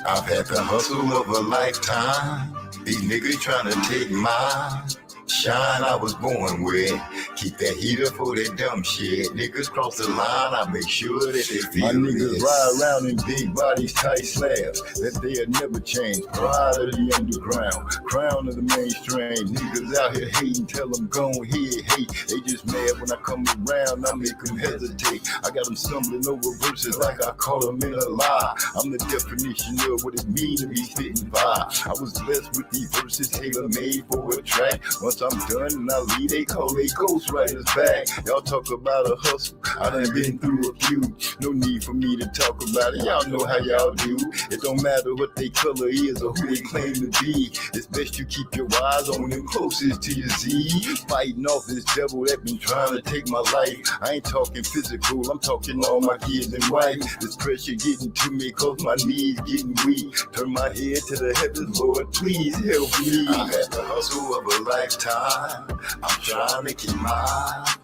I've had the hustle of a lifetime. These niggas trying to take my shine I was born with. Keep that heater for that dumb shit. Niggas cross the line, I make sure that they feel my niggas this. Ride around in big bodies, tight slabs, that they'll never change. Pride of the underground, crown of the mainstream. Niggas out here hating, tell them go ahead, hate. They just mad when I come around, I make them hesitate. I got them stumbling over verses like I call them in a lie. I'm the definition of what it means to be sitting by. I was blessed with these verses tailor-made for a track. Once I'm done and I leave, they call they ghostwriters back. Y'all talk about a hustle, I done been through a few. No need for me to talk about it, y'all know how y'all do. It don't matter what they color is or who they claim to be. It's best you keep your eyes on them closest to your Z. Fighting off this devil that been trying to take my life. I ain't talking physical, I'm talking all my kids and wife. This pressure getting to me cause my knees getting weak. Turn my head to the heavens, Lord, please help me. I had the hustle of a lifetime. I'm trying to keep my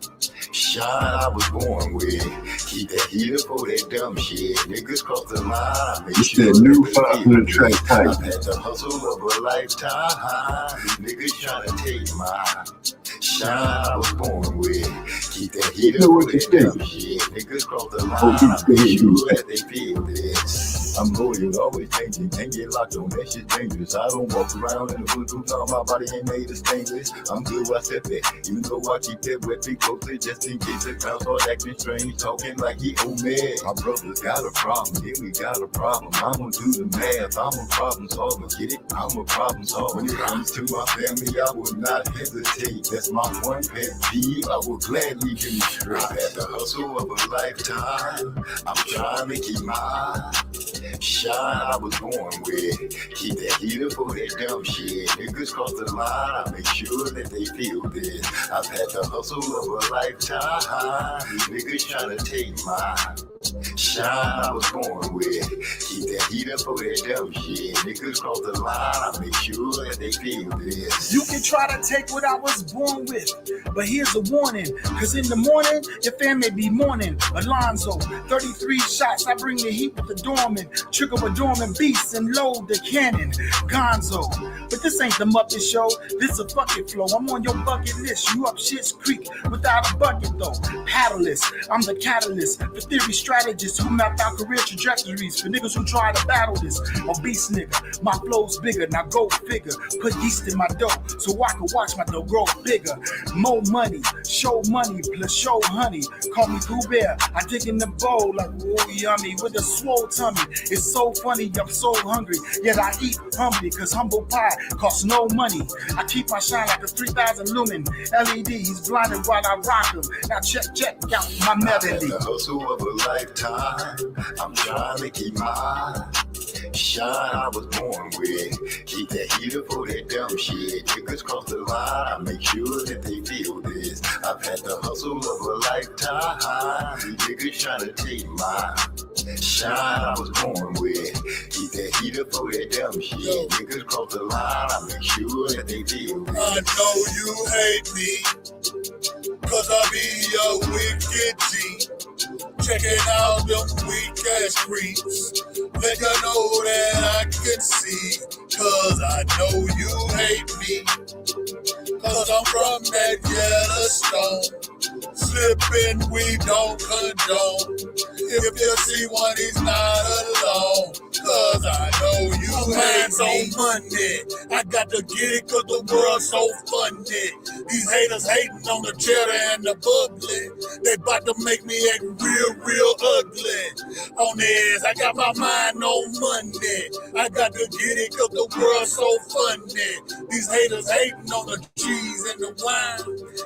shine I was born with. Keep that heater for that dumb shit. Niggas cross the line, I make sure that new 500 track type. I've had the hustle of a lifetime. Niggas trying to take my shine I was born with. Keep that heater for that dumb shit. Niggas cross the line, I make sure that they feel this. I'm loyal, always changing, can't get locked on, that shit dangerous. I don't walk around in the hood, my body ain't made of stainless. I'm good where I step at, even though I keep that weapon closer, just in case the crowd start acting strange, talking like he old man. My brother's got a problem, yeah, we got a problem. I'm gonna do the math, I'm a problem solver, get it? I'm a problem solver. When it comes to my family, I will not hesitate. That's my one pet peeve, I will gladly give me straight. I've had the hustle of a lifetime. I'm trying to keep my shine I was born with. Keep that heater for that dumb shit. Niggas cross the line, I make sure that they feel this. I've had the hustle of a lifetime. Niggas trying to take my shine I was born with. Keep that heater for that dumb shit. Niggas cross the line, I make sure that they feel this. You can try to take what I was born with, but here's a warning, cause in the morning, your fam may be mourning. Alonzo, 33 shots, I bring the heat with the dormant. Trigger with dormant beasts and load the cannon. Gonzo, but this ain't the Muppet Show, this a bucket flow. I'm on your bucket list, you up Shit's Creek without a bucket though. Paddleless, I'm the catalyst for theory strategists who map out career trajectories for niggas who try to battle this. Obese nigga, my flow's bigger, now go figure. Put yeast in my dough so I can watch my dough grow bigger. More money, plus show honey. Call me Pooh Bear, I dig in the bowl like ooh yummy with a swole tummy. It's so funny, I'm so hungry, yet I eat humbly, cause humble pie costs no money. I keep my shine like a 3,000 lumen LED. He's blinded while I rock him. Now check out my melody. The hustle of a lifetime. I'm trying to keep my shine I was born with. Keep that heater for that dumb shit. Niggas cross the line, I make sure that they feel this. I've had the hustle of a lifetime. Niggas trying to take my shine I was born with. Keep that heater for that dumb shit. Niggas cross the line, I make sure that they feel this. I know you hate me, cause I be a wicked G. Checking out them weak ass creeps. Let you know that I can see, cause I know you hate me. Cause I'm from that Yellowstone. Slipping, we don't condone. If you see one, he's not alone. Cause I know you hate me. On Monday, I got to get it cause the world's so funny. These haters hating on the cheddar and the bubbly. They about to make me act real ugly. On the ass, I got my mind on Monday. I got to get it cause the world's so funny. These haters hating on the cheese and the wine.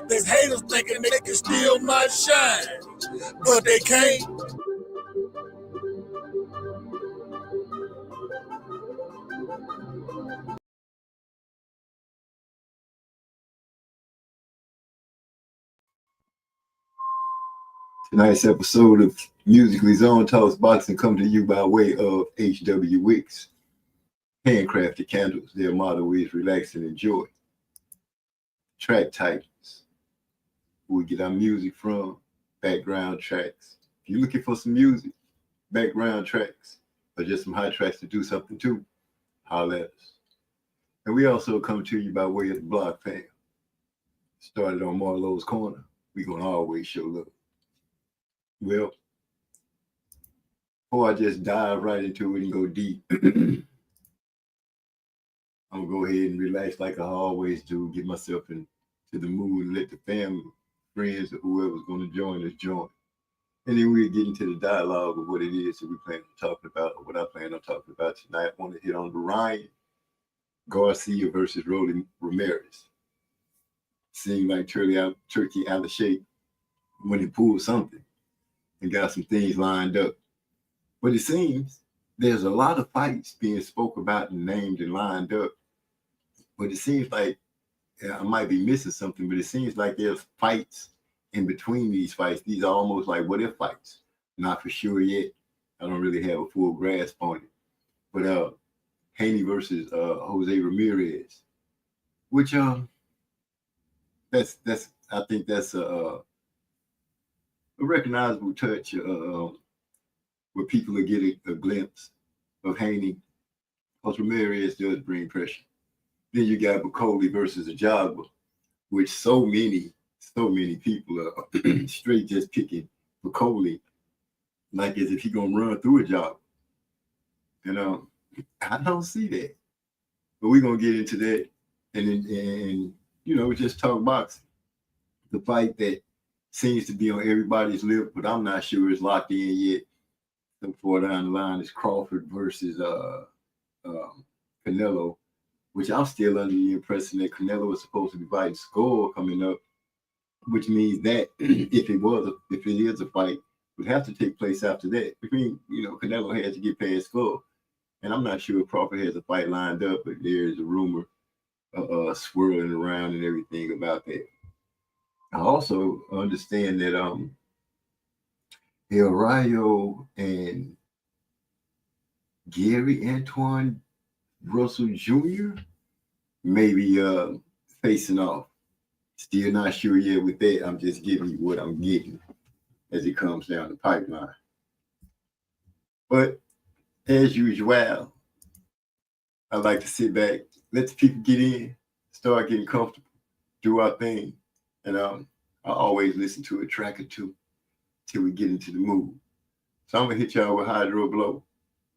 They haters thinking they can steal my shine, but they can't. Tonight's episode of Musically Zone Talks Boxing comes to you by way of H.W. Wicks. Handcrafted candles. Their motto is relax and enjoy. Track titles. Where we get our music from. Background tracks. If you're looking for some music, background tracks, or just some hot tracks to do something to, holler at us. And we also come to you by way of the Block Fam. Started on Marlowe's Corner. We're going to always show love. Well, before I just dive right into it and go deep, I'm going to go ahead and relax like I always do, get myself into the mood and let the family, friends, or whoever's going to join us join. And then we'll get into the dialogue of what it is that we plan on talking about, or what I plan on talking about tonight. I want to hit on Ryan Garcia versus Ramirez. Seemed like turkey out of shape when he pulled something and got some things lined up. But it seems there's a lot of fights being spoke about and named and lined up. But it seems like, I might be missing something, but it seems like there's fights in between these fights. These are almost like what if fights. Not for sure yet. I don't really have a full grasp on it. But Haney versus Jose Ramirez, which I think that's a recognizable touch where people are getting a glimpse of Haney, because Ramirez does bring pressure. Then you got Bakole versus Ajagba, which so many people are straight just picking Bakole like as if he's gonna run through Ajagba. I don't see that. But we're gonna get into that and just talk boxing. The fight that seems to be on everybody's lip, but I'm not sure it's locked in yet. So far down the line is Crawford versus Canelo, which I'm still under the impression that Canelo was supposed to be fighting Score coming up, which means that if it is a fight, it would have to take place after that. I mean, Canelo had to get past Score, and I'm not sure if Crawford has a fight lined up, but there's a rumor swirling around and everything about that. I also understand that El Rayo and Gary Antoine Russell Jr. may be facing off. Still not sure yet with that. I'm just giving you what I'm getting as it comes down the pipeline. But as usual, I like to sit back, let the people get in, start getting comfortable, do our thing. And I always listen to a track or two till we get into the mood. So I'm gonna hit y'all with Hydro Blow,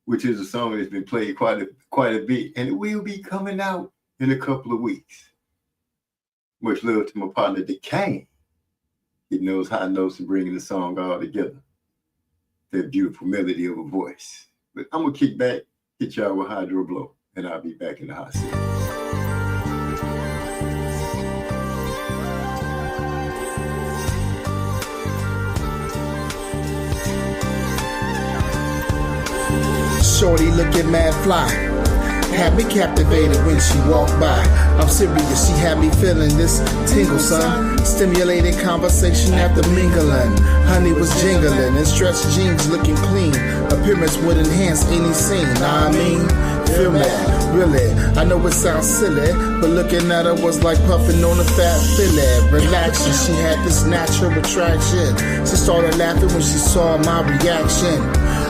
which is a song that's been played quite a bit, and it will be coming out in a couple of weeks. Much love to my partner, Decay. He knows high notes and bringing the song all together. That beautiful melody of a voice. But I'm gonna kick back, hit y'all with Hydro Blow, and I'll be back in the hot seat. Shorty looking mad fly, had me captivated when she walked by. I'm serious, she had me feeling this tingle, son. Stimulated conversation after mingling. Honey was jingling and stretched jeans looking clean. Appearance would enhance any scene. Nah, I mean, feel me, really. I know it sounds silly, but looking at her was like puffing on a fat fillet. Relaxing, she had this natural attraction. She started laughing when she saw my reaction.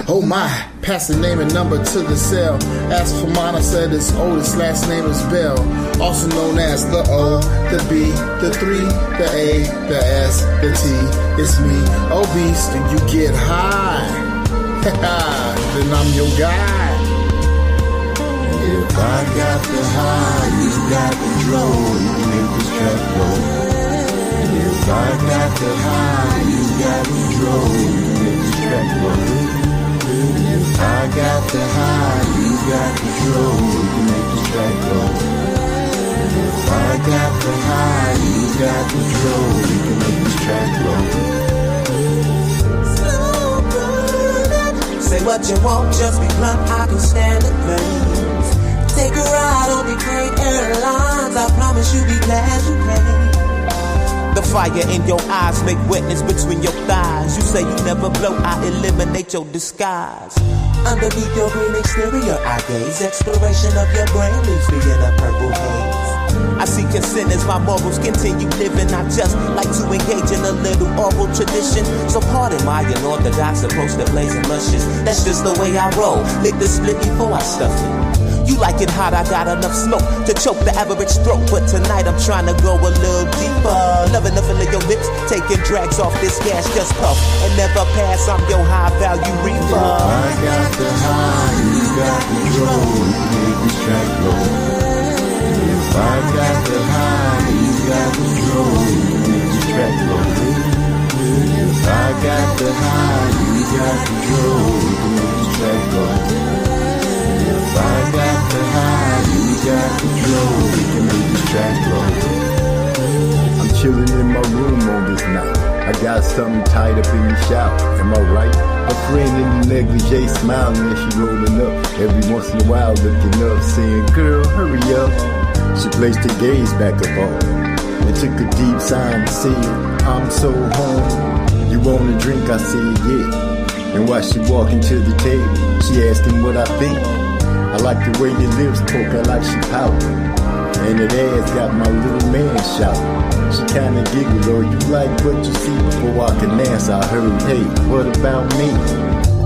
Oh my, pass the name and number to the cell. Asked for mine, I said it's Otis, last name is Bell. Also known as the O, the B, the 3, the A, the S, the T. It's me, obese, and you get high. Then I'm your guy. If I got the high, you got control. You can make this track go. If I got the high, you got control. You can make this track go. If I got the high, you got control. You can make this track go. If I got the high, you got control, we can make this track flow. Say what you want, just be blunt, I can stand the pain. Take a ride on the great airlines, I promise you be glad you came. The fire in your eyes make wetness between your thighs. You say you never blow, I eliminate your disguise. Underneath your green exterior, I gaze. Exploration of your brain leaves me in a purple haze. I see consent as my morals continue living. I just like to engage in a little oral tradition. So pardon my unorthodox approach to blazing luscious. That's just the way I roll. Lick the split before I stuff it. You like it hot, I got enough smoke to choke the average throat. But tonight I'm trying to go a little deeper. Loving the feel of your lips, taking drags off this gas, just puff and never pass. I'm your high value reaper. I got the high, you got control, we can make this track flow. If I got the high, you got control, we can make this track flow. If I got the high, you got control, we can make this track flow. If I got the high, you got control, we can make this track flow. I'm chilling in my room on this night. I got something tied up in the shower, am I right? A friend in the negligee smiling as she rolling up. Every once in a while looking up, saying, girl, hurry up. She placed her gaze back up on and took a deep sigh and said, I'm so home. You want a drink? I said, yeah. And while she walking to the table, she asking what I think. I like the way your lips poke, I like she pout. And that ass got my little man shouting. She kinda giggled, oh, you like what you see? Before I can answer, I heard, hey, what about me?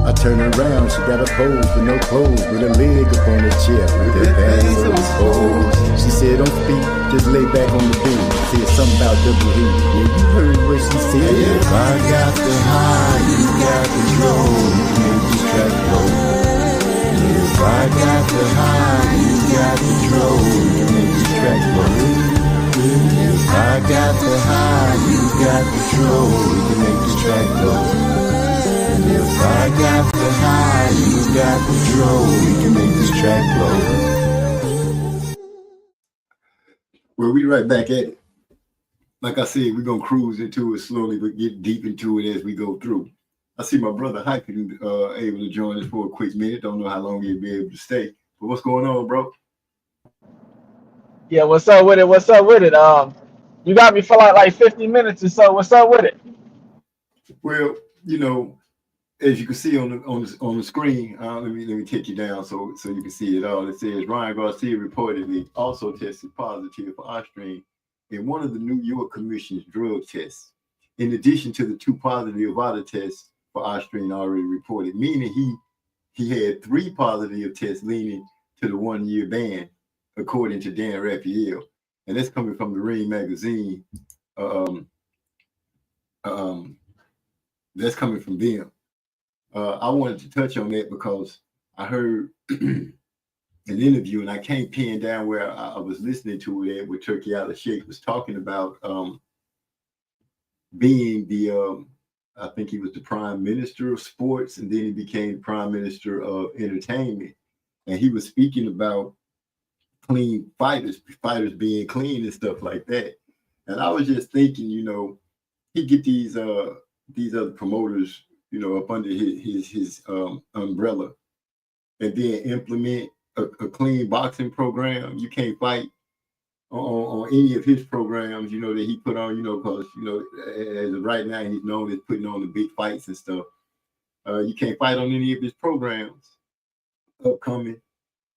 I turn around, she got a pose with no clothes, with a leg up on the chair, with her bangs exposed. She said, don't speak, just lay back on the bed. Said something about double E. Yeah, you heard what she said. If I got the high, you got control, we can make this track flow. If I got the high, you got control, we can make this track flow. If I got the high, you got control, we can make this track flow. If I got the high, you got control, we can make this track flow. Well, we right back at it. Like I said, we're gonna cruise into it slowly, but get deep into it as we go through. I see my brother Hiking able to join us for a quick minute. Don't know how long he'll be able to stay. But what's going on, bro? Yeah, what's up with it? What's up with it? You got me for like 50 minutes or so. What's up with it? Well, you know, as you can see on the screen, let me take you down so you can see it all. It says Ryan Garcia reportedly also tested positive for Ostrine in one of the New York Commission's drug tests, in addition to the 2 positive other tests for Ostrine already reported, meaning he had 3 positive tests leaning to the 1-year ban, according to Dan Raphael. And that's coming from the Ring magazine. That's coming from them. I wanted to touch on that because I heard an interview, and I can't pin down where I was listening to it at, where Turkey Al Sheikh was talking about being the, I think he was the prime minister of sports, and then he became prime minister of entertainment. And he was speaking about clean fighters being clean and stuff like that. And I was just thinking, you know, he get these other promoters, you know, up under his umbrella, and then implement a clean boxing program. You can't fight on any of his programs, you know, that he put on, you know, because, you know, as of right now, he's known as putting on the big fights and stuff. You can't fight on any of his programs upcoming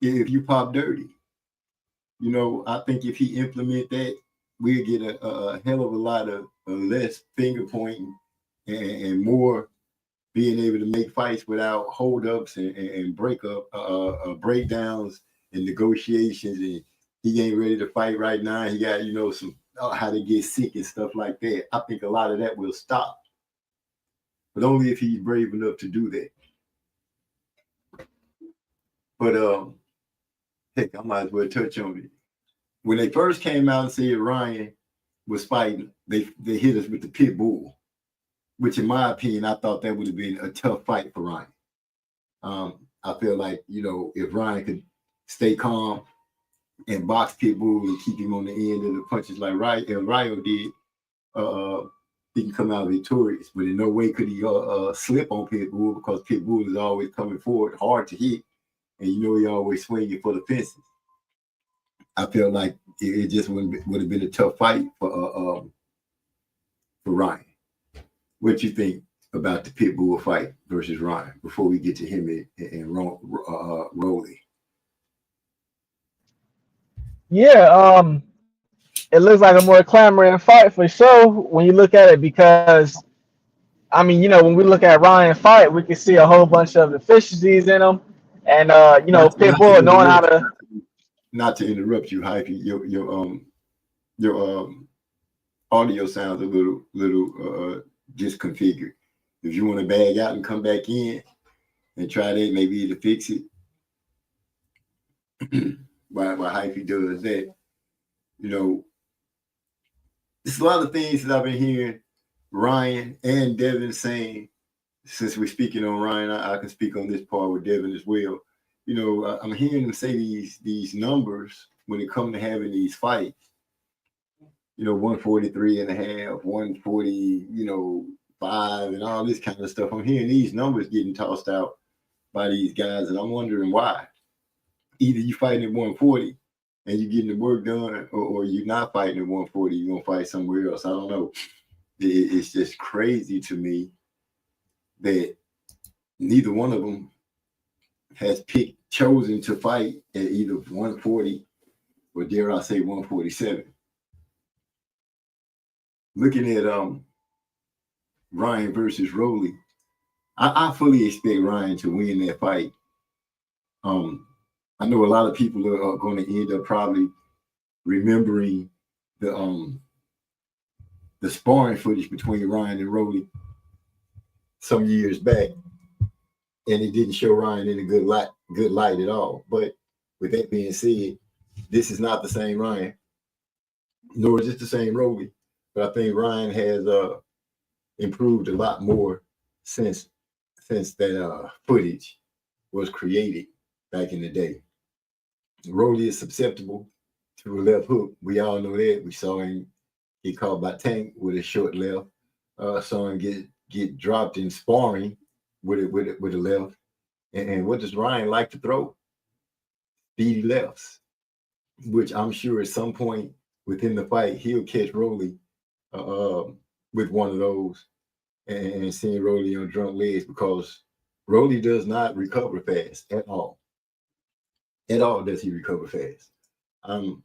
if you pop dirty. You know, I think if he implement that, we'll get a hell of a lot of less finger pointing and more being able to make fights without holdups and breakdowns and negotiations. And he ain't ready to fight right now. He got, you know, some how to get sick and stuff like that. I think a lot of that will stop, but only if he's brave enough to do that. But heck, I might as well touch on it. When they first came out and said Ryan was fighting, they hit us with the pit bull, which in my opinion, I thought that would have been a tough fight for Ryan. I feel like, you know, if Ryan could stay calm and box Pitbull and keep him on the end of the punches like Rio did, he can come out victorious. But in no way could he slip on Pitbull, because Pitbull is always coming forward, hard to hit, and you know he always swinging for the fences. I felt like it just would have been a tough fight for Ryan. What you think about the Pitbull fight versus Ryan before we get to him and Rolly? Yeah, it looks like a more clamoring fight for sure when you look at it, because I mean, you know, when we look at Ryan fight, we can see a whole bunch of efficiencies in him, and you know, Pitbull knowing how to. Not to interrupt you, Hype. Your audio sounds a little disconfigured. If you want to bag out and come back in and try that, maybe to fix it. While Hypey does that, you know, there's a lot of things that I've been hearing Ryan and Devin saying. Since we're speaking on Ryan, I can speak on this part with Devin as well. You know, I'm hearing them say these numbers when it comes to having these fights. You know, 143 and a half, 140, you know, 5 and all this kind of stuff. I'm hearing these numbers getting tossed out by these guys, and I'm wondering why. Either you fighting at 140 and you're getting the work done, or you're not fighting at 140, you're going to fight somewhere else. I don't know. It's just crazy to me that neither one of them has chosen to fight at either 140 or, dare I say, 147. Looking at Ryan versus Rolly, I fully expect Ryan to win that fight. I know a lot of people are going to end up probably remembering the sparring footage between Ryan and Rolly some years back, and it didn't show Ryan in a good light at all. But with that being said, this is not the same Ryan, nor is it the same Rolly. But I think Ryan has improved a lot more since that footage was created back in the day. Rolly is susceptible to a left hook. We all know that. We saw him get caught by Tank with a short left. Saw him get dropped in sparring with a left. And what does Ryan like to throw? Speedy lefts, which I'm sure at some point within the fight he'll catch Rolly with one of those and seeing Rolly on drunk legs, because Rolly does not recover fast at all. At all does he recover fast. I'm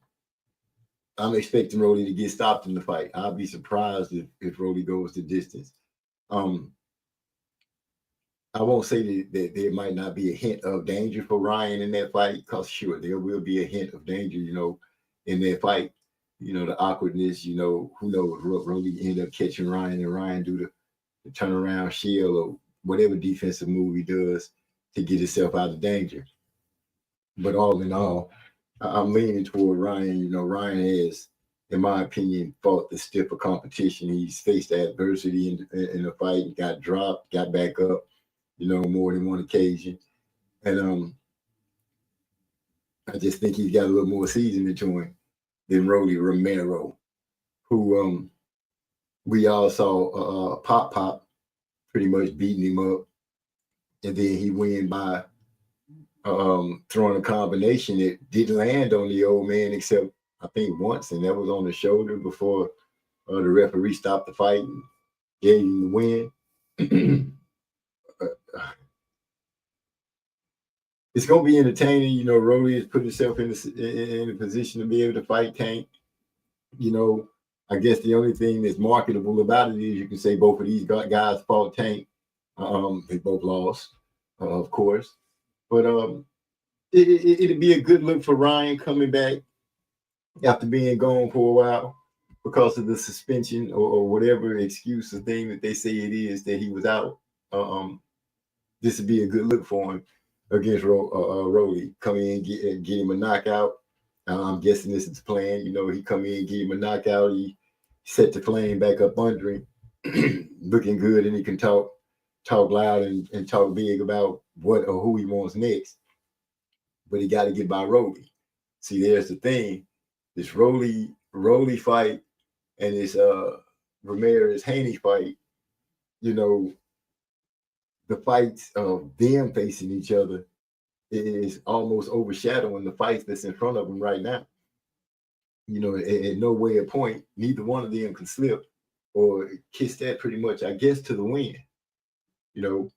expecting Rolly to get stopped in the fight. I'll be surprised if Rolly goes the distance. I won't say that there might not be a hint of danger for Ryan in that fight, because sure, there will be a hint of danger, you know, in that fight. You know, the awkwardness, you know, who knows, Rolly end up catching Ryan and Ryan do the turnaround shield or whatever defensive move he does to get himself out of danger. But all in all, I'm leaning toward Ryan. You know, Ryan has, in my opinion, fought the stiffer competition. He's faced adversity in the fight, got dropped, got back up, you know, more than one occasion. And I just think he's got a little more seasoning to him than Romero, who we all saw Pop pretty much beating him up. And then he win by throwing a combination that didn't land on the old man except I think once, and that was on the shoulder before the referee stopped the fight and gave him the win. It's going to be entertaining. You know, Rolly has put himself in a position to be able to fight Tank. You know, I guess the only thing that's marketable about it is you can say both of these guys fought Tank. They both lost, of course. But it'd be a good look for Ryan coming back after being gone for a while because of the suspension or whatever excuse or thing that they say it is that he was out. This would be a good look for him against Rolly. Come in and get him a knockout. I'm guessing this is the plan. You know, he come in, get him a knockout. He set the flame back up under him, looking good, and he can talk loud and talk big about what or who he wants next. But he got to get by Rolly. See, there's the thing. This Rolly fight and this Ramirez Haney fight, you know, the fights of them facing each other is almost overshadowing the fights that's in front of them right now. You know, at no way a point, neither one of them can slip or kiss that pretty much, I guess, to the win. You know,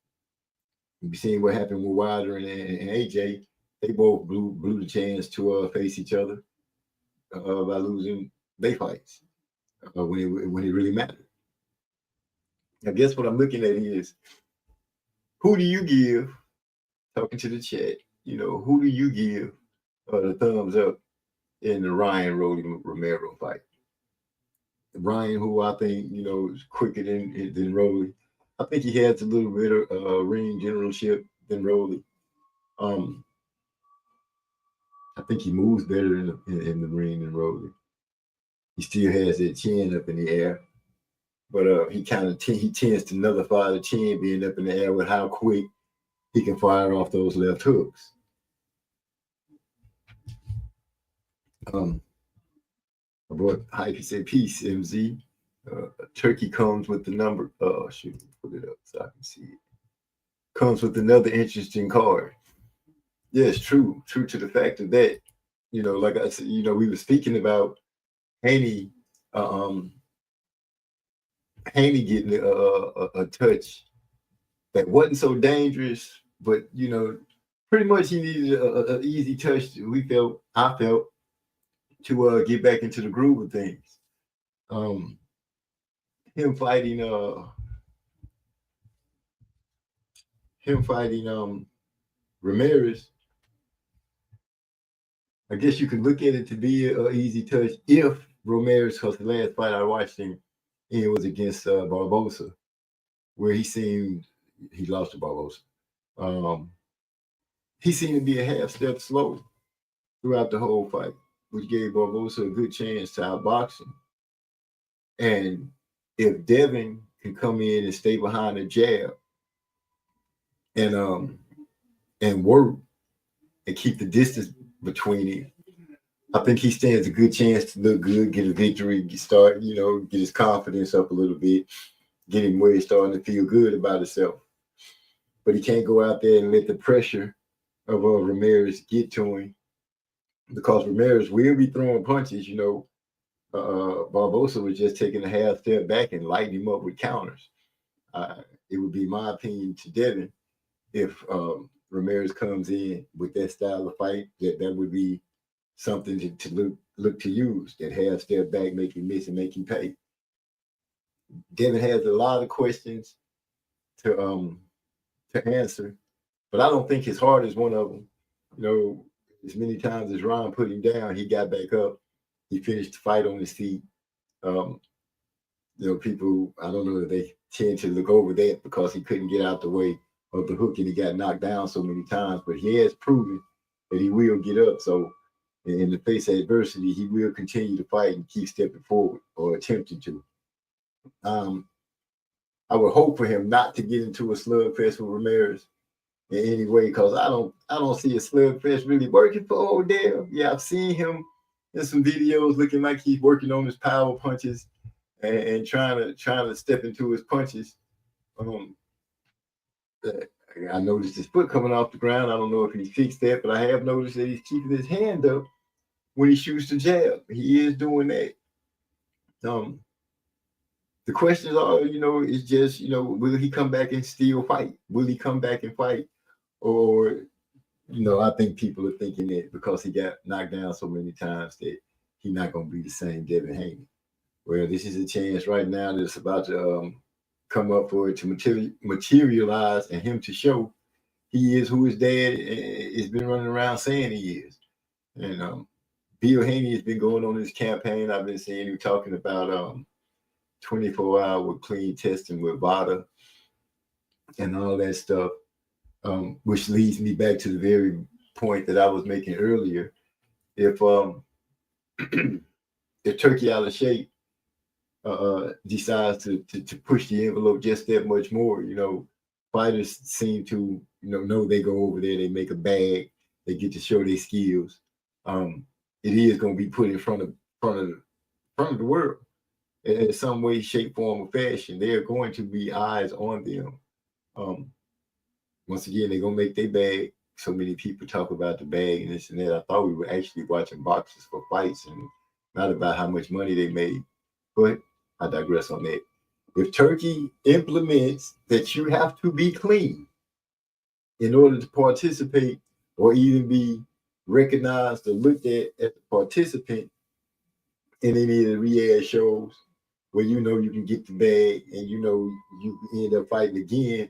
you've seen what happened with Wilder and AJ. They both blew the chance to face each other by losing their fights when it really mattered. I guess what I'm looking at is, who do you give, talking to the chat, you know, who do you give the thumbs up in the Ryan Romero fight? Ryan, who I think, you know, is quicker than Rolly. I think he has a little bit of ring generalship than Rolly. I think he moves better in the ring than Rolly. He still has that chin up in the air, but he tends to nullify the chin being up in the air with how quick he can fire off those left hooks. My boy Hike said, "Peace, MZ. Turkey comes with the number." Oh, shoot, put it up so I can see it. Comes with another interesting card. Yes, true to the fact of that. You know, like I said, you know, we were speaking about Haney, Haney getting a touch that wasn't so dangerous, but you know, pretty much he needed an easy touch. I felt, to get back into the groove of things. Him fighting Ramirez, I guess you could look at it to be an easy touch if Ramirez, because the last fight I watched him in was against Barbosa, where he lost to Barbosa. He seemed to be a half step slow throughout the whole fight, which gave Barbosa a good chance to outbox him. And if Devin can come in and stay behind the jab and work and keep the distance between him, I think he stands a good chance to look good, get a victory, get his confidence up a little bit, get him where he's starting to feel good about himself. But he can't go out there and let the pressure of Ramirez get to him, because Ramirez will be throwing punches. You know, Barbosa was just taking a half step back and lighting him up with counters. It would be my opinion to Devin, if Ramirez comes in with that style of fight, that would be something to look to use. That half step back, make him miss and make him pay. Devin has a lot of questions to answer, but I don't think his heart is one of them. You know, as many times as Ron put him down, he got back up. He finished the fight on his feet. You know, people, I don't know if they tend to look over that because he couldn't get out the way of the hook and he got knocked down so many times, but he has proven that he will get up. So in the face of adversity, he will continue to fight and keep stepping forward, or attempting to. I would hope for him not to get into a slugfest with Ramirez in any way, because I don't see a slugfest really working for Odell. Yeah, I've seen him in some videos looking like he's working on his power punches and trying to step into his punches. I noticed his foot coming off the ground. I don't know if he fixed that, but I have noticed that he's keeping his hand up when he shoots the jab. He is doing that. The questions are, you know, it's just, you know, will he come back and still fight? Will he come back and fight? Or, you know, I think people are thinking that because he got knocked down so many times that he's not going to be the same Devin Haney. Well, this is a chance right now that's about to come up for it to materialize, and him to show he is who his dad has been running around saying he is. And Bill Haney has been going on this campaign. I've been seeing him talking about 24-hour clean testing with VADA and all that stuff, which leads me back to the very point that I was making earlier. If Turkey out of shape decides to push the envelope just that much more, you know, fighters seem to, you know they go over there, they make a bag, they get to show their skills. it is going to be put in front of the world in some way, shape, form, or fashion. There are going to be eyes on them. Once again, they're gonna make their bag. So many people talk about the bag and this and that. I thought we were actually watching boxers for fights and not about how much money they made. But I digress on that. If Turkey implements that you have to be clean in order to participate or even be recognized or looked at as a participant in any of the reality shows where you know you can get the bag and you know you end up fighting again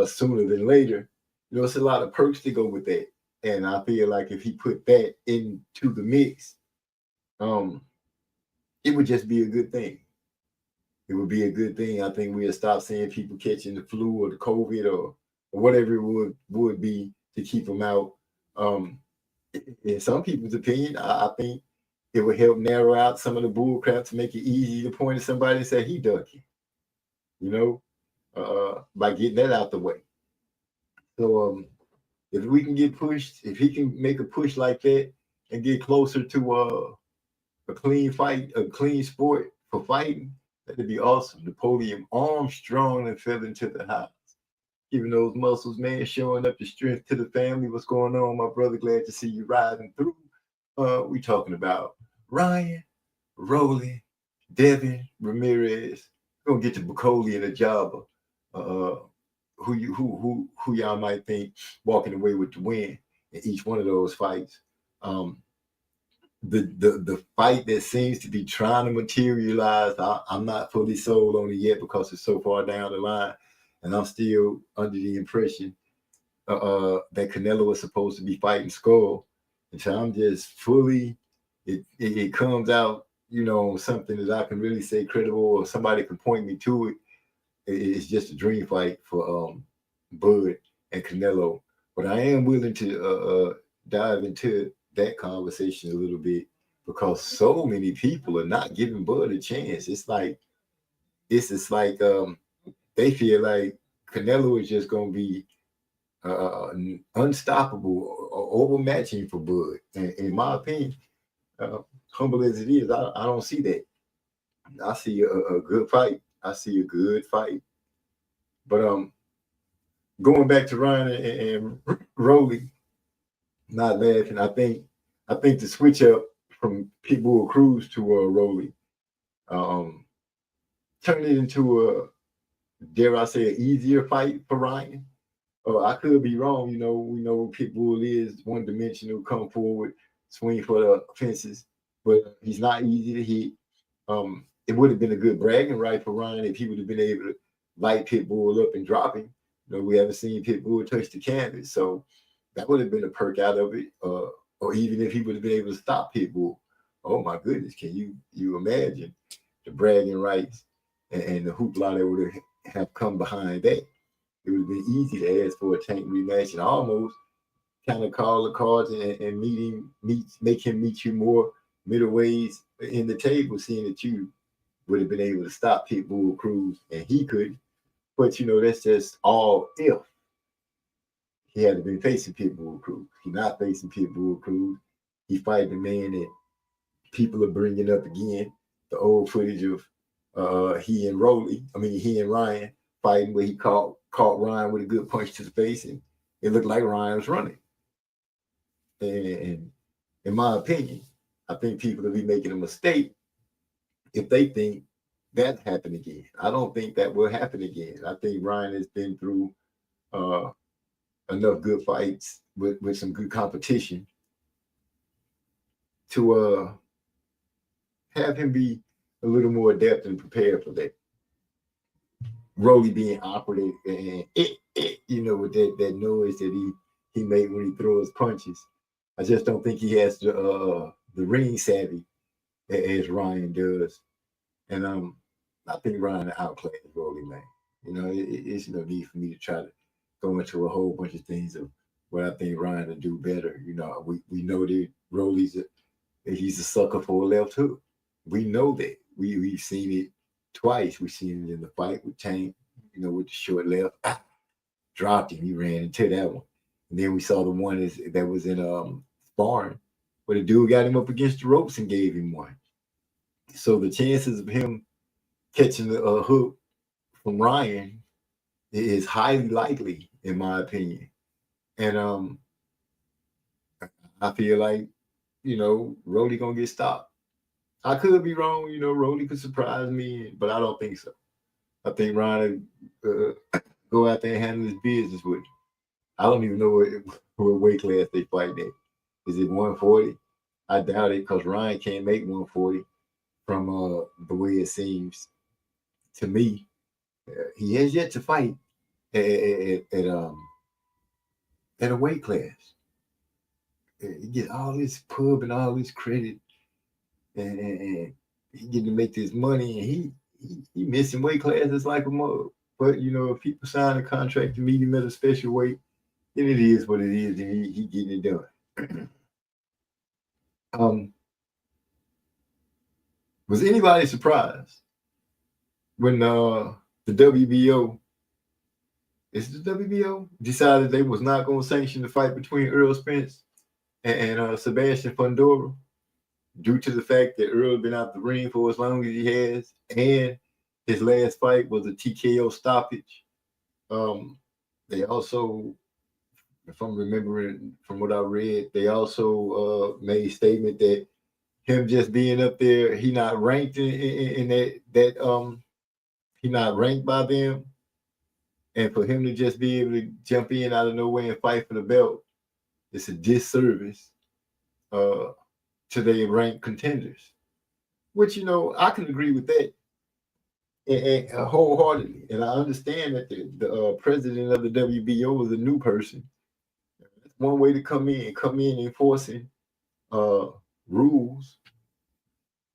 sooner than later, you know, it's a lot of perks to go with that. And I feel like if he put that into the mix, it would just be a good thing. It would be a good thing. I think we'll stop seeing people catching the flu or the COVID or whatever it would be to keep them out. In some people's opinion, I think it would help narrow out some of the bull crap to make it easy to point at somebody and say he ducking, you know, by getting that out the way. So if we can get pushed, if he can make a push like that and get closer to a clean fight, a clean sport for fighting, that'd be awesome. Napoleon Armstrong and fell into the house. Giving those muscles, man, showing up the strength to the family. What's going on, my brother? Glad to see you riding through. We talking about Ryan, Rolly, Devin, Ramirez. We're gonna get to Bakole and Ajagba. Who y'all might think walking away with the win in each one of those fights. The fight that seems to be trying to materialize, I'm not fully sold on it yet because it's so far down the line, and I'm still under the impression that Canelo was supposed to be fighting Skull, and so I'm just fully. It comes out, you know, something that I can really say credible, or somebody can point me to it. It's just a dream fight for Bud and Canelo, but I am willing to dive into that conversation a little bit because so many people are not giving Bud a chance. It's like they feel like Canelo is just going to be unstoppable or overmatching for Bud. And in my opinion, humble as it is, I don't see that. I see a good fight. I see a good fight. But going back to Ryan and Rolly, not laughing. I think the switch up from Pitbull Cruz to Rolly turned it into a, dare I say, an easier fight for Ryan. I could be wrong. You know, we know Pitbull is one dimensional, come forward, swing for the fences, but he's not easy to hit. It would have been a good bragging right for Ryan if he would have been able to light Pitbull up and drop him. You know, we haven't seen Pitbull touch the canvas, so that would have been a perk out of it. Or even if he would have been able to stop Pitbull. Oh my goodness, can you imagine the bragging rights and the hoopla that would have come behind that? It would have been easy to ask for a tank rematch and almost kind of call the cards and make him meet you more middleways in the table, seeing that you would have been able to stop Pitbull Cruz and he could. But you know, that's just all if he had been facing Pitbull Cruz. He's not facing Pitbull Cruz. He fighting the man that people are bringing up again, the old footage of he and Ryan fighting where he caught Ryan with a good punch to the face, and it looked like Ryan was running. And in my opinion, I think people will be making a mistake if they think that happened again. I don't think that will happen again. I think Ryan has been through enough good fights with some good competition to have him be a little more adept and prepared for that. Rolly being operated and you know, with that noise that he made when he throws punches. I just don't think he has the ring savvy as Ryan does. And I think Ryan outclassed Rolly, man. You know, it's no need for me to try to go into a whole bunch of things of what I think Ryan will do better. You know, we know that Rolly's he's a sucker for a left hook. We know that. We've seen it twice. We've seen it in the fight with Tank, you know, with the short left. Dropped him. He ran into that one. And then we saw the one that was in sparring But the dude got him up against the ropes and gave him one. So the chances of him catching a hook from Ryan is highly likely, in my opinion. And I feel like, Rolly gonna get stopped. I could be wrong, Rolly could surprise me, but I don't think so. I think Ryan go out there and handle his business with him. I don't even know what weight class they fight at. Is it 140? I doubt it, because Ryan can't make 140 from the way it seems to me. He has yet to fight at a weight class. He get all this pub and all this credit, and he get to make this money, and he missing weight classes like a mug. But if people sign a contract to meet him at a special weight, then it is what it is, and he getting it done. Was anybody surprised when the WBO, decided they was not going to sanction the fight between Earl Spence and Sebastian Fundora, due to the fact that Earl been out the ring for as long as he has, and his last fight was a TKO stoppage. They also, if I'm remembering from what I read, they also made a statement that him just being up there, he not ranked in that he not ranked by them, and for him to just be able to jump in out of nowhere and fight for the belt, it's a disservice to their ranked contenders. Which I can agree with that and wholeheartedly, and I understand that the president of the WBO is a new person. That's one way to come in enforcing rules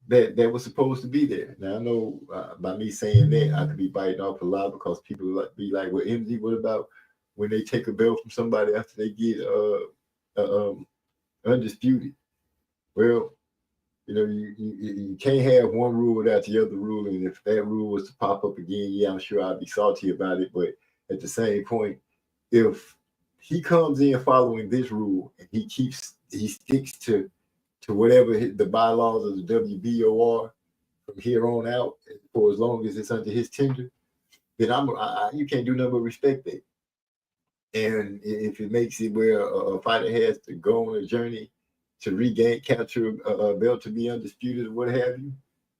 that was supposed to be there. Now I know by me saying that, I could be biting off a lot, because people be like, "Well, MZ, what about when they take a belt from somebody after they get undisputed?" Well, you can't have one rule without the other rule, and if that rule was to pop up again, yeah, I'm sure I'd be salty about it. But at the same point, if he comes in following this rule and he sticks to whatever the bylaws of the WBO are from here on out, for as long as it's under his tender, then you can't do nothing but respect that. And if it makes it where a fighter has to go on a journey to capture a belt to be undisputed or what have you,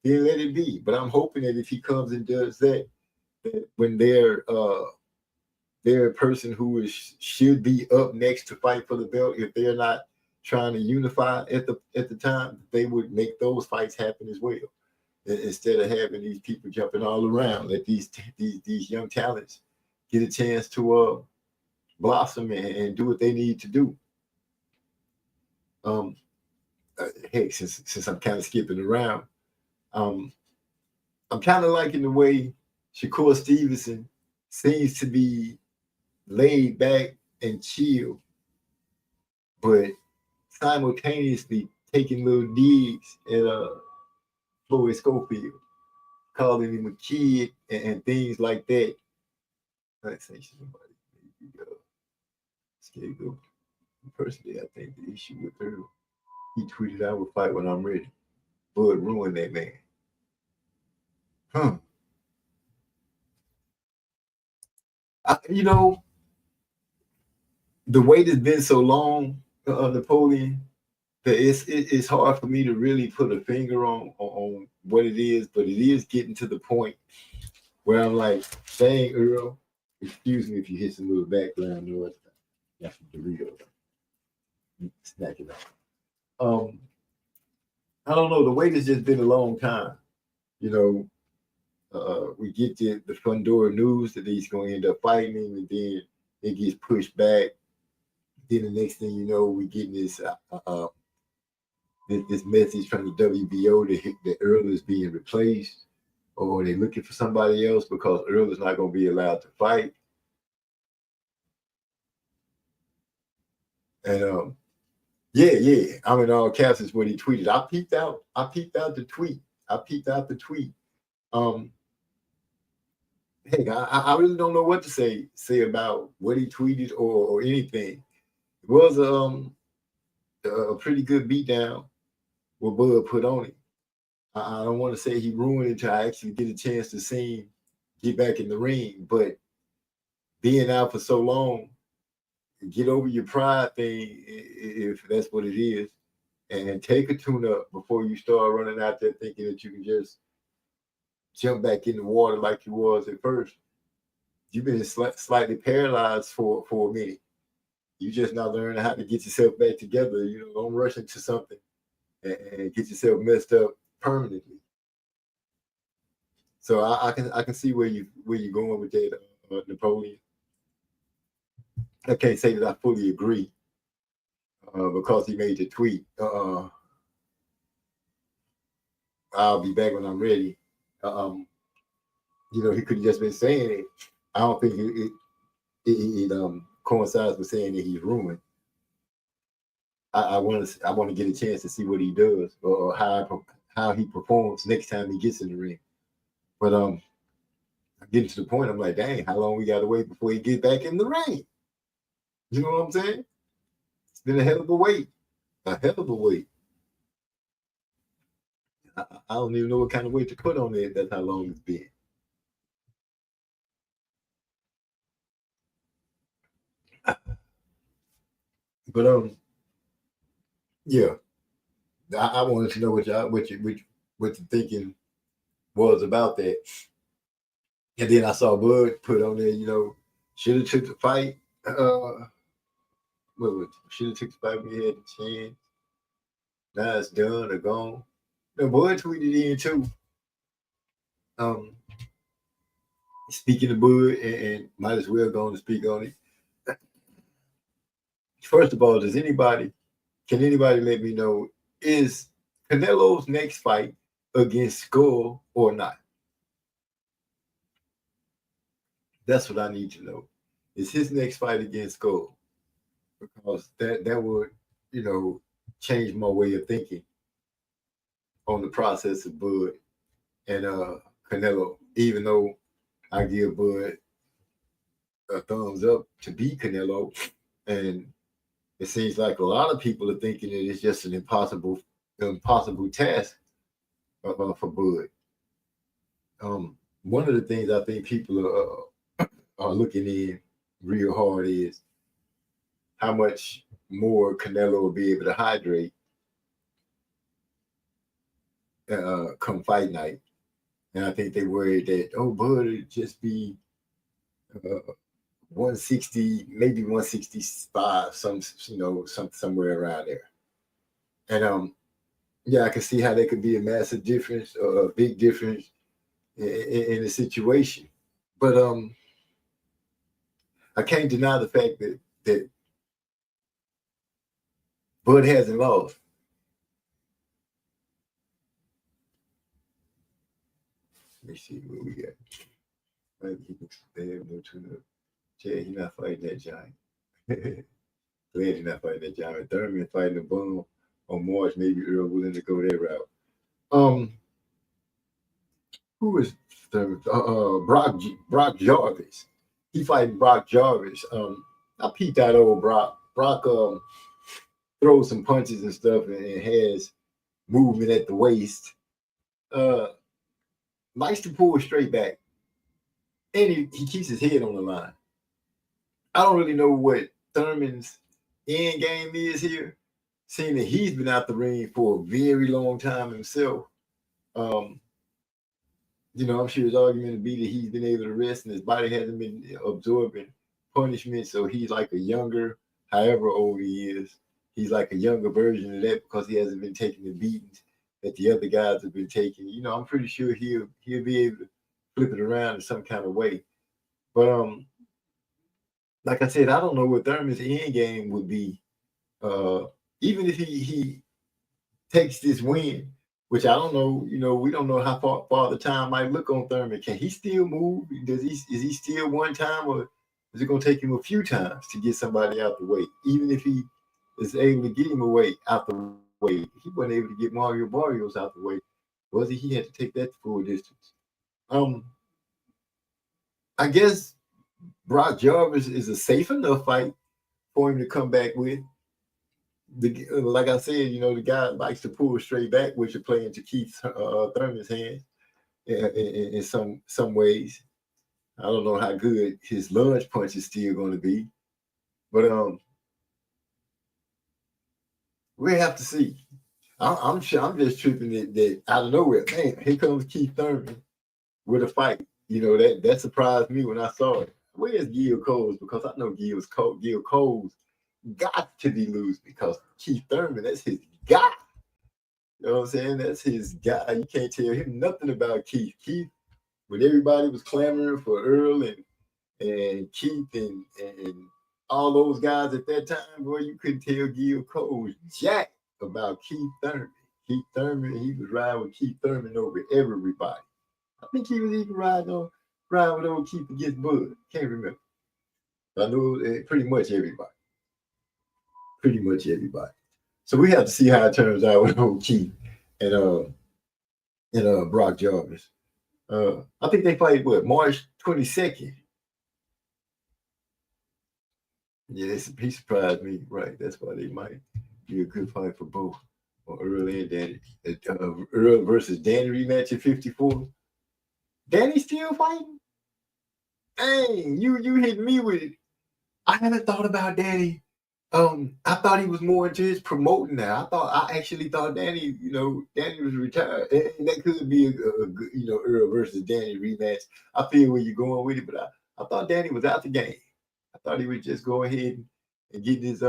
then let it be. But I'm hoping that if he comes and does that when they're a person who should be up next to fight for the belt, if they're not trying to unify at the time, they would make those fights happen as well, instead of having these people jumping all around. Let these young talents get a chance to blossom and do what they need to do. Heck, since I'm kind of skipping around, I'm kind of liking the way Shakur Stevenson seems to be laid back and chill, but simultaneously taking little digs at Floyd Schofield, calling him a kid and things like that. Let's say somebody maybe scapegoat. Personally, I think the issue with Earl, he tweeted, "I will fight when I'm ready." Bud ruined that man. The wait has been so long, Napoleon, that it's hard for me to really put a finger on what it is, but it is getting to the point where I'm like, dang, Earl, excuse me if you hear some little background noise. Got some Doritos. Snack it up. I don't know. The wait has just been a long time. We get the Fundora news that he's going to end up fighting him, and then it gets pushed back. Then the next thing you know, we get this this message from the WBO that Earl is being replaced, or they're looking for somebody else because Earl is not going to be allowed to fight. And yeah. I'm in all caps is what he tweeted. I peeped out the tweet. Hey, I really don't know what to say about what he tweeted or anything. It was a pretty good beatdown what Bud put on him. I don't want to say he ruined it until I actually get a chance to see him get back in the ring, but being out for so long, get over your pride thing if that's what it is, and take a tune up before you start running out there thinking that you can just jump back in the water like you was at first. You've been slightly paralyzed for a minute. You just not learning how to get yourself back together. You know, don't rush into something and get yourself messed up permanently. So I can see where you're going with that, Napoleon. I can't say that I fully agree because he made the tweet. I'll be back when I'm ready. He could have just been saying it. I don't think it coincides with saying that he's ruined. I want to get a chance to see what he does or how he performs next time he gets in the ring. But I'm getting to the point. I'm like, dang, how long we got to wait before he get back in the ring? You know what I'm saying? It's been a hell of a wait. A hell of a wait. I don't even know what kind of weight to put on it. That's how long it's been. But yeah, I wanted to know what your thinking was about that. And then I saw Bud put on there, should have took the fight. Should have took the fight when he had the chance. Now it's done or gone. The Bud tweeted in too. Speaking of Bud, and might as well go on to speak on it. First of all, can anybody let me know, is Canelo's next fight against Skull or not? That's what I need to know. Is his next fight against Skull? Because that would, change my way of thinking on the process of Bud and Canelo, even though I give Bud a thumbs up to beat Canelo, and it seems like a lot of people are thinking that it's just an impossible task for Bud. One of the things I think people are looking in real hard is how much more Canelo will be able to hydrate come fight night. And I think they worried that, Bud would just be 160, maybe 165, somewhere around there. And I can see how there could be a massive difference or a big difference in the situation. But I can't deny the fact that Bud hasn't lost. Let me see what we got. Maybe he can stay able to Jay, he's not fighting that giant. Glad he's not fighting that giant. Thurman fighting the bum on March. Maybe Earl willing to go that route. Who is Thurman? Brock Jarvis. He fighting Brock Jarvis. I peeped out old Brock. Brock throws some punches and stuff and has movement at the waist. Likes to pull straight back. And he keeps his head on the line. I don't really know what Thurman's end game is here, seeing that he's been out the ring for a very long time himself. I'm sure his argument would be that he's been able to rest and his body hasn't been absorbing punishment. So he's like a younger, however old he is, he's like a younger version of that because he hasn't been taking the beatings that the other guys have been taking. I'm pretty sure he'll be able to flip it around in some kind of way. But like I said, I don't know what Thurman's end game would be. Even if he takes this win, which I don't know, we don't know how far the time might look on Thurman. Can he still move? Is he still one time, or is it going to take him a few times to get somebody out the way? Even if he is able to get him out the way, he wasn't able to get Mario Barrios out the way, was he? He had to take that full distance. I guess Brock Jarvis is a safe enough fight for him to come back with. like I said, the guy likes to pull straight back, which are playing to Keith Thurman's hands in some ways. I don't know how good his lunge punch is still going to be, but we have to see. I'm just tripping that out of nowhere, man. Here comes Keith Thurman with a fight. That surprised me when I saw it. Where's Gil Coles? Because I know Gil Coles got to be loose because Keith Thurman, that's his guy. You know what I'm saying? That's his guy. You can't tell him nothing about Keith. Keith, when everybody was clamoring for Earl and Keith and all those guys at that time, boy, you couldn't tell Gil Coles jack about Keith Thurman. Keith Thurman, he was riding with Keith Thurman over everybody. I think he was even riding with old Keith against Bud. Can't remember. I know pretty much everybody. Pretty much everybody. So we have to see how it turns out with old Keith and Brock Jarvis. I think they fight March 22nd. Yeah, he surprised me, right? That's why they might be a good fight for both. Or Earl and Danny. Earl versus Danny rematch at 54. Danny still fighting? Dang, you hit me with it. I haven't thought about Danny. I thought he was more into his promoting now. I actually thought Danny was retired. And that could be a good, Earl versus Danny rematch. I feel where you're going with it, but I thought Danny was out the game. I thought he would just go ahead and getting his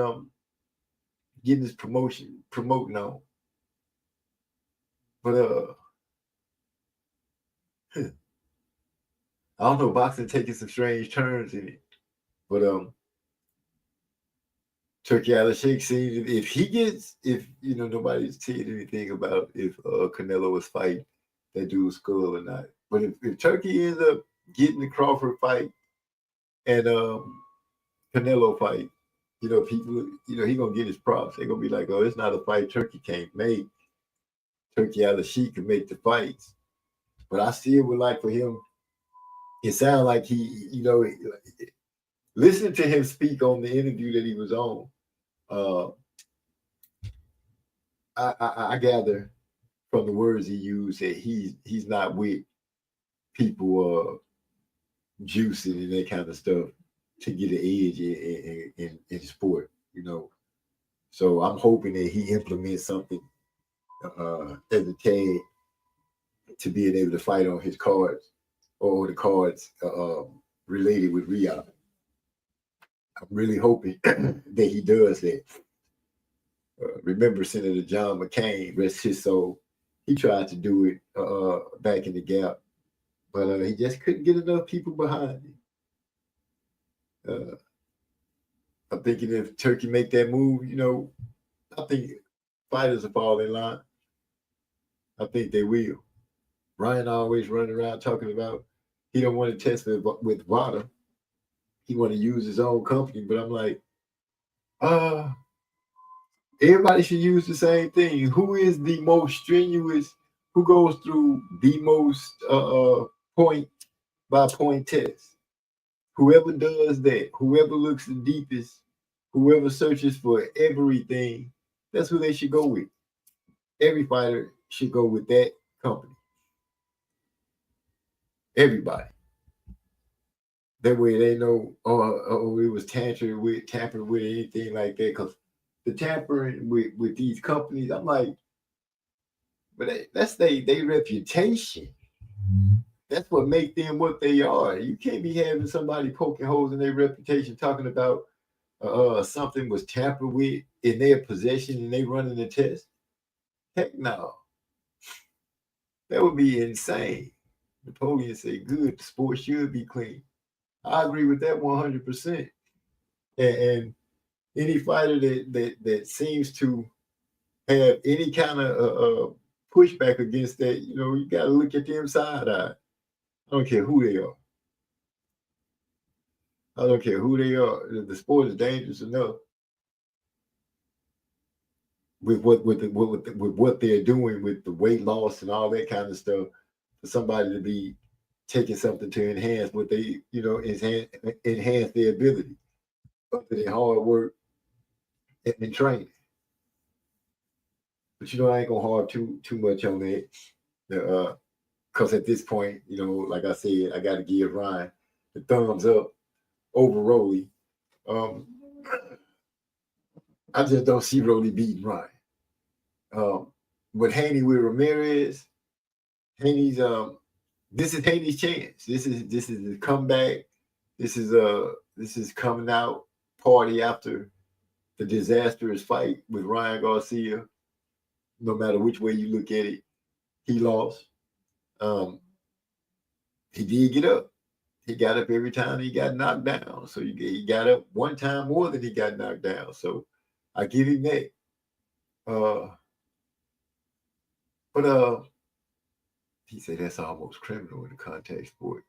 promoting on. But I don't know, boxing taking some strange turns in it. But Turkey Alashik seems if nobody's said anything about if Canelo was fighting that dude's skull or not. But if Turkey ends up getting the Crawford fight and Canelo fight, people, he gonna get his props. They're gonna be like, oh, it's not a fight Turkey can't make. Turkey Alashik can make the fights. But I still would like for him. It sounds like he, listening to him speak on the interview that he was on. I gather from the words he used that he's not with people juicing and that kind of stuff to get an edge in sport, So I'm hoping that he implements something as a tag to being able to fight on his cards or the cards related with Riyadh. I'm really hoping that he does that. Remember Senator John McCain, rest his soul, he tried to do it back in the gap, but he just couldn't get enough people behind him. I'm thinking if Turkey make that move, I think fighters will fall in line. I think they will. Ryan always running around talking about he don't want to test with VADA. He want to use his own company, but I'm like, everybody should use the same thing. Who is the most strenuous? Who goes through the most point by point test? Whoever does that, whoever looks the deepest, whoever searches for everything, that's who they should go with. Every fighter should go with that company. Everybody. That way they know, it was tampered with anything like that. Because the tampering with these companies, I'm like, but that's their reputation. That's what make them what they are. You can't be having somebody poking holes in their reputation, talking about something was tampered with in their possession and they running the test. Heck no. That would be insane. Napoleon said, good, the sport should be clean. I agree with that 100%. And any fighter that seems to have any kind of pushback against that, you got to look at them side eye. I don't care who they are. I don't care who they are. The sport is dangerous enough with what they're doing with the weight loss and all that kind of stuff for somebody to be taking something to enhance what they, enhance their ability, other than hard work and training. But I ain't gonna harp too much on that. Because at this point, like I said, I got to give Ryan the thumbs up over Rolly. I just don't see Rolly beating Ryan. With Haney with Ramirez, Haney's this is Haney's chance. This is the comeback. This is coming out party after the disastrous fight with Ryan Garcia. No matter which way you look at it, he lost. He did get up. He got up every time he got knocked down. So he got up one time more than he got knocked down. So I give him that. But he said that's almost criminal in the contact sport.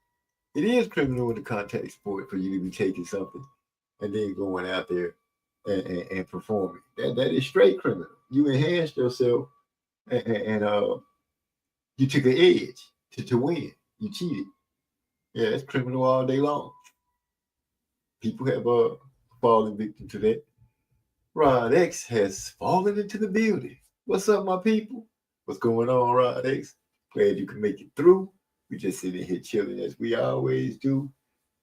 It is criminal in the contact sport for you to be taking something and then going out there and performing. That is straight criminal. You enhanced yourself and you took an edge to win. You cheated. Yeah, it's criminal all day long. People have fallen victim to that. Rod X has fallen into the building. What's up, my people? What's going on, Rod X? Glad you can make it through. We just sitting here chilling as we always do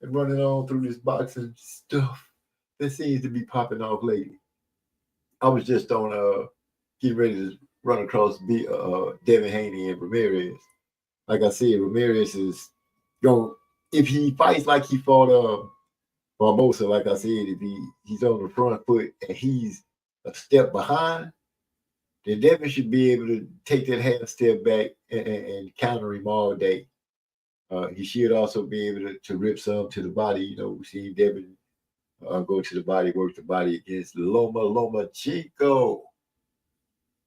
and running on through this boxing stuff that seems to be popping off lately. I was just on getting ready to run across Devin Haney and Ramirez. Like I said, Ramirez is going, if he fights like he fought Barbosa, like I said, if he's on the front foot and he's a step behind, then Devin should be able to take that half step back and counter him all day. He should also be able to rip some to the body. We've seen Devin go to the body, work the body against Loma Chico.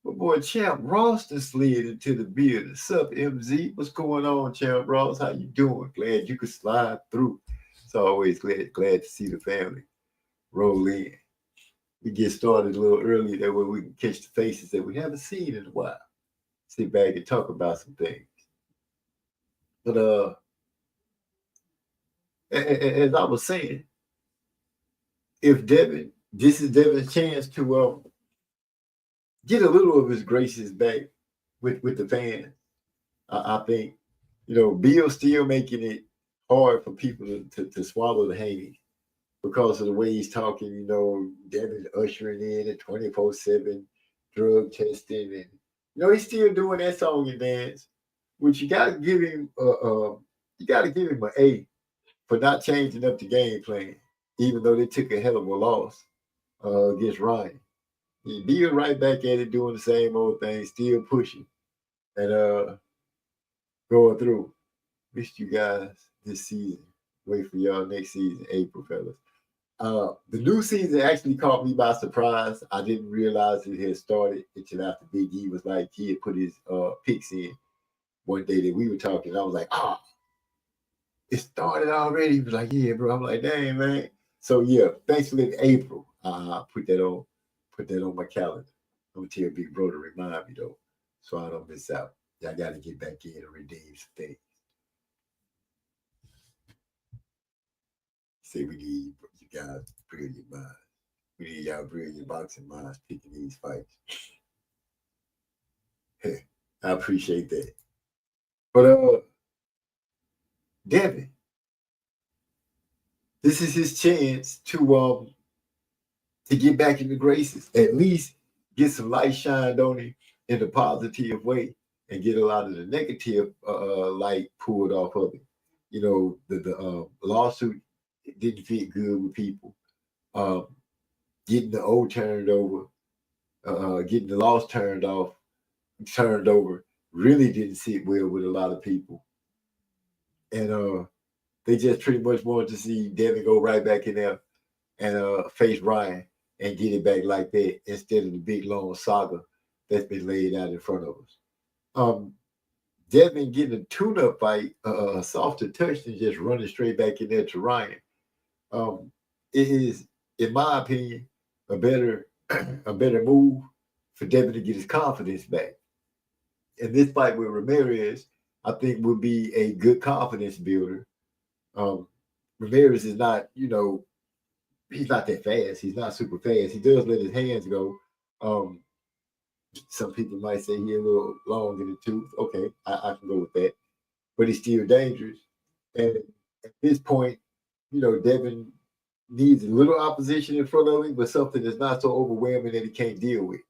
But boy, Champ Ross just slid into the building. What's up, MZ? What's going on, Champ Ross? How you doing? Glad you could slide through. It's always glad to see the family roll in. We get started a little early, that way we can catch the faces that we haven't seen in a while. Sit back and talk about some things. But as I was saying, if this is Devin's chance to get a little of his graces back with the fans. I think, Bill's still making it hard for people to swallow the Haney because of the way he's talking. Devin's ushering in at 24/7 drug testing, and he's still doing that song and dance, which you got to give him. You got to give him an A for not changing up the game plan, even though they took a hell of a loss against Ryan. He'd be right back at it, doing the same old thing, still pushing and going through. Missed you guys this season. Wait for y'all next season, April, fellas. The new season actually caught me by surprise. I didn't realize it had started until after Big E was like, he had put his picks in one day that we were talking. I was like, it started already. He was like, yeah, bro. I'm like, dang, man. So yeah, thanks for letting April. Put that on my calendar. I'm gonna tell Big Bro to remind me though, so I don't miss out. I gotta get back in and redeem some things. Say we need you guys brilliant minds. We need y'all brilliant boxing minds picking these fights. Hey, I appreciate that. But Devin, this is his chance to get back in the graces, at least get some light shined on him in a positive way and get a lot of the negative light pulled off of it. The lawsuit didn't fit good with people. Getting the O turned over, getting the loss turned over, really didn't sit well with a lot of people. And they just pretty much wanted to see Devin go right back in there and face Ryan and get it back like that instead of the big long saga that's been laid out in front of us. Devin getting a tune-up fight, a softer touch than just running straight back in there to Ryan. It is, in my opinion, a better move for Devin to get his confidence back. And this fight with Ramirez, I think, would be a good confidence builder. Ramirez is not, he's not that fast. He's not super fast. He does let his hands go. Some people might say he a little long in the tooth. Okay, I can go with that. But he's still dangerous. And at this point, Devin needs a little opposition in front of him, but something that's not so overwhelming that he can't deal with.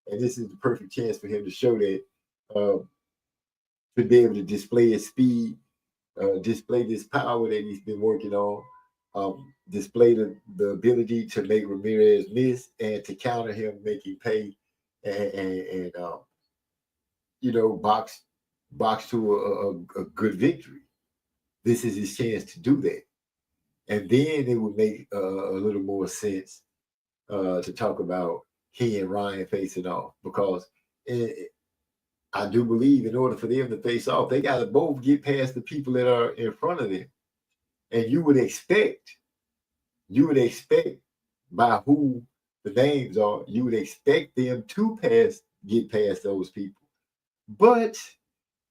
And this is the perfect chance for him to show that, to be able to display his speed, display this power that he's been working on, display the ability to make Ramirez miss and to counter him, making pay, and box to a good victory. This is his chance to do that. And then it would make a little more sense to talk about he and Ryan facing off, because I do believe in order for them to face off, they got to both get past the people that are in front of them. And you would expect by who the names are, you would expect them to get past those people. But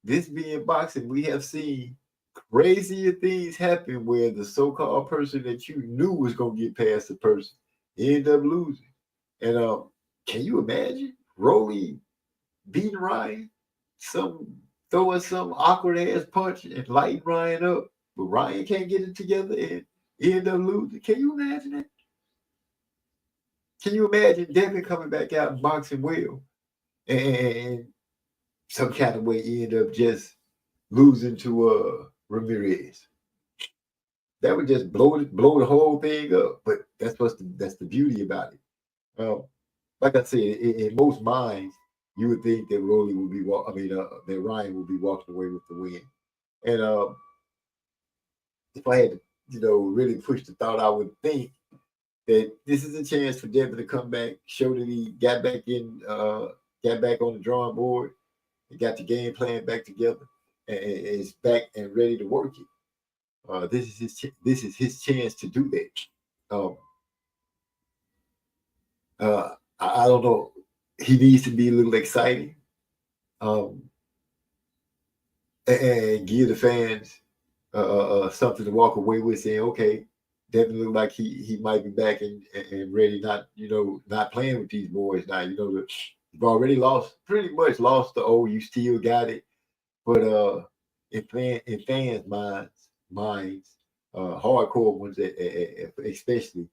this being boxing, we have seen crazier things happen where the so-called person that you knew was going to get past the person ended up losing. And can you imagine Rolly beating Ryan, throwing some awkward ass punch and lighting Ryan up, but Ryan can't get it together and end up losing? Can you imagine that? Can you imagine Devin coming back out and boxing well and some kind of way end up just losing to Ramirez? That would just blow the whole thing up. But that's the beauty about it. Like I said, in most minds, you would think that Rolly would be that Ryan would be walking away with the win. And if I had to, really push the thought, I would think that this is a chance for Devin to come back, show that he got back on the drawing board, and got the game plan back together, and is back and ready to work it. This is his chance to do that. I don't know. He needs to be a little exciting, and give the fans something to walk away with, saying, okay, Devin look like he might be back and ready, not playing with these boys now. You've already pretty much lost the old, you still got it. But in fans' minds, hardcore ones especially,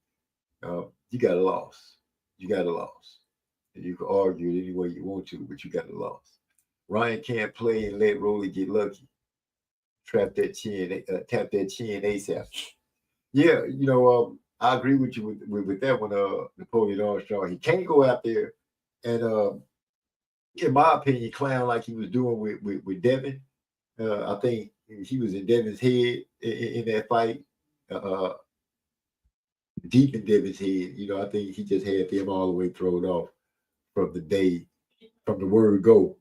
you got a loss. You got a loss. And you can argue it any way you want to, but you got a loss. Ryan can't play and let Rolly get lucky. Tap that chin ASAP. Yeah, I agree with you with that one, Napoleon Armstrong. He can't go out there and, in my opinion, clown like he was doing with Devin. I think he was in Devin's head in that fight, deep in Devin's head. I think he just had them all the way thrown off from the word go,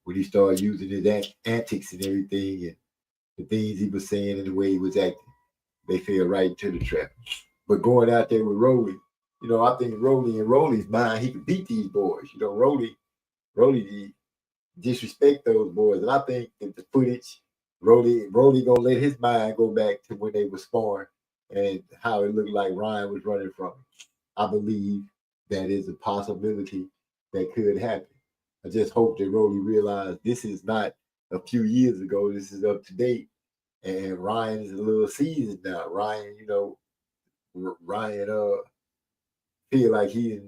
when he started using his antics and everything, and the things he was saying and the way he was acting. They fell right into the trap. But going out there with Rolly, I think Rolly, in Rolly's mind, he could beat these boys. Rolly disrespect those boys. And I think that the footage, Rolly gonna let his mind go back to when they were sparring and how it looked like Ryan was running from him. I believe that is a possibility that could happen. I just hope that Rolly realized this is not a few years ago. This is up to date. And Ryan is a little seasoned now. Ryan, feel like he's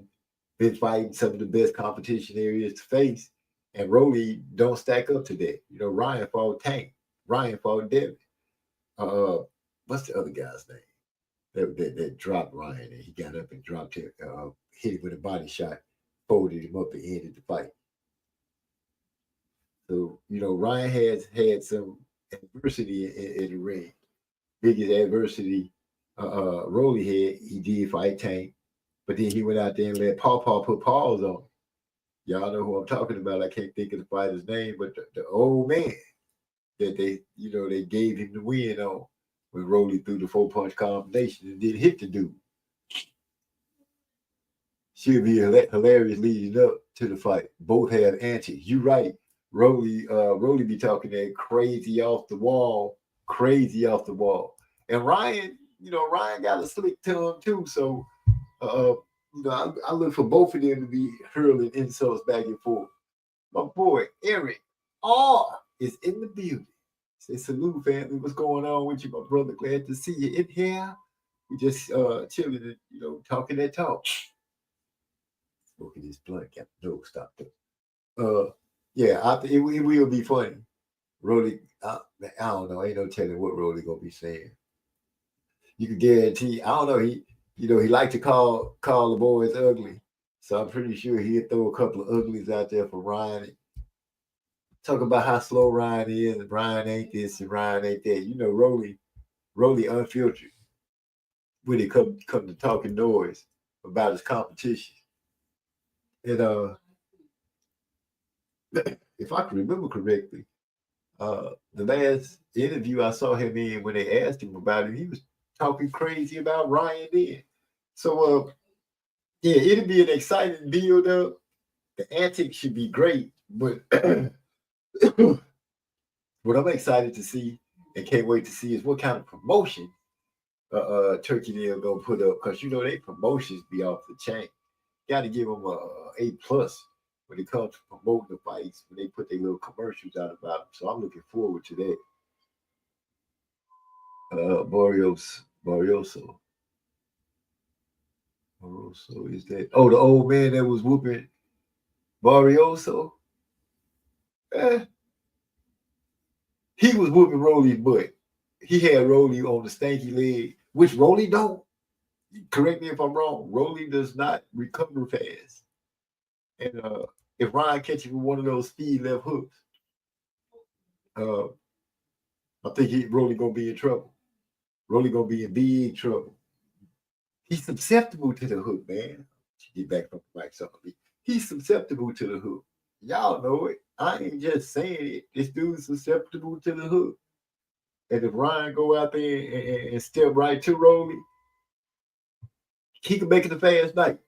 been fighting some of the best competition areas to face. And Rolly don't stack up to that. Ryan fought Tank. Ryan fought Devin. What's the other guy's name? That dropped Ryan, and he got up and dropped him, hit him with a body shot, folded him up and ended the fight. So, Ryan has had some adversity in the ring. Biggest adversity Rolly had, he did fight Tank, but then he went out there and let Paw put paws on him. Y'all know who I'm talking about. I can't think of the fighter's name, but the old man that they gave him the win on when Rolly threw the 4-punch combination and didn't hit the dude. Should be hilarious leading up to the fight. Both have antics. You right. Rolly be talking that crazy off the wall. And Ryan, Ryan got a slick tongue too. So you know, I look for both of them to be hurling insults back and forth. My boy Eric R is in the building. Say salute, family. What's going on with you, my brother? Glad to see you in here. We just chilling and, you know, talking that talk. Smoking this blunt, got no stop there. Yeah, I think it will be funny. Rolly, I don't know. Ain't no telling what Rolly gonna be saying. You can guarantee. I don't know. He like to call the boys ugly. So I'm pretty sure he'll throw a couple of uglies out there for Ryan. Talk about how slow Ryan is, and Ryan ain't this, and Ryan ain't that. You know, Rolly unfiltered when it come to talking noise about his competition. And if I can remember correctly, the last interview I saw him in, when they asked him about it, he was talking crazy about Ryan then. So yeah, it'll be an exciting build up. The antics should be great, but what I'm excited to see and can't wait to see is what kind of promotion Turkey Neil gonna put up, because you know they promotions be off the chain. Got to give them a A+ when it comes to promoting the fights, when they put their little commercials out about them. So I'm looking forward to that. Barrioso is that? Oh, the old man that was whooping Barrioso. He was whooping Rolly's butt. He had Rolly on the stanky leg, which Rolly don't. Correct me if I'm wrong. Rolly does not recover fast. And if Ryan catches him with one of those speed left hooks, I think Rolly gonna be in trouble. Rolly gonna be in big trouble. He's susceptible to the hook, man. Get back from the mic, something. He's susceptible to the hook. Y'all know it. I ain't just saying it. This dude's susceptible to the hook. And if Ryan go out there and step right to Rolly, he can make it a fast night.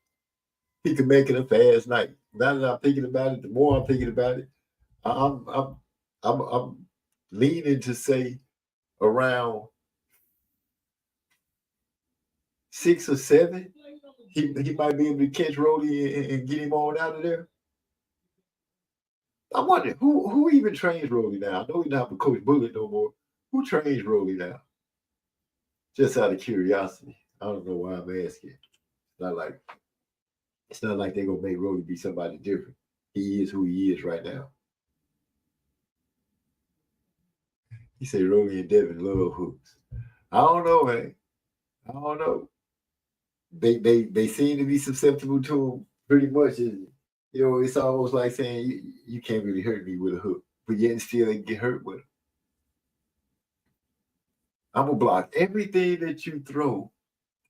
He can make it a fast night. Now that I'm thinking about it, the more I'm thinking about it, I'm leaning to say around 6 or 7. He might be able to catch Rolly and get him on out of there. I wonder who even trains Rolly now. I know he's not with Coach Bullet no more. Who trains Rolly now? Just out of curiosity. I don't know why I'm asking. It's not like they're gonna make Rolly be somebody different. He is who he is right now. He said Rolly and Devin love hooks. I don't know, man. I don't know. They seem to be susceptible to him pretty much. You know, it's almost like saying you can't really hurt me with a hook, but yet still they get hurt with it. I'm gonna block everything that you throw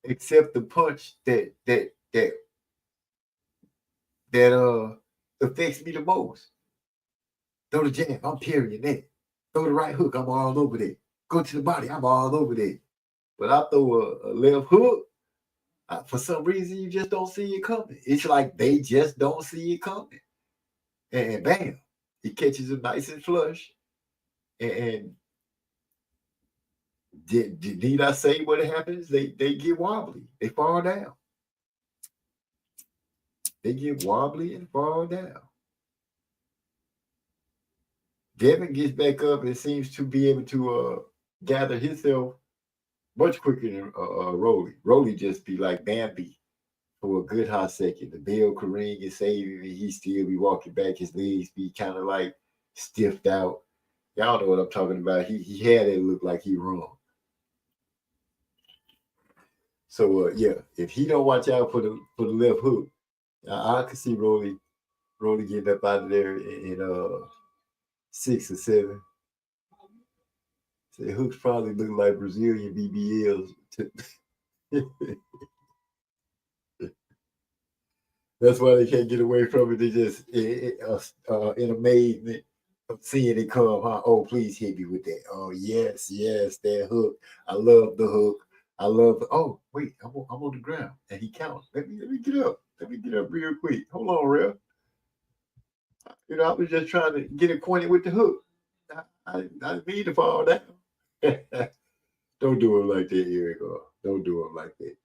except the punch that affects me the most. Throw the jab, I'm parrying that. Throw the right hook, I'm all over that. Go to the body, I'm all over that. But I throw a left hook, for some reason you just don't see it coming. It's like they just don't see it coming. And bam, he catches him nice and flush. And need I say what happens? They get wobbly. They fall down. They get wobbly and fall down. Devin gets back up and seems to be able to gather himself much quicker than Rolly. Rolly just be like Bambi for a good hot second. The bell could ring and save him, and he still be walking back. His legs be kind of like stiffed out. Y'all know what I'm talking about. He had it look like he wrong. So yeah, if he don't watch out for the left hook, I can see Rolly getting up out of there in 6 or 7. So the hooks probably look like Brazilian BBLs. That's why they can't get away from it. They just in amazement of seeing it come. Huh? Oh, please hit me with that. Oh, yes, that hook. I love the hook. I love. Oh, wait, I'm on the ground, and he counts. Let me get up. Let me get up real quick. Hold on, Rev. You know, I was just trying to get acquainted with the hook. I didn't mean to fall down. Don't do him like that, Eric. Don't do him like that.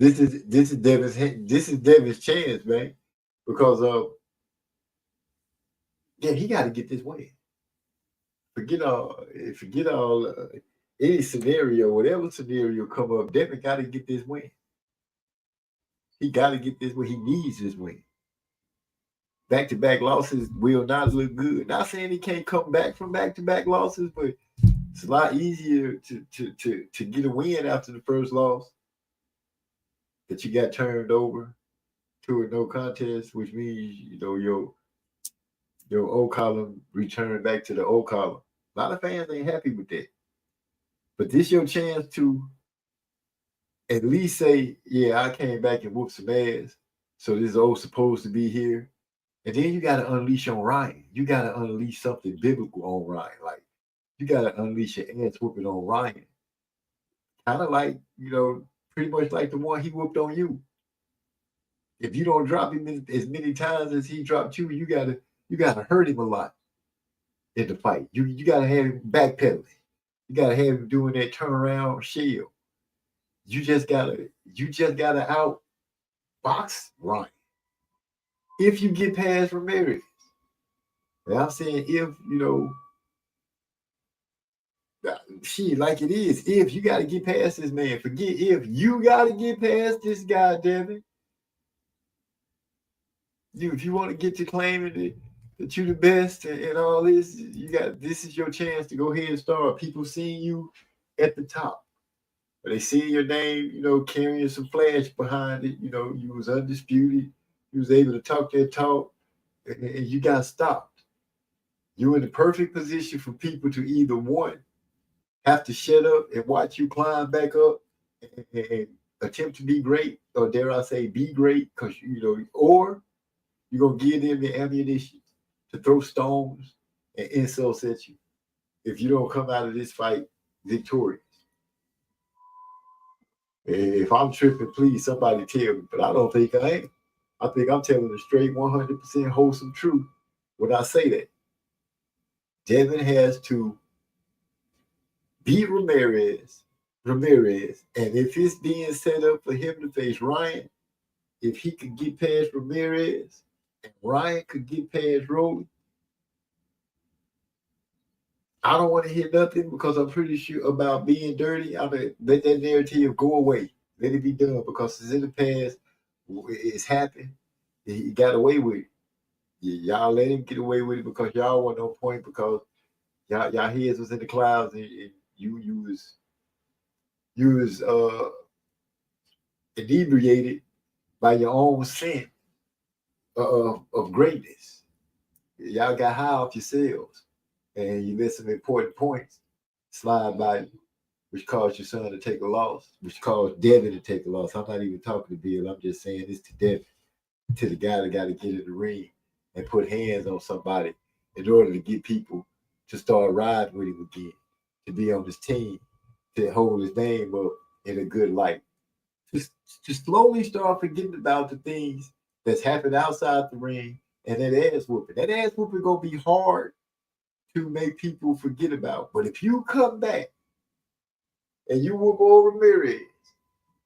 This is Devin's chance, man, because he got to get this win. Forget all any scenario, whatever scenario come up. Devin got to get this win. He got to get this win. He needs this win. Back-to-back losses will not look good. Not saying he can't come back from back-to-back losses, but it's a lot easier to get a win after the first loss that you got turned over to a no contest, which means your old column returned back to the old column. A lot of fans ain't happy with that. But this your chance to at least say, yeah, I came back and whooped some ass. So this old supposed to be here. And then you got to unleash on Ryan. You got to unleash something biblical on Ryan. Like, you got to unleash your ass whooping on Ryan. Kind of like, pretty much like the one he whooped on you. If you don't drop him as many times as he dropped you, you gotta hurt him a lot in the fight. You gotta have him backpedaling. You gotta have him doing that turnaround shell. You just gotta outbox Ryan. If you get past Ramirez. And I'm saying like it is. If you gotta get past this man, forget if you gotta get past this guy, Devin. If you want to get to claiming that you're the best and all this, this is your chance to go ahead and start. People seeing you at the top. But they see your name, carrying some flash behind it. You was undisputed. You was able to talk that talk, and you got stopped. You're in the perfect position for people to either one, have to shut up and watch you climb back up and attempt to be great, or dare I say be great, because or you're going to give them the ammunition to throw stones and insults at you if you don't come out of this fight victorious. If I'm tripping, please, somebody tell me. But I don't think I am. I think I'm telling the straight 100% wholesome truth when I say that. Devin has to beat Ramirez, and if it's being set up for him to face Ryan, if he could get past Ramirez, and Ryan could get past Rolly, I don't want to hear nothing because I'm pretty sure about being dirty. I mean, let that narrative go away. Let it be done because it's in the past. It's happened. He got away with it. Y'all let him get away with it because y'all want no point because y'all heads was in the clouds and you was inebriated by your own sin of greatness. Y'all got high off yourselves and you missed some important points slide by you, which caused your son to take a loss, which caused Devin to take a loss. I'm not even talking to Bill. I'm just saying this to Devin, to the guy that got to get in the ring and put hands on somebody in order to get people to start riding with him again, to be on his team, to hold his name up in a good light. Just slowly start forgetting about the things that's happened outside the ring and that ass whooping. That ass whooping gonna be hard to make people forget about. But if you come back and you whoop over Ramirez,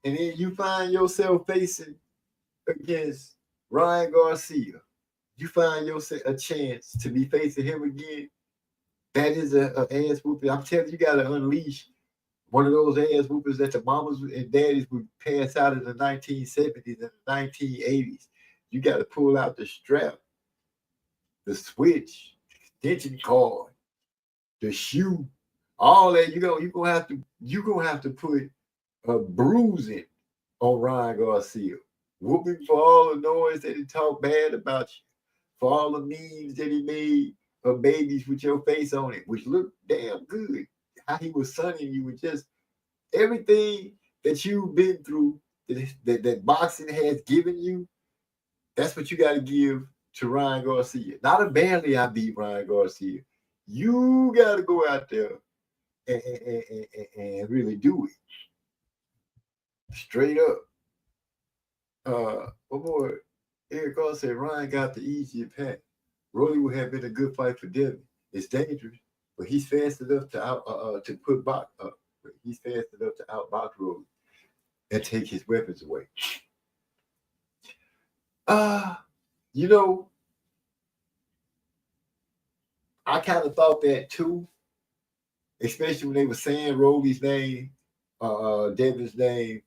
and then you find yourself facing against Ryan Garcia, you find yourself a chance to be facing him again, that is a ass whooping. I'm telling you, you gotta unleash one of those ass whoopers that the mamas and daddies would pass out in the 1970s and the 1980s. You got to pull out the strap, the switch, the extension cord, the shoe, all that. You're gonna have to put a bruising on Ryan Garcia, whooping for all the noise that he talked bad about you, for all the memes that he made of babies with your face on it, which looked damn good. How he was sunning you with just everything that you've been through that boxing has given you. That's what you got to give to Ryan Garcia. Not a barely I beat Ryan Garcia. You got to go out there and really do it. Straight up. One more. Eric Carr said Ryan got the easier path. Rolly would have been a good fight for Devin. It's dangerous, but he's fast enough to put box up. He's fast enough to outbox Rolly. and take his weapons away. You know, I kind of thought that too, especially when they were saying Rolly's name, Devin's name,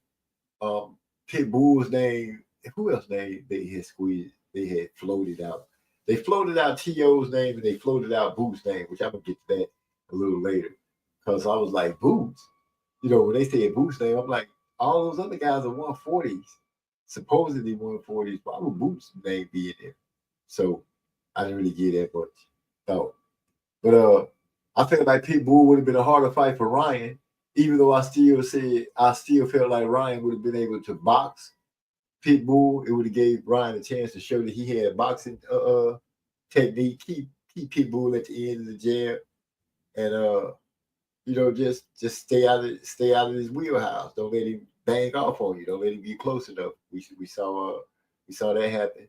Pitbull's name. Who else name they had squeezed? They had floated out. They floated out T.O.'s name and they floated out Boo's name, which I'm gonna get to that a little later. Because I was like, Boo's. You know, when they said Boo's name, I'm like, all those other guys are 140s, supposedly 140s. Why would Boo's name be in there? So I didn't really get that much thought. But I felt like Pitbull would have been a harder fight for Ryan, even though I still felt like Ryan would have been able to box Pitbull. It would have gave Ryan a chance to show that he had boxing technique. Keep Pitbull at the end of the jab, and you know, just stay out of his wheelhouse. Don't let him bang off on you. Don't let him get close enough. We saw that happen.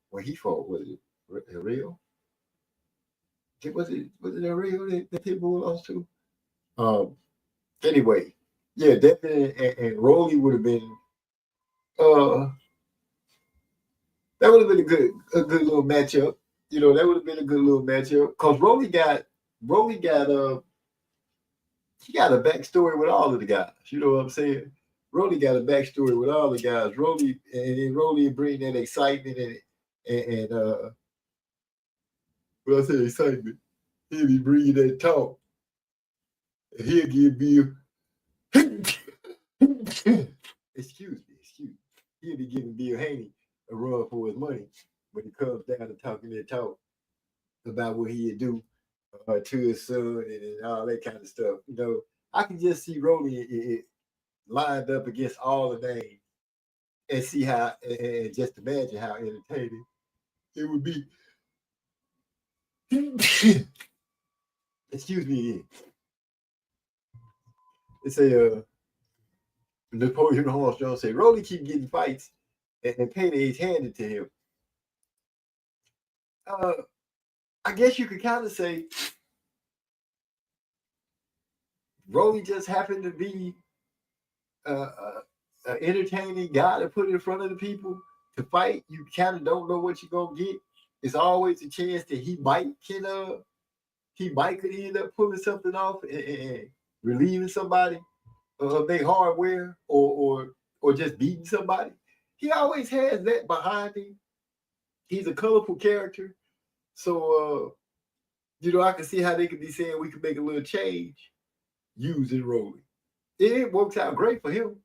When he fought, was it Rio? Was it a Rio that Pitbull lost to? Anyway, yeah, Devin and Rolly would have been that would have been a good little matchup. You know, that would have been a good little matchup. Because Rolly got he got a backstory with all of the guys. You know what I'm saying? Rolly got a backstory with all the guys. Rolly bring that excitement and when I say excitement, he'll be bringing that talk. And he'll give you excuse me. He'll be giving Bill Haney a run for his money when it comes down to talking that talk about what he'd do to his son and all that kind of stuff. You know, I can just see Rolly lined up against all the names and see how, and just imagine how entertaining it would be. Excuse me. They say, Napoleon Holmes Jones say, Rolly keep getting fights and Payne's handed to him. I guess you could kind of say Rolly just happened to be an entertaining guy to put in front of the people to fight. You kind of don't know what you're gonna get. It's always a chance that he might could end up pulling something off and relieving somebody of their hardware or just beating somebody. He always has that behind him. He's a colorful character. So, you know, I can see how they could be saying we could make a little change using Rolly. It works out great for him.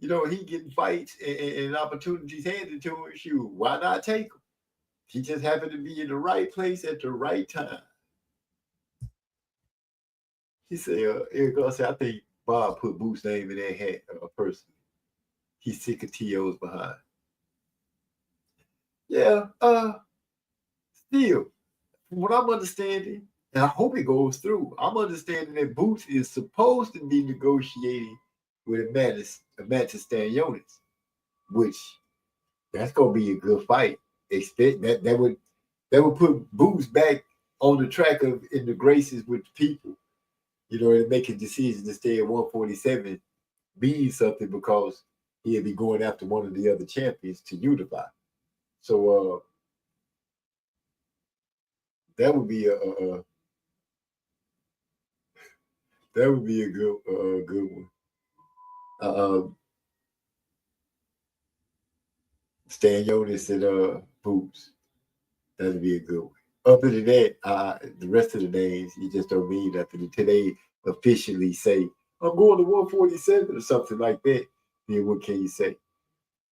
You know, he getting fights and opportunities handed to him. Shoot, why not take them? He just happened to be in the right place at the right time. He said, Eric Garcia said, I think Bob put Boo's name in that hat personally. He's sick of T.O.'s behind. Yeah, still, from what I'm understanding, and I hope it goes through, I'm understanding that Boots is supposed to be negotiating with Mantis Stanionis, which that's gonna be a good fight. Expect that would put Boots back on the track of in the graces with the people, you know, and making decisions to stay at 147 means something because he'll be going after one of the other champions to unify. So that would be a good one. Stanionis and Boots. That'd be a good one. Other than that, the rest of the names you just don't mean nothing until they officially say, I'm going to 147 or something like that. Then what can you say?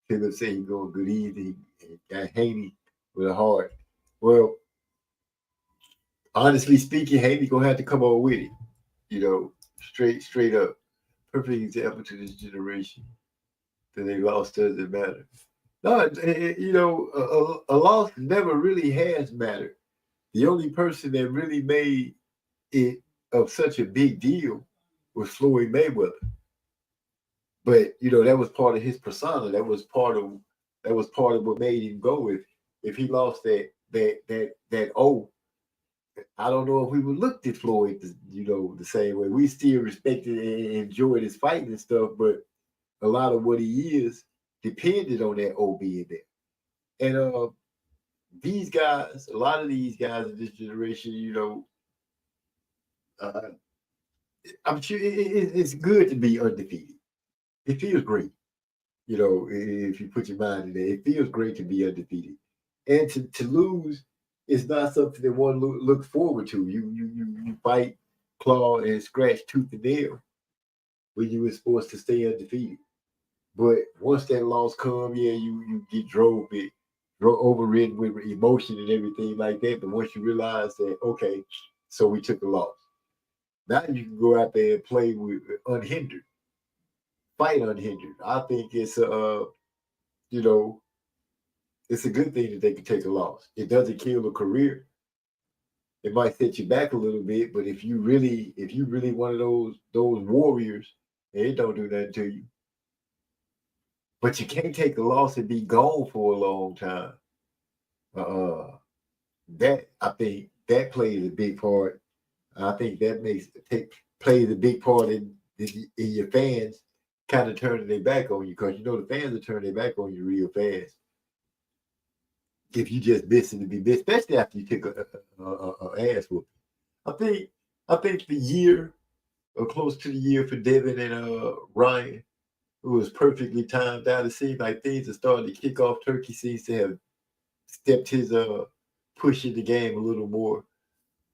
Philip say he's going good easy and got Haney with a heart. Well, honestly speaking, Haney gonna have to come on with it. You know, straight up. Perfect example to this generation. That they lost doesn't matter. No, you know, a loss never really has mattered. The only person that really made it of such a big deal was Floyd Mayweather. But you know, that was part of his persona. That was part of what made him go. If he lost that O, I don't know if we would look at Floyd, you know, the same way. We still respected and enjoyed his fighting and stuff, but a lot of what he is depended on that OB in there. And these guys, a lot of these guys in this generation, I'm sure it's good to be undefeated. It feels great. If you put your mind in there, it feels great to be undefeated. And to lose is not something that one look forward to. You fight, claw, and scratch tooth and nail when you were supposed to stay undefeated. But once that loss come, yeah, you get overridden with emotion and everything like that. But once you realize that, okay, so we took a loss. Now you can go out there and play with unhindered, fight unhindered. I think it's it's a good thing that they can take a loss. It doesn't kill a career. It might set you back a little bit, but if you really one of those warriors, it don't do nothing to you. But you can't take a loss and be gone for a long time. That I think that plays a big part. I think that plays a big part in your fans kind of turning their back on you, because the fans will turn their back on you real fast if you just missing to be missed, especially after you take a ass whooping. I think the year or close to the year for Devin and Ryan, it was perfectly timed out. It seemed like things are starting to kick off. Turkey seems to have stepped his push in the game a little more,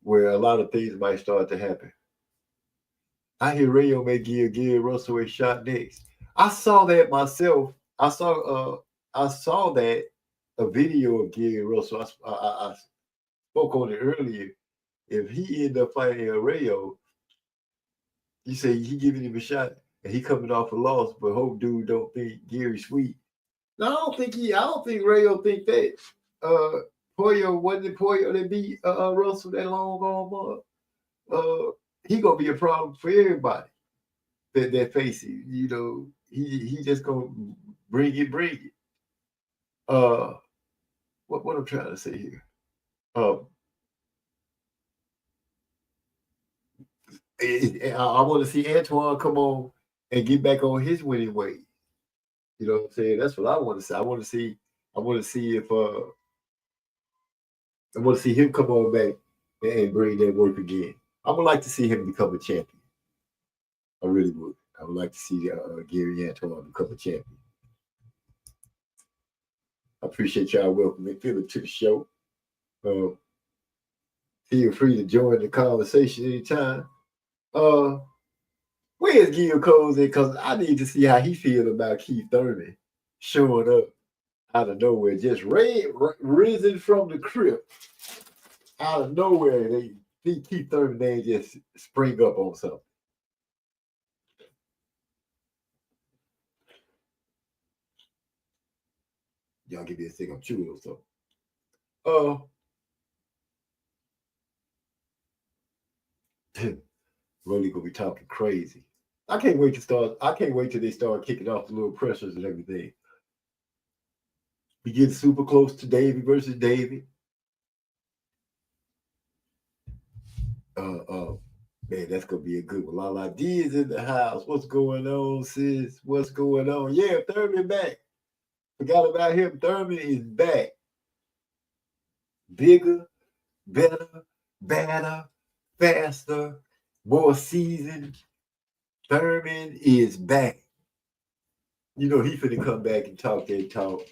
where a lot of things might start to happen. I hear Rayo may give Gary Russell a shot next. I saw that myself. I saw that a video of Gary Russell. I spoke on it earlier. If he end up fighting a Rayo, you say he giving him a shot and he coming off a loss, but hope dude don't think Gary's sweet. No, I don't think Rayo think that. Pollo wasn't Pollo that beat Russell that long ago. He gonna be a problem for everybody that face it. He just gonna bring it. What I'm trying to say here. I want to see Antoine come on and get back on his winning way. You know what I'm saying? That's what I want to see. I want to see if I want to see him come on back and bring that work again. I would like to see him become a champion. I really would. I would like to see Gary Antoine become a champion. I appreciate y'all welcoming Philip to the show. Feel free to join the conversation anytime. Where's Gil Coles at? Because I need to see how he feels about Keith Thurman showing up out of nowhere, just risen from the crypt out of nowhere. Keith Thurman name just spring up on something. Y'all give me a second, I'm chewing or something. Rolly gonna be talking crazy. I can't wait till they start kicking off the little pressures and everything. We get super close to Davey versus Davey. Man, that's gonna be a good one. Lala D is in the house. What's going on, sis? What's going on? Yeah, Thurman back. Forgot about him. Thurman is back. Bigger, better, badder, faster, more seasoned. Thurman is back. He finna come back and talk that talk.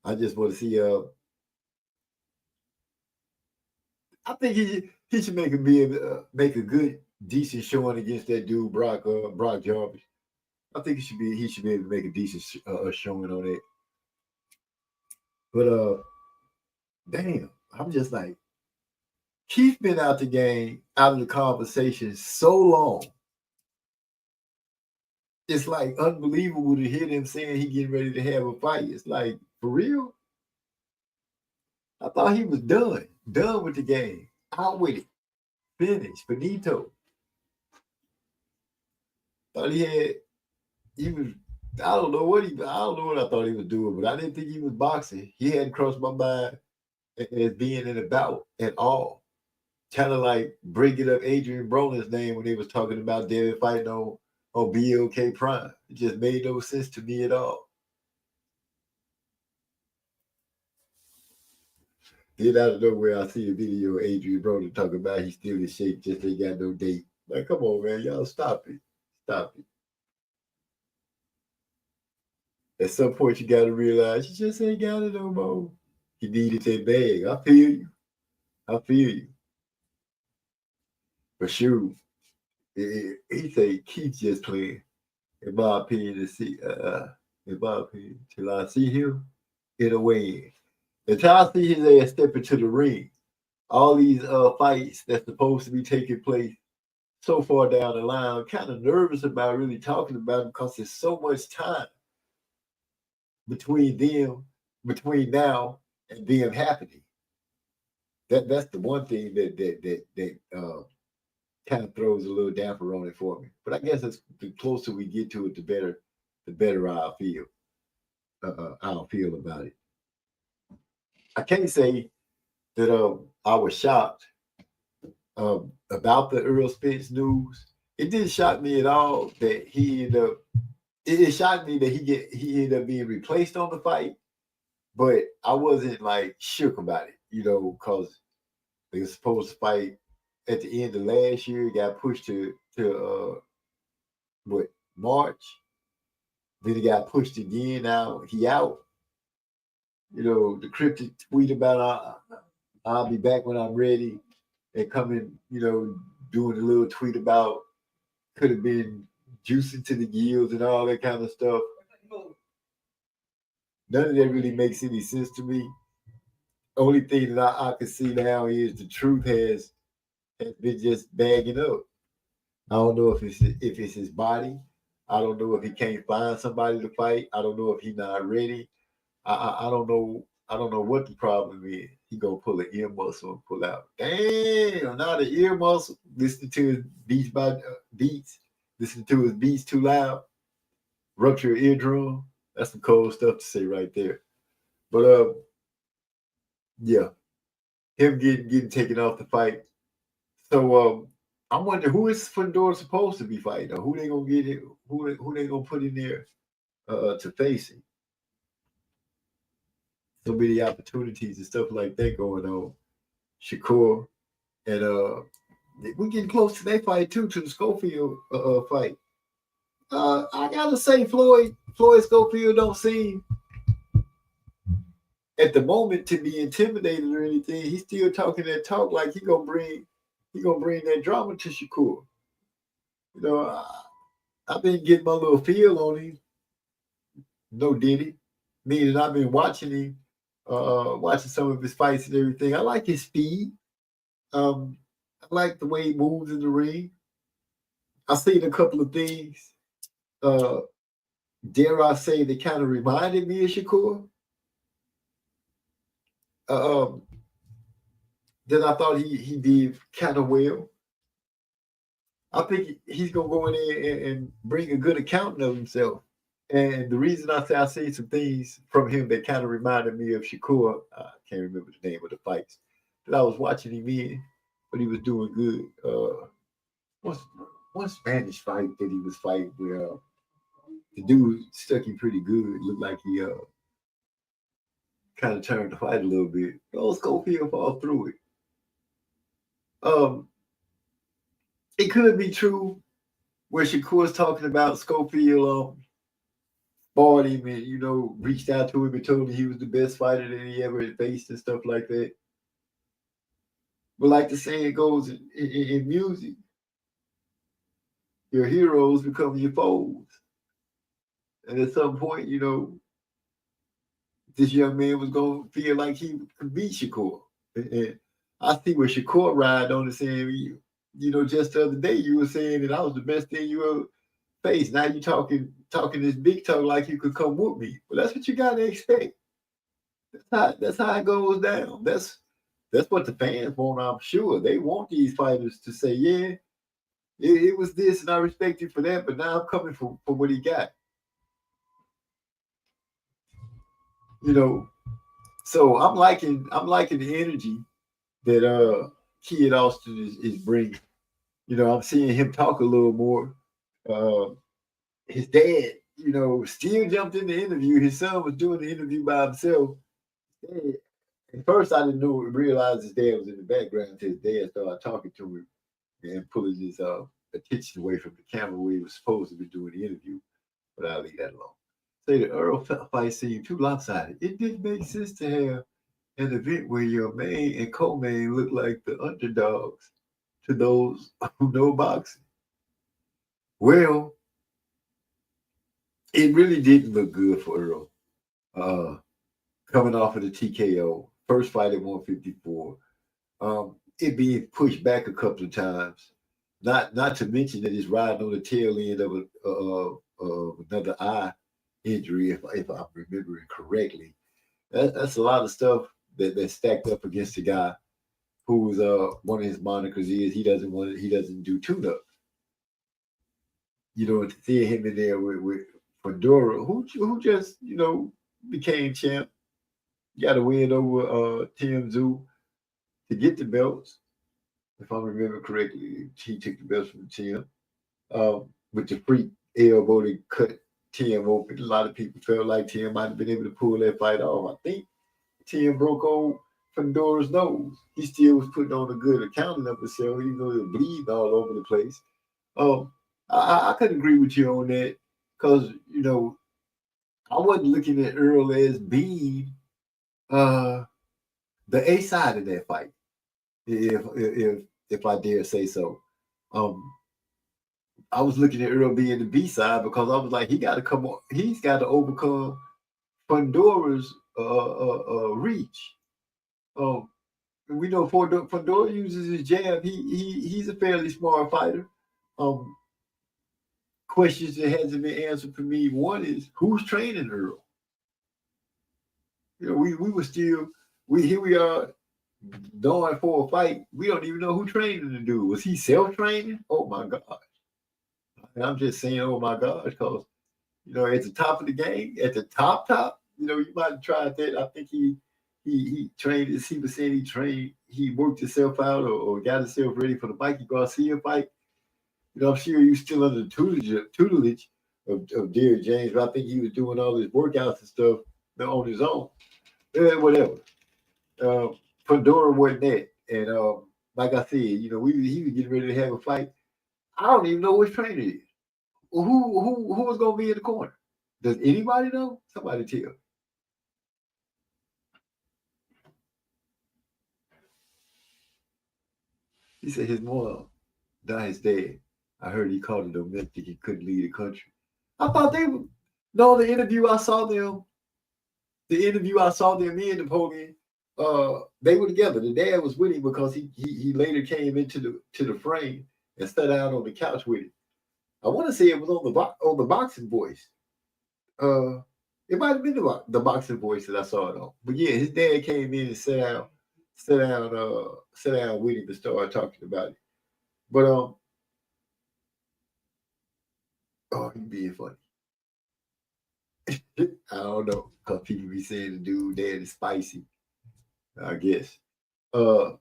I just want to see. I think he should make a good, decent showing against that dude Brock Jarvis. I think he should be able to make a decent showing on it. But damn, I'm just like, Keith been out the game, out of the conversation so long. It's like unbelievable to hear them saying he getting ready to have a fight. It's like, for real? I thought he was done with the game, out with it, finished, finito. Thought he was. I don't know what I thought he was doing, but I didn't think he was boxing. He hadn't crossed my mind as being in a bout at all. kind of like bringing up Adrian Broner's name when they was talking about David fighting on BLK Prime. It just made no sense to me at all. Then out of nowhere, I see a video of Adrian Broner talking about he's still in shape, just ain't got no date. Like, come on, man, y'all stop it. Stop it. At some point, you got to realize you just ain't got it no more. He needed that bag. I feel you. I feel you. But shoot, he said Keith just playing. In my opinion, in my opinion, till I see him in a way. Until I see his ass step into the ring, all these fights that's supposed to be taking place so far down the line, I'm kind of nervous about really talking about them because there's so much time between now and them happening. That's the one thing that kind of throws a little damper on it for me. But I guess it's the closer we get to it, the better I'll feel. I'll feel about it. I can't say that I was shocked about the Earl Spence news. It didn't shock me at all that he ended up. It shocked me that he ended up being replaced on the fight, but I wasn't like shook about it, because they were supposed to fight at the end of last year. It got pushed to March. Then it got pushed again. Now he out. The cryptic tweet about I'll be back when I'm ready, and coming, doing a little tweet about could have been juicing to the gills and all that kind of stuff. None of that really makes any sense to me. Only thing that I can see now is the truth has been just bagging up. I don't know if it's his body. I don't know if he can't find somebody to fight. I don't know if he's not ready. I don't know. I don't know what the problem is. He gonna pull an ear muscle and pull out. Damn, not an ear muscle. Listening to his beats. Listening to his beats too loud. Rupture your eardrum. That's some cold stuff to say right there. But yeah, him getting taken off the fight. So I'm wondering who is Fundora supposed to be fighting, or who they gonna get it, who they gonna put in there to face him. So many opportunities and stuff like that going on. Shakur and we're getting close to that fight too, to the Schofield fight. I gotta say, Floyd Schofield don't seem at the moment to be intimidated or anything. He's still talking that talk like he gonna bring that drama to Shakur. I've been getting my little feel on him. No Diddy. Meaning I've been watching him, watching some of his fights and everything. I like his speed. I like the way he moves in the ring. I've seen a couple of things. Dare I say they kind of reminded me of Shakur. That I thought he did kind of well. I think he's gonna go in there and bring a good account of himself. And the reason I say I see some things from him that kind of reminded me of Shakur, I can't remember the name of the fights that I was watching him in, but he was doing good. One Spanish fight that he was fighting where the dude stuck him pretty good. It looked like he kind of turned the fight a little bit. Schofield fall through it. It could be true where Shakur's talking about Schofield fought him and reached out to him and told him he was the best fighter that he ever had faced and stuff like that. But like the saying goes in music, your heroes become your foes. And at some point, this young man was going to feel like he could beat Shakur. And I see where Shakur ride on it saying, just the other day you were saying that I was the best thing you ever faced. Now you talking this big talk like you could come with me. Well, that's what you got to expect. That's how it goes down. That's what the fans want, I'm sure. They want these fighters to say, yeah, it was this and I respect you for that, but now I'm coming for what he got. So I'm liking the energy that Kid Austin is bringing. You know, I'm seeing him talk a little more. His dad, you know, still jumped in the interview. His son was doing the interview by himself. And at first, I didn't realize his dad was in the background until his dad started talking to him and pulling his attention away from the camera where he was supposed to be doing the interview. But I'll leave that alone. Say the Earl fight seemed too lopsided. It didn't make sense to have an event where your main and co-main look like the underdogs to those who know boxing. Well, it really didn't look good for Earl. Coming off of the TKO, first fight at 154. It being pushed back a couple of times. Not to mention that it's riding on the tail end of another eye injury, if I'm remembering correctly. That's a lot of stuff that's stacked up against a guy who's one of his monikers is he doesn't do tune-ups. You know, to see him in there with Fedora, who just, you know, became champ, got a win over Tim Tszyu to get the belts. If I remember correctly, he took the belts from Tim with the freak elbow to cut Tim open. A lot of people felt like Tim might have been able to pull that fight off. I think Tim broke old Fedora's nose. He still was putting on a good accounting of himself, even though he was bleeding all over the place. I could agree with you on that because, you know, I wasn't looking at Earl as being the A side of that fight, if I dare say so. I was looking at Earl being the B side because I was like, he's got to overcome Fedora's reach. We know Fedora uses his jab. He's a fairly smart fighter. Questions that hasn't been answered for me. One is who's training Earl? You know, we were still here we are going for a fight. We don't even know who training the dude. Was he self-training? Oh my gosh. And I'm just saying, oh my gosh, because you know, at the top of the game, at the top, you know, you might have tried that. I think he trained, as he was saying, he worked himself out or got himself ready for the Mikey Garcia fight. You know, I'm sure he was still under the tutelage of Derrick James, but I think he was doing all his workouts and stuff on his own. Whatever. Fedora wasn't that. And like I said, you know, he was getting ready to have a fight. I don't even know which trainer it is. Who was going to be in the corner? Does anybody know? Somebody tell. He said his mom, not his dad. I heard he called it domestic. He couldn't leave the country. I thought they were. No, the interview I saw them in Napoleon, they were together. The dad was with him because he later came into the frame and sat down on the couch with him. I want to say it was on the Boxing Voice. It might have been the Boxing Voice that I saw it on. But yeah, his dad came in and sat down with him and started talking about it. But he being funny. I don't know, because people be saying the dude dad is spicy. I guess. Kind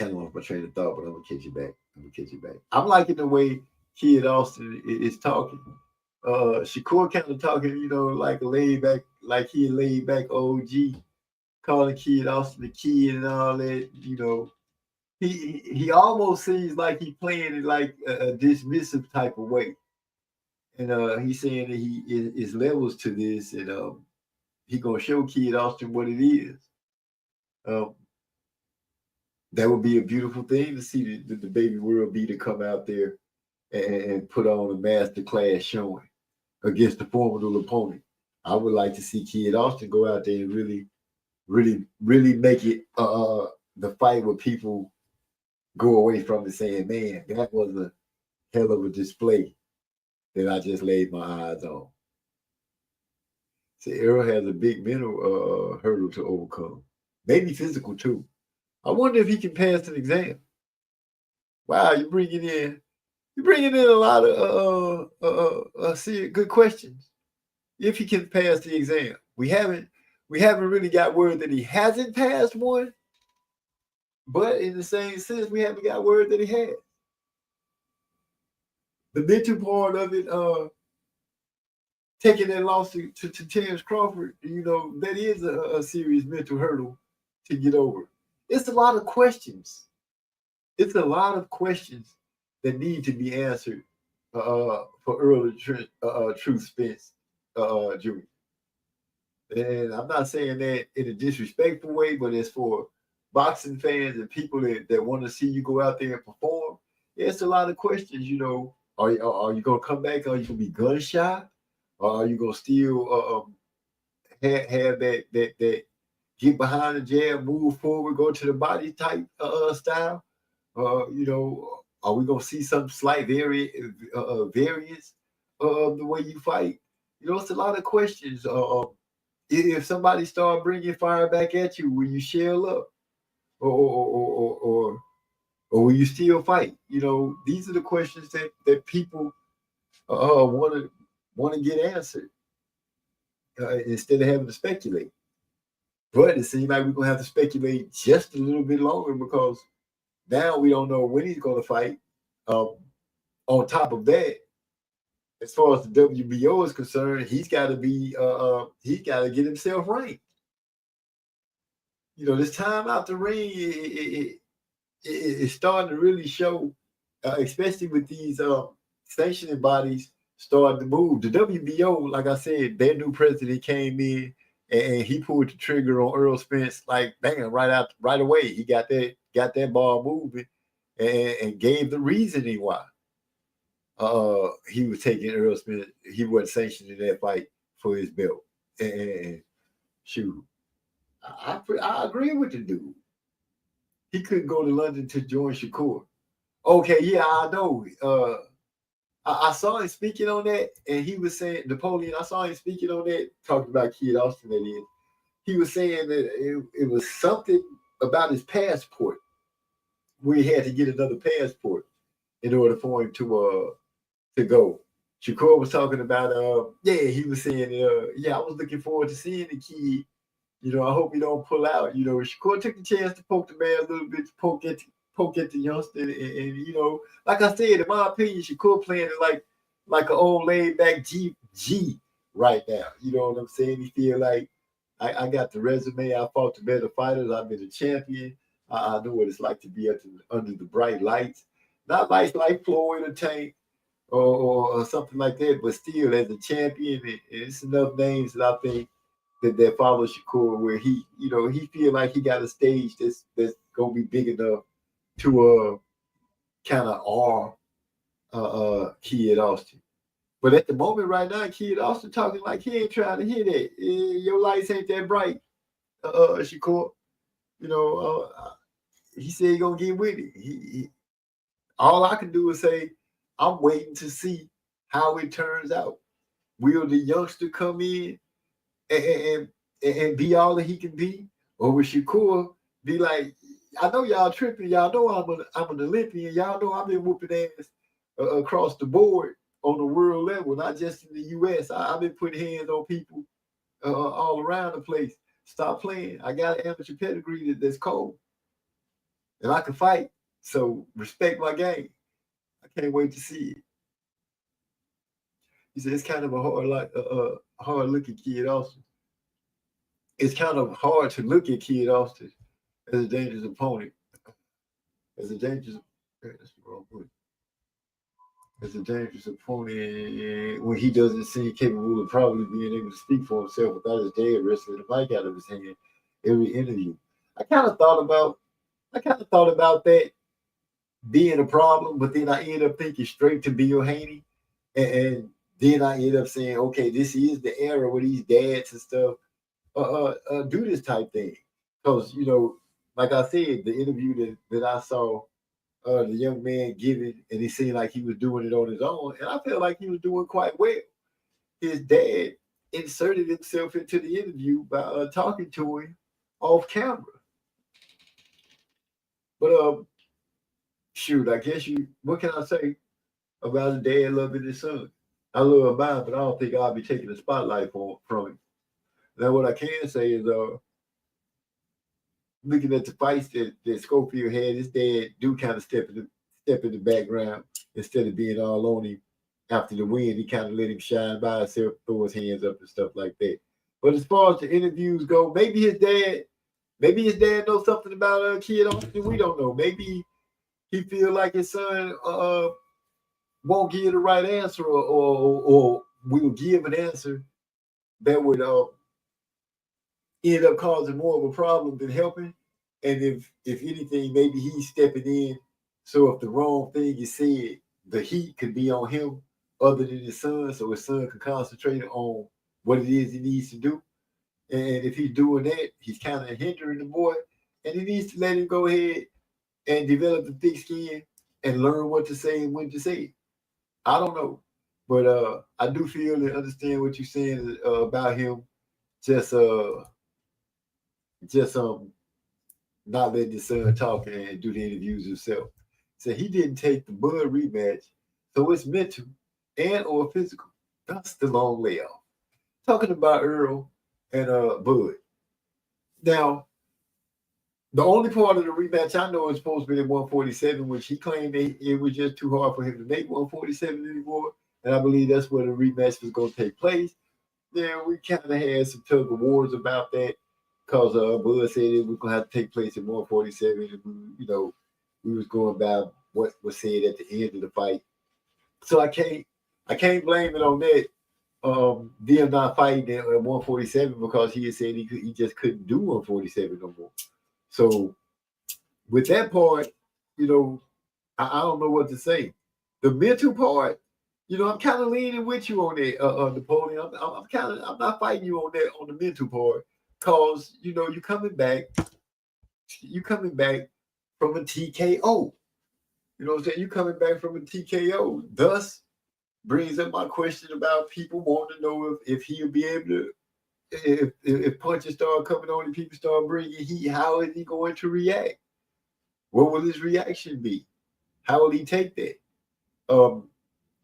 of lost my train of thought, but I'm gonna catch you back. I'm liking the way Kid Austin is talking. Shakur kind of talking, you know, like a laid back OG, calling Kid Austin the kid and all that. You know, he almost seems like he's playing it like a dismissive type of way. And he's saying that he is levels to this, and he gonna show Kid Austin what it is. That would be a beautiful thing to see the baby world be to come out there and put on a master class showing against the formidable opponent. I would like to see Kid Austin go out there and really make it the fight where people go away from it saying, man, that was a hell of a display that I just laid my eyes on. So Earl has a big mental hurdle to overcome, maybe physical too. I wonder if he can pass an exam. Wow, you're bringing in a lot of good questions. If he can pass the exam, we haven't really got word that he hasn't passed one. But in the same sense, we haven't got word that he has. The mental part of it, taking that loss to Terrence Crawford, that is a serious mental hurdle to get over. It's a lot of questions. It's a lot of questions that need to be answered for early Truth Spence Jr. And I'm not saying that in a disrespectful way, but it's for boxing fans and people that want to see you go out there and perform. It's a lot of questions, Are you going to come back? Are you going to be gun shy? Or are you going to still have that get behind the jab, move forward, go to the body type style? Are we going to see some slight variance of the way you fight? It's a lot of questions. If somebody start bringing fire back at you, will you shell up, or will you still fight? These are the questions that people want to get answered instead of having to speculate. But it seems like we're gonna have to speculate just a little bit longer because now we don't know when he's gonna fight. On top of that, as far as the WBO is concerned, he's got to get himself ranked. This time out the ring, it's starting to really show, especially with these sanctioning bodies starting to move. The WBO, like I said, their new president came in and he pulled the trigger on Earl Spence like bang right away. He got that ball moving and gave the reasoning why he was taking Earl Spence. He wasn't sanctioning that fight for his belt. And shoot, I agree with the dude. He couldn't go to London to join Shakur. Okay, yeah, I know. I saw him speaking on that, and he was saying, Napoleon, I saw him speaking on that, talking about Kid Austin, that is. He was saying that it was something about his passport, where he had to get another passport in order for him to go. Shakur was talking about, he was saying, I was looking forward to seeing the kid. I hope he don't pull out. Shakur took the chance to poke the man a little bit, to poke at the youngster, and like I said, in my opinion, Shakur playing it like an old laid back G right now. You know what I'm saying? He feel like I got the resume. I fought the better fighters. I've been a champion. I know what it's like to be under the bright lights. Not lights like Floyd or Tank or something like that, but still as a champion, it's enough names that I think that follow Shakur, where he feel like he got a stage that's gonna be big enough to kind of awe Kid Austin. But at the moment right now, Kid Austin talking like he ain't trying to hear that. Your lights ain't that bright, Shakur. He said he gonna get with it. He all I can do is say I'm waiting to see how it turns out. Will the youngster come in and be all that he can be, or will Shakur be like, I know y'all tripping, y'all know I'm an Olympian, y'all know I've been whooping ass across the board on the world level, not just in the U.S. I've been putting hands on people all around the place. Stop playing. I got an amateur pedigree that's cold, and I can fight. So respect my game. I can't wait to see it. He said it's kind of a hard look at Kid Austin. It's kind of hard to look at Kid Austin as a dangerous opponent. As a dangerous opponent when he doesn't seem capable of probably being able to speak for himself without his dad wrestling the mic out of his hand every interview. I kind of thought about that being a problem, but then I ended up thinking straight to Bill Haney, and then I ended up saying, okay, this is the era where these dads and stuff do this type thing. Because, like I said, the interview that I saw the young man giving, and he seemed like he was doing it on his own, and I felt like he was doing quite well. His dad inserted himself into the interview by talking to him off camera. But shoot, I guess what can I say about a dad loving his son? I love mine, but I don't think I'll be taking the spotlight from him. Now, what I can say is looking at the fights that Schofield had, his dad do kind of step in the background instead of being all on him after the win. He kind of let him shine by himself, throw his hands up and stuff like that. But as far as the interviews go, maybe his dad knows something about Kid Austin. We don't know. Maybe he feel like his son won't give the right answer, or will give an answer that would end up causing more of a problem than helping. And if anything, maybe he's stepping in. So if the wrong thing is said, the heat could be on him other than his son, so his son can concentrate on what it is he needs to do. And if he's doing that, he's kind of hindering the boy, and he needs to let him go ahead and develop the thick skin and learn what to say and when to say it. I don't know, but I do feel and understand what you're saying about him just not letting his son talk and do the interviews himself. So he didn't take the Bud rematch, so it's mental and or physical. That's the long layoff. Talking about Earl and Bud. Now, the only part of the rematch I know is supposed to be at 147, which he claimed it was just too hard for him to make 147 anymore. And I believe that's where the rematch was going to take place. Yeah, we kind of had some tug of wars about that because Bud said it was going to have to take place at 147. And, we was going by what was said at the end of the fight. So I can't blame it on that. Them not fighting at 147 because he had said he just couldn't do 147 no more. So with that part, I don't know what to say. The mental part, I'm kind of leaning with you on that, Napoleon. I'm not fighting you on that on the mental part, cause you're coming back from a TKO. You know what I'm saying? You're coming back from a TKO. Thus brings up my question about people wanting to know if he'll be able to. If punches start coming on and people start bringing heat, how is he going to react? What will his reaction be? How will he take that? Will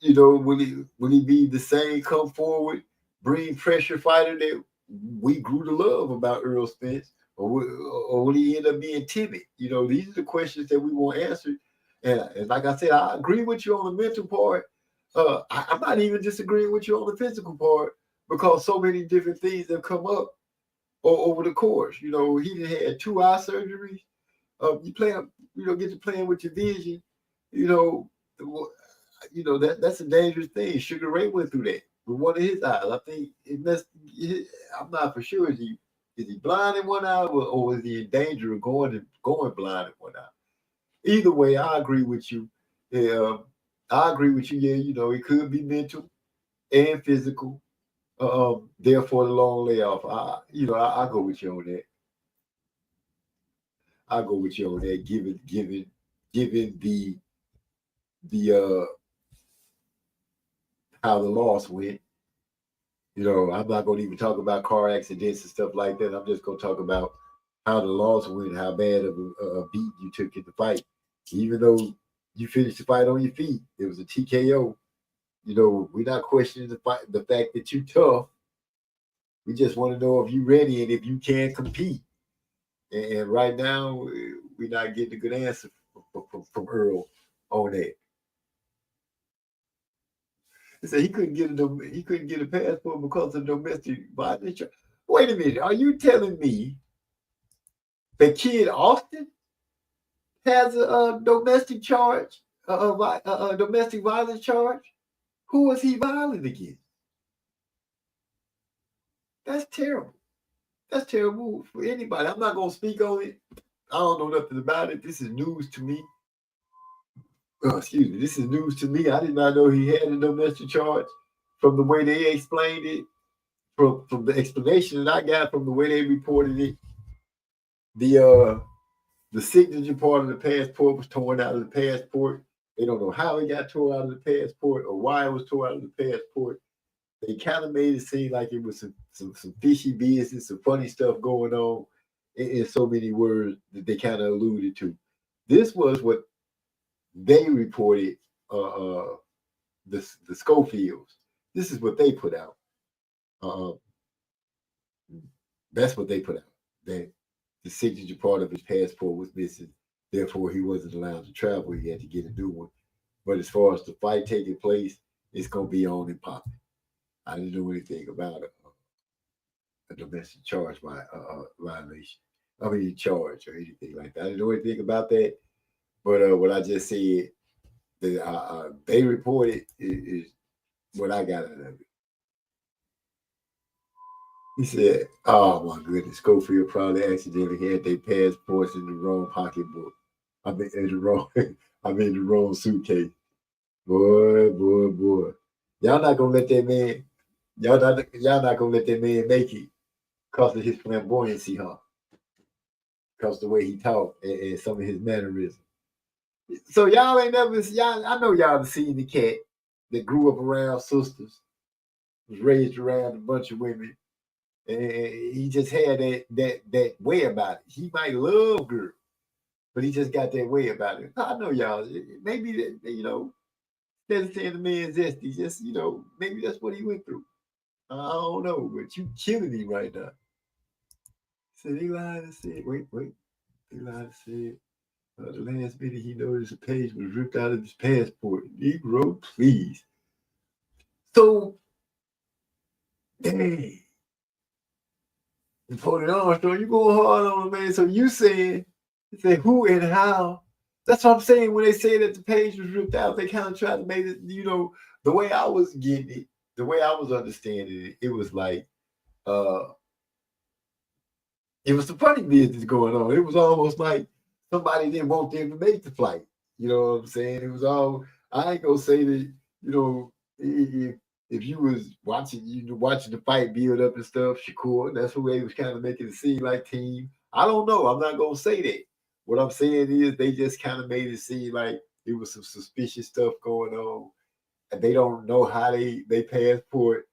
he be the same come forward, bring pressure fighter that we grew to love about Earl Spence, or will he end up being timid? These are the questions that we want answered. And like I said, I agree with you on the mental part. I'm not even disagreeing with you on the physical part, because so many different things have come up over the course. He had 2 eye surgeries. Get to playing with your vision. That's a dangerous thing. Sugar Ray went through that with one of his eyes. I think I'm not for sure. Is he blind in one eye, or is he in danger of going blind in one eye? Either way, I agree with you. Yeah, I agree with you. Yeah, it could be mental and physical. Therefore, the long layoff. I go with you on that. I go with you on that. Given the how the loss went. I'm not going to even talk about car accidents and stuff like that. I'm just going to talk about how the loss went, how bad of a beat you took in the fight. Even though you finished the fight on your feet, it was a TKO. We're not questioning the fact that you're tough. We just want to know if you're ready and if you can compete. And right now, we're not getting a good answer from Earl on that. He said he couldn't get a passport because of domestic violence. Wait a minute, are you telling me that Kid Austin has a domestic charge, a domestic violence charge? Who was he violent against? That's terrible. That's terrible for anybody. I'm not going to speak on it. I don't know nothing about it. This is news to me. This is news to me. I did not know he had a domestic charge from the way they explained it, from the explanation that I got from the way they reported it. The signature part of the passport was torn out of the passport. They don't know how it got torn out of the passport or why it was torn out of the passport. They kind of made it seem like it was some fishy business, some funny stuff going on in so many words that they kind of alluded to. This was what they reported, the Schofields. This is what they put out. That's what they put out. That the signature part of his passport was missing. Therefore, he wasn't allowed to travel. He had to get a new one. But as far as the fight taking place, it's gonna be on and popping. I didn't know anything about a domestic charge violation. I mean, charge or anything like that. I didn't know anything about that. But what I just said that they reported is what I got out of it. He said, "Oh my goodness, Schofield probably accidentally had their passports in the wrong pocketbook. I mean, in the wrong, I mean, the wrong suitcase. Boy. Y'all not gonna let that man. Y'all not gonna let that man make it because of his flamboyancy, huh? Because of the way he talked and some of his mannerisms. So y'all ain't never. Y'all, I know y'all have seen the cat that grew up around sisters, was raised around a bunch of women." And he just had that way about it. He might love girls, but he just got that way about it. I know y'all. Maybe that, instead of saying the man's zesty, just maybe that's what he went through. I don't know, but you killing me right now. So he lied and said, wait. He lied and said, the last minute he noticed a page was ripped out of his passport. Negro, please. So, dang. Napoleon Armstrong, you going hard on him, man. So you saying, who and how? That's what I'm saying. When they say that the page was ripped out, they kind of tried to make it, the way I was getting it, the way I was understanding it, it was like, it was some funny business going on. It was almost like somebody didn't want them to make the flight. You know what I'm saying? It was all, I ain't gonna say that, if you was watching the fight build up and stuff, Shakur, that's who they was kind of making it seem like team. I don't know. I'm not gonna say that. What I'm saying is they just kind of made it seem like it was some suspicious stuff going on, and they don't know how they passport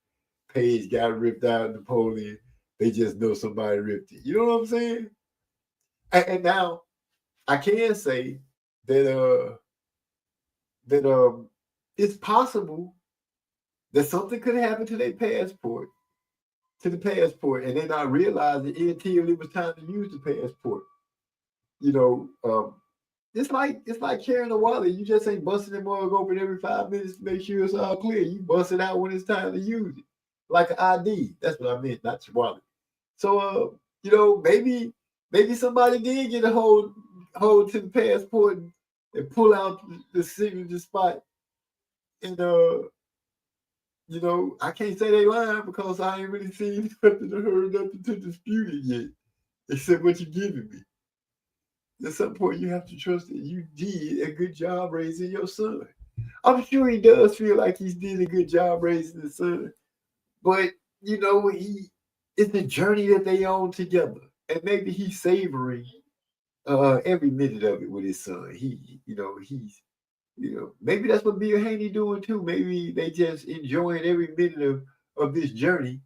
page got ripped out of Napoleon. They just know somebody ripped it. You know what I'm saying? And now I can say that it's possible that something could happen to their passport, and they not realize it until it was time to use the passport. It's like carrying a wallet. You just ain't busting the mug open every 5 minutes to make sure it's all clear. You bust it out when it's time to use it, like an ID. That's what I meant, not your wallet. So, maybe somebody did get a hold to the passport and pull out the signature spot, and I can't say they lying because I ain't really seen nothing or heard nothing to dispute it yet, except what you're giving me. At some point, you have to trust that you did a good job raising your son. I'm sure he does feel like he's did a good job raising his son, but it's the journey that they own together, and maybe he's savoring every minute of it with his son. Maybe that's what Bill Haney doing too. Maybe they just enjoying every minute of this journey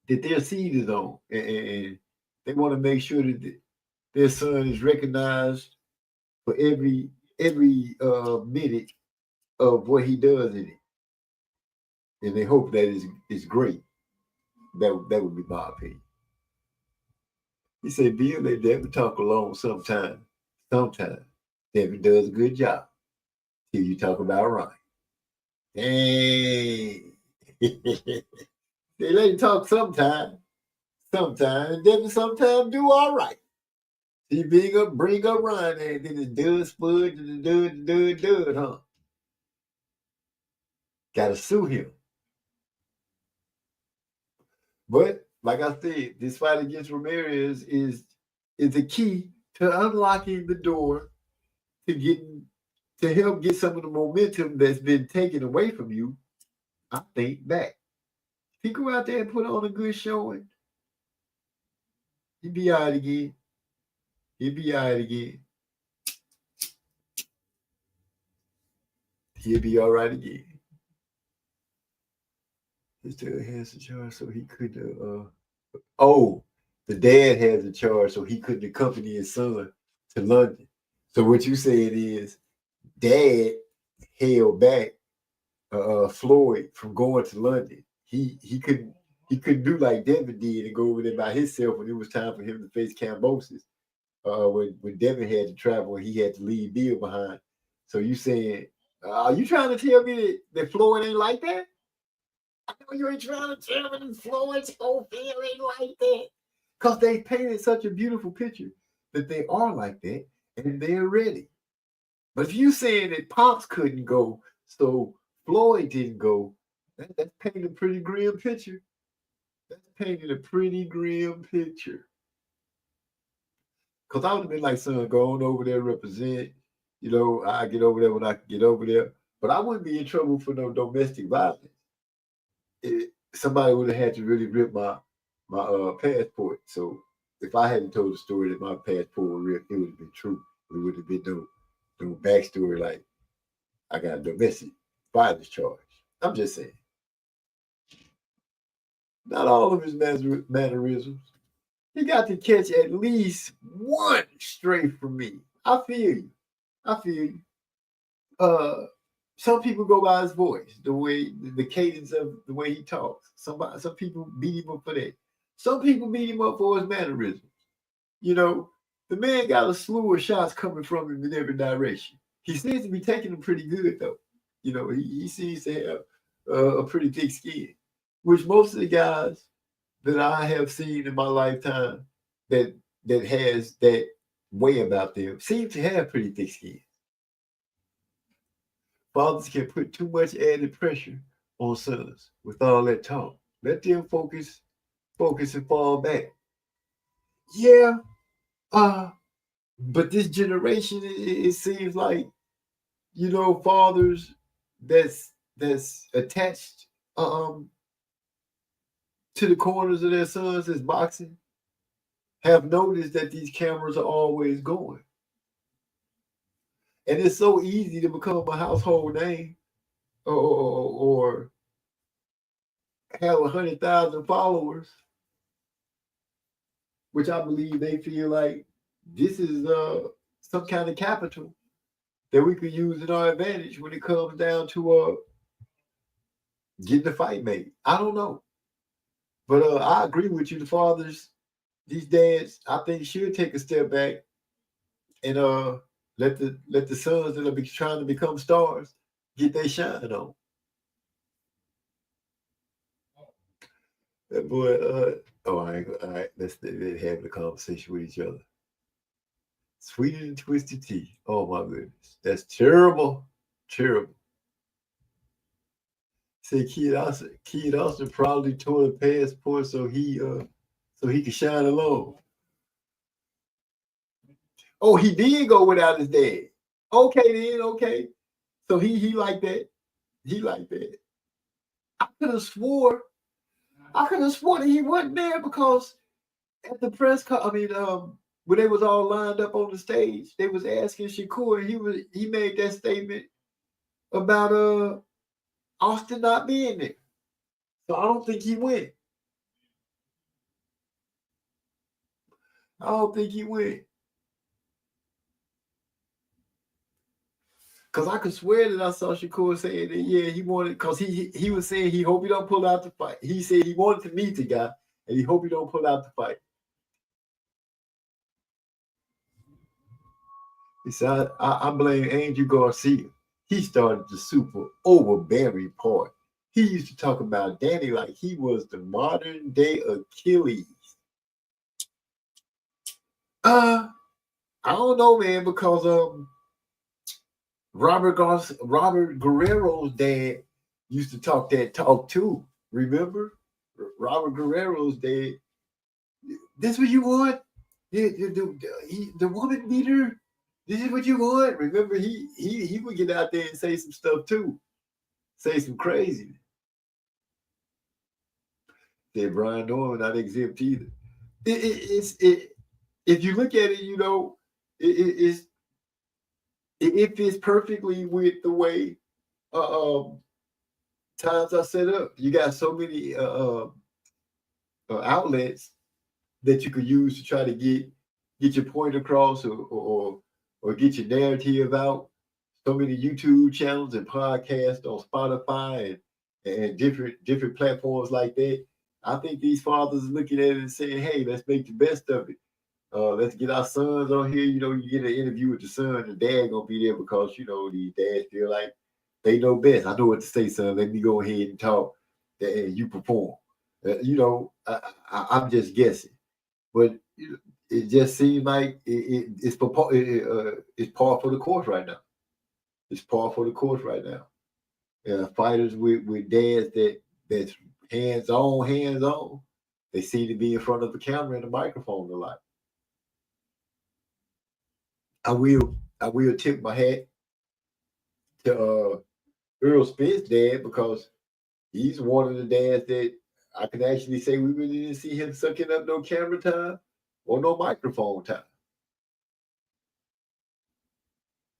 that their seed is on, and they want to make sure that their son is recognized for every minute of what he does in it, and they hope that is great. That would be my opinion. He said, Bill, they never talk alone sometimes. Sometimes Devin does a good job till you talk about Ryan. Hey. They let him talk sometimes. Sometimes. And Devin sometimes do all right. He bring up Ryan and then the dud spud and the dud, huh? Gotta sue him. But like I said, this fight against Ramirez is the key to unlocking the door to help get some of the momentum that's been taken away from you, I think, back. If he go out there and put on a good showing, he'll be all right again. He'll be all right again. He'll be all right again. His dad has the charge, so he couldn't. The dad has the charge, so he couldn't accompany his son to London. So what you saying is, Dad held back Floyd from going to London. He couldn't He couldn't do like Devin did and go over there by himself when it was time for him to face Cambosis. When Devin had to travel and he had to leave Bill behind. So you saying, are you trying to tell me that Floyd ain't like that? I know you ain't trying to tell me that Floyd's whole feel ain't like that. Because they painted such a beautiful picture that they are like that and they're ready. But if you saying that Pops couldn't go, so Floyd didn't go, that's painting a pretty grim picture. That's painting a pretty grim picture. Because I would have been like, son, go on over there, represent. You know, I get over there when I can get over there. But I wouldn't be in trouble for no domestic violence. Somebody would have had to really rip my passport. So if I hadn't told the story that my passport was ripped, it would have been true. It would have been no backstory like I got a domestic violence charge. I'm just saying. Not all of his mannerisms. He got to catch at least one straight from me. I feel you. Some people go by his voice, the cadence of the way he talks. Some people beat him up for that. Some people beat him up for his mannerisms. You know, the man got a slew of shots coming from him in every direction. He seems to be taking them pretty good, though. You know, he seems to have a pretty thick skin, which most of the guys that I have seen in my lifetime that has that way about them seem to have pretty thick skin. Fathers can put too much added pressure on sons with all that talk. Let them focus and fall back. Yeah, but this generation, it seems like, you know, fathers that's attached to the corners of their sons as boxing have noticed that these cameras are always going. And it's so easy to become a household name or have 100,000 followers, which I believe they feel like this is some kind of capital that we could use in our advantage when it comes down to getting the fight made. I don't know. But I agree with you. The fathers, these dads, I think should take a step back and let the sons that are trying to become stars get their shine on. That boy, all right, let's have the conversation with each other. Sweeter than twisted tea. Oh my goodness, that's terrible. Say Kid Austin probably tore the passport so he could shine alone. Oh, he did go without his dad. Okay then, okay. So he like that. He like that. I could have swore that he wasn't there because at the press when they was all lined up on the stage, they was asking Shakur, and he made that statement about Austin not being there. So I don't think he went. Because I could swear that I saw Shakur saying that, yeah, he wanted, because he was saying he hope he don't pull out the fight. He said he wanted to meet the guy, and he hope he don't pull out the fight. He said, I blame Angel Garcia. He started the super overbearing part. He used to talk about Danny like he was the modern day Achilles. I don't know, man, because Robert Guerrero's dad used to talk that talk too. Remember? Robert Guerrero's dad. This what you want? The woman beater? This is what you want? Remember, he would get out there and say some stuff too. Say some crazy. Said Brian Norman not exempt either. If you look at it, you know, it fits perfectly with the way times are set up. You got so many outlets that you could use to try to get your point across or get your narrative out. So many YouTube channels and podcasts on Spotify and different platforms like that. I think these fathers are looking at it and saying, hey, let's make the best of it. Let's get our sons on here. You know, you get an interview with the son, the dad gonna be there because you know these dads feel like they know best. I know what to say, son. Let me go ahead and talk, and you perform. You know, I'm just guessing, but it just seems like it's par for the course right now. It's par for the course right now. Fighters with dads that's hands on. They seem to be in front of the camera and the microphone a lot. I will tip my hat to Earl Spence' dad because he's one of the dads that I can actually say we really didn't see him sucking up no camera time or no microphone time.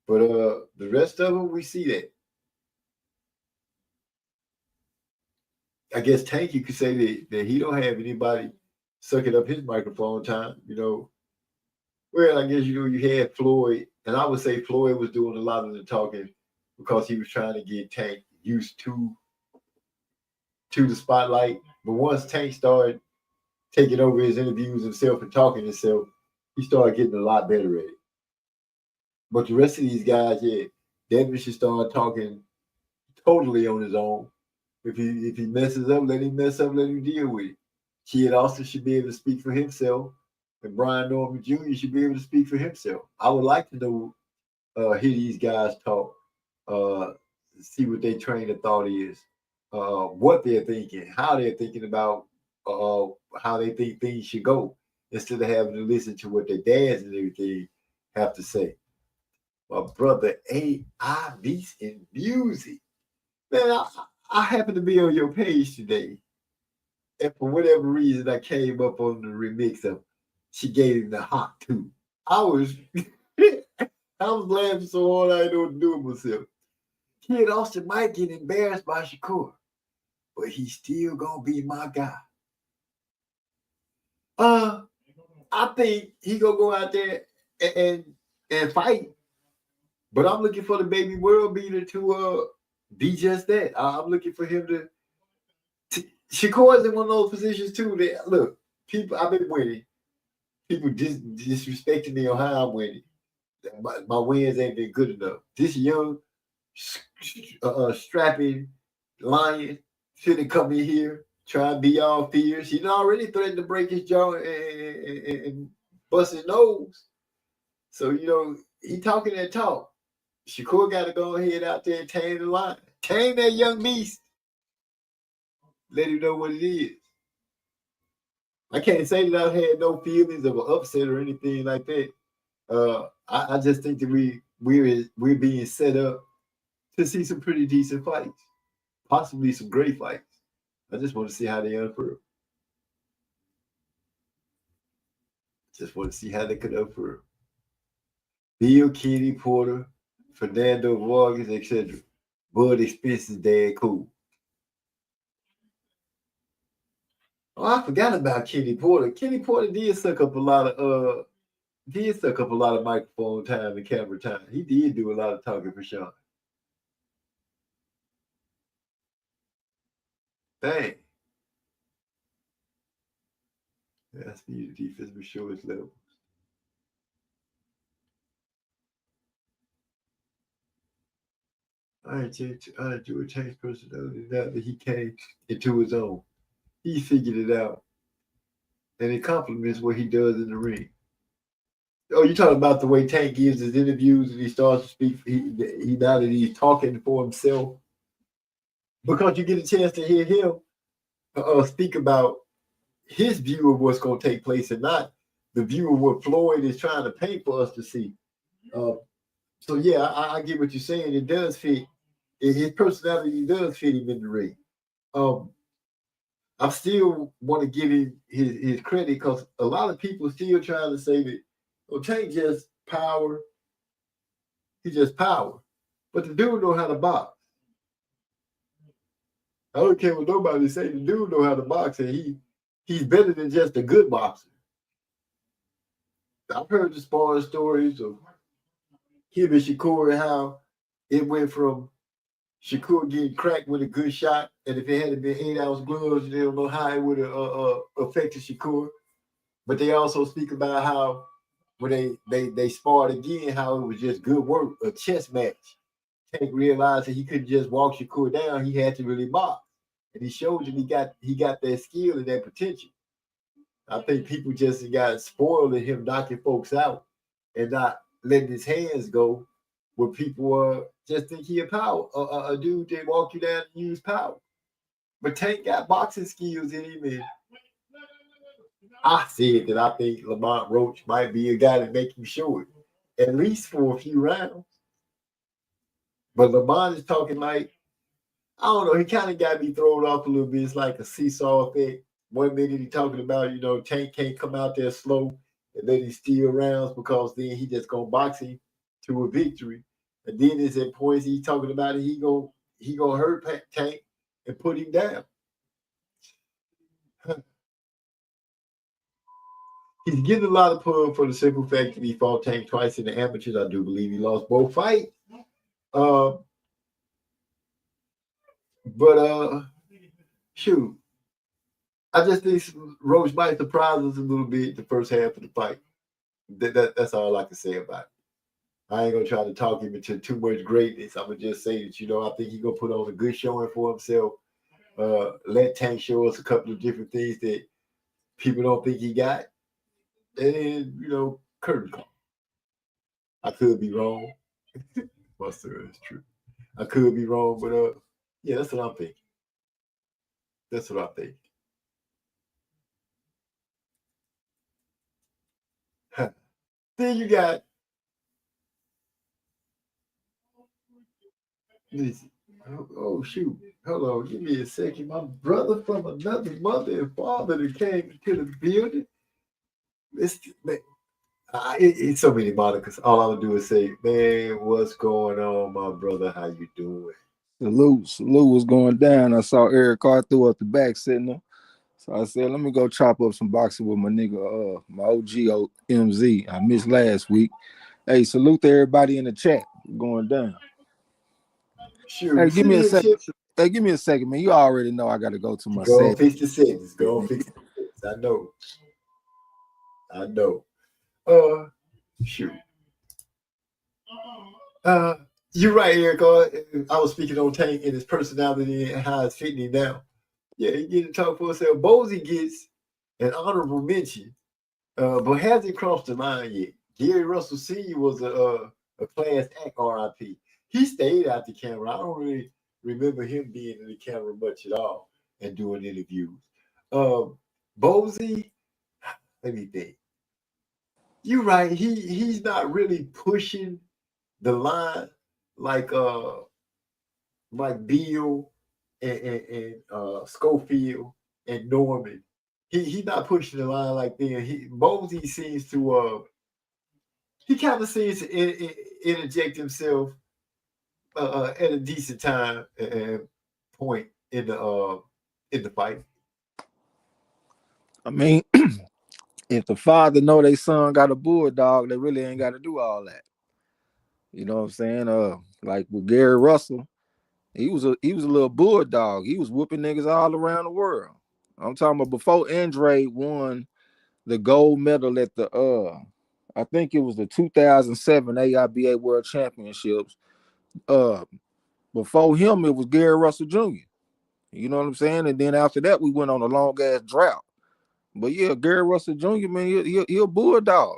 But the rest of them, we see that. I guess Tank, you could say that he don't have anybody sucking up his microphone time, you know. Well, I guess, you know, you had Floyd, and I would say Floyd was doing a lot of the talking because he was trying to get Tank used to the spotlight. But once Tank started taking over his interviews himself and talking himself, he started getting a lot better at it. But the rest of these guys, yeah, Devin should start talking totally on his own. If he messes up, let him mess up, let him deal with it. Kid Austin should be able to speak for himself, and Brian Norman Jr. should be able to speak for himself. I would like to know, hear these guys talk, see what their train of thought is, what they're thinking, how they're thinking about how they think things should go, instead of having to listen to what their dads and everything have to say. My brother AI Beats in Music. Man, I happen to be on your page today. And for whatever reason, I came up on the remix of She Gave Him the Hot Too. I was laughing so hard I didn't know what to do with myself. Kid Austin might get embarrassed by Shakur, but he's still gonna be my guy. I think he gonna go out there and fight. But I'm looking for the baby world beater to be just that. I'm looking for him to Shakur's in one of those positions too. That look, people, I've been winning. People disrespecting me on how I'm winning. My wins ain't been good enough. This young, strapping lion shouldn't come in here try to be all fierce. He already threatened to break his jaw and bust his nose. So you know he talking that talk. Shakur got to go ahead out there and tame the lion, tame that young beast. Let him know what it is. I can't say that I've had no feelings of an upset or anything like that. I just think that we're being set up to see some pretty decent fights, possibly some great fights. I just want to see how they unfurl. Just want to see how they could unfurl. Bill, Kenny, Porter, Fernando Vargas, etc. Bud Expense's dad, cool. Oh, I forgot about Kenny Porter. Kenny Porter did suck up a lot of microphone time and camera time. He did do a lot of talking for Sean. Dang. That's the defense for sure its levels. I enjoy Tank's personality now that he came into his own. He figured it out. And it complements what he does in the ring. Oh, you talking about the way Tank gives his interviews and he starts to speak. He now that he's talking for himself, because you get a chance to hear him speak about his view of what's going to take place and not the view of what Floyd is trying to paint for us to see. So yeah, I get what you're saying. It does fit. His personality does fit him in the ring. I still want to give him his credit because a lot of people still trying to say that, well, Tank just power. He just power. But the dude know how to box. I don't care what nobody say. The dude know how to box, and he's better than just a good boxer. I've heard the sparring stories of him and Shakur and how it went from Shakur getting cracked with a good shot, and if it hadn't been 8-ounce gloves, they don't know how it would have affected Shakur. But they also speak about how when they sparred again, how it was just good work, a chess match. Tank realized that he couldn't just walk Shakur down; he had to really box, and he showed that he got that skill and that potential. I think people just got spoiled in him knocking folks out and not letting his hands go, where people just think he a power, a dude that walk you down and use power. But Tank got boxing skills in him, and I said that I think Lamont Roach might be a guy that make him show it, at least for a few rounds. But Lamont is talking like, I don't know, he kind of got me thrown off a little bit. It's like a seesaw effect. 1 minute he talking about, Tank can't come out there slow and let him steal rounds because then he just gonna box him to a victory. And then it's at points he's talking about it, he gonna hurt Tank and put him down. He's getting a lot of pub for the simple fact that he fought Tank twice in the amateurs. I do believe he lost both fights. But shoot, I just think Roach might surprise us a little bit the first half of the fight. That's all I can say about it. I ain't gonna try to talk him into too much greatness. I'm gonna just say that I think he's gonna put on a good showing for himself. Let Tank show us a couple of different things that people don't think he got, and curtain call. I could be wrong. Buster is true. I could be wrong, but yeah, that's what I'm thinking. That's what I think. Then you got this. Oh shoot! Hold on, give me a second. My brother from another mother and father that came to the building. It's so many monikers. All I'm gonna do is say, man, what's going on, my brother? How you doing? Salute was going down. I saw Eric Carr threw up the back sitting there. So I said, let me go chop up some boxing with my nigga, my OG MZ. I missed last week. Hey, salute to everybody in the chat going down. Sure. Hey, give me a second. Hey, give me a second, man. You already know I got to go to my Go fix the settings. Go fix the settings. I know. Shoot. You're right, Eric. I was speaking on Tank and his personality and how it's fitting him down. Yeah, he get to talk for himself. Bozy gets an honorable mention, but hasn't crossed the line yet. Gary Russell Sr. was a class act RIP. He stayed out the camera. I don't really remember him being in the camera much at all and doing interviews. Bozy, let me think. You're right. He's not really pushing the line like Beal and Schofield and Norman. He's not pushing the line like them. Bozy seems to he kind of seems to interject himself at a decent time and point in the fight. I mean, if the father know their son got a bulldog, they really ain't got to do all that. You know what I'm saying? Like with Gary Russell, he was a little bulldog. He was whooping niggas all around the world. I'm talking about before Andre won the gold medal at the I think it was the 2007 AIBA World Championships. Before him, it was Gary Russell Jr. You know what I'm saying? And then after that, we went on a long ass drought. But yeah, Gary Russell Jr., man, he a bulldog.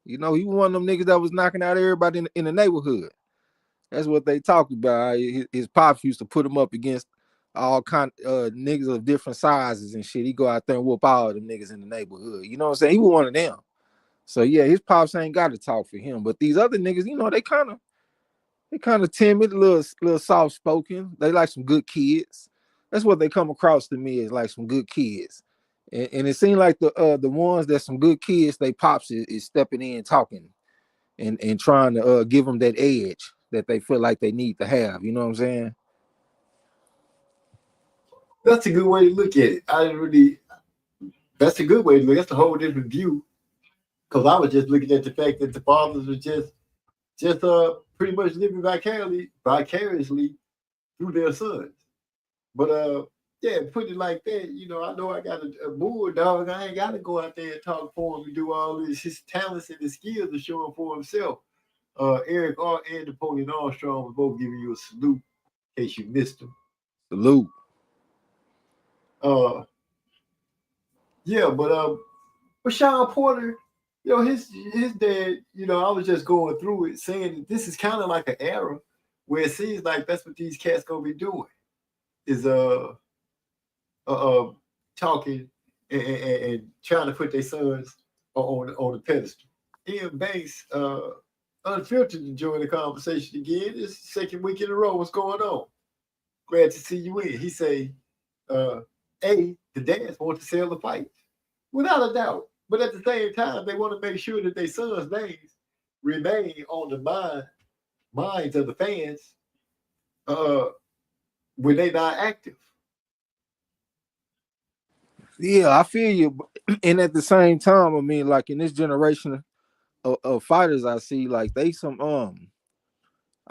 You know, he was one of them niggas that was knocking out everybody in the neighborhood. That's what they talked about. His pops used to put him up against all kind niggas of different sizes and shit. He go out there and whoop all them niggas in the neighborhood. You know what I'm saying? He was one of them. So yeah, his pops ain't got to talk for him. But these other niggas, they kind of timid, a little soft spoken. They like some good kids. That's what they come across to me as, like some good kids. And it seemed like the ones that some good kids, they pops is stepping in, talking, and trying to give them that edge that they feel like they need to have. You know what I'm saying? That's a good way to look at it. That's a good way to look. That's a whole different view. Because I was just looking at the fact that the fathers were just pretty much living vicariously through their sons. But yeah, put it like that. You know, I know I got a bulldog. I ain't got to go out there and talk for him and do all this. His talents and his skills are showing for himself. Eric and Napoleon Armstrong were both giving you a salute in case you missed them. Salute. Yeah, but Sean Porter, you know, his dad, you know, I was just going through it saying that this is kind of like an era where it seems like that's what these cats gonna be doing is talking and trying to put their sons on the pedestal. Ian Banks, unfiltered, to join the conversation again. It's the second week in a row. What's going on? Glad to see you in. He say, the dads want to sell the fight. Without a doubt. But at the same time, they want to make sure that their sons' names remain on the minds of the fans when they're not active. Yeah, I feel you. And at the same time, I mean, like in this generation of fighters, I see like I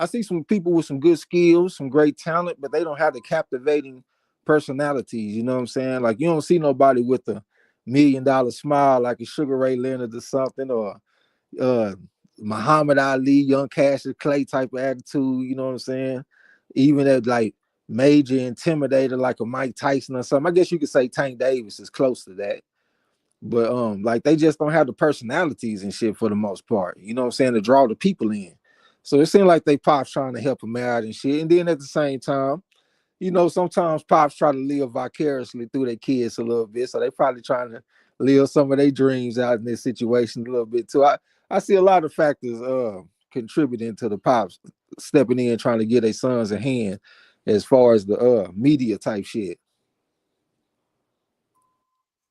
see some people with some good skills, some great talent, but they don't have the captivating personalities. You know what I'm saying? Like you don't see nobody with a $1 million smile like a Sugar Ray Leonard or something, or Muhammad Ali, Young Cassius Clay type of attitude. You know what I'm saying? Even at like major intimidator like a Mike Tyson or something. I guess you could say Tank Davis is close to that. But like they just don't have the personalities and shit for the most part. You know what I'm saying? To draw the people in. So it seemed like they Pops trying to help them out and shit. And then at the same time, you know, sometimes Pops try to live vicariously through their kids a little bit. So they probably trying to live some of their dreams out in this situation a little bit too. I see a lot of factors contributing to the Pops stepping in trying to get their sons a hand as far as the media type shit.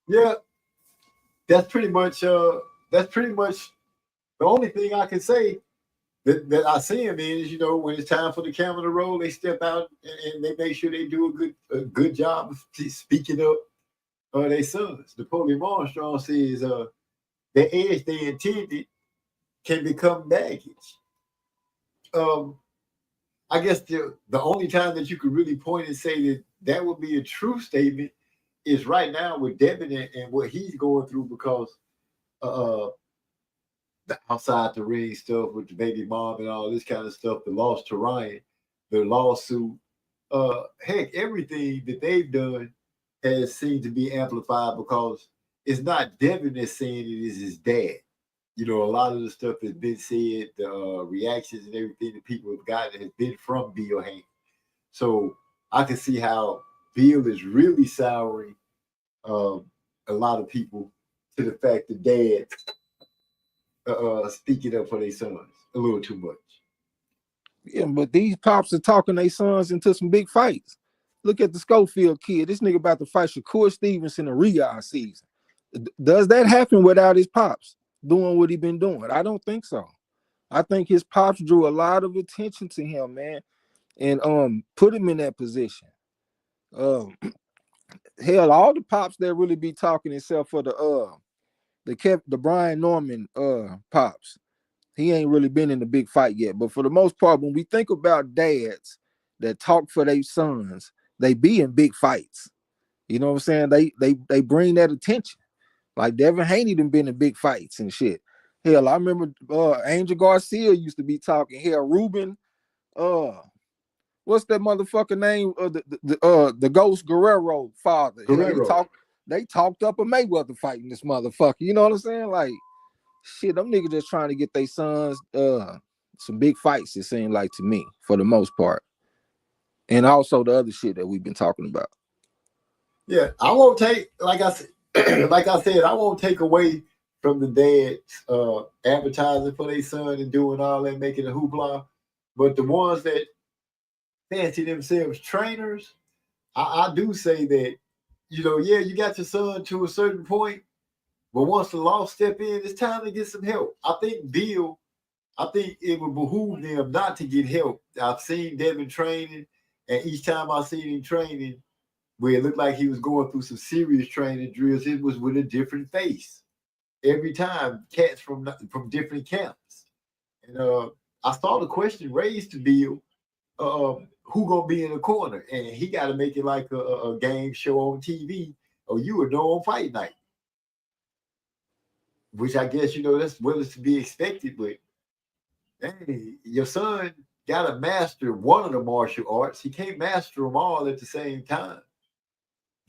Yeah, that's pretty much the only thing I can say that I see him in is, you know, when it's time for the camera to roll, they step out and they make sure they do a good job of speaking up their sons. Napoleon Armstrong says the edge they intended can become baggage. I guess the only time that you could really point and say that would be a true statement is right now with Devin and what he's going through, because the outside the ring stuff with the baby mom and all this kind of stuff, the loss to Ryan, the lawsuit, heck, everything that they've done has seemed to be amplified because it's not Devin that's saying it, is his dad. You know, a lot of the stuff that's been said, the reactions and everything that people have gotten has been from Bill Haney. So I can see how Bill is really souring a lot of people to the fact that dad speaking up for their sons a little too much. Yeah, but these Pops are talking their sons into some big fights. Look at the Schofield kid. This nigga about to fight Shakur Stevenson in Riyadh season. Does that happen without his Pops doing what he been doing? I don't think so. I think his Pops drew a lot of attention to him, man, and put him in that position. Hell, all the Pops that really be talking except for the Brian Norman Pops. He ain't really been in the big fight yet. But for the most part, when we think about dads that talk for their sons, they be in big fights. You know what I'm saying? They bring that attention. Like Devin Haney done been in big fights and shit. Hell, I remember Angel Garcia used to be talking. Hell, Ruben, what's that motherfucker name? The Ghost Guerrero father. Guerrero. Hell, they talked up a Mayweather fighting this motherfucker. You know what I'm saying? Like, shit, them niggas just trying to get their sons some big fights, it seemed like to me, for the most part. And also the other shit that we've been talking about. Yeah, I won't take, like I said, I won't take away from the dads advertising for their son and doing all that, making a hoopla. But the ones that fancy themselves trainers, I do say that, you know, yeah, you got your son to a certain point, but once the law step in, it's time to get some help. I think it would behoove them not to get help. I've seen Devin training, and each time I seen him training, where it looked like he was going through some serious training drills, it was with a different face. Every time, cats from different camps. And I saw the question raised to Bill, who gonna be in the corner, and he got to make it like a game show on TV, or you would know on fight night, which I guess that's what is to be expected. But hey, your son got to master one of the martial arts. He can't master them all at the same time.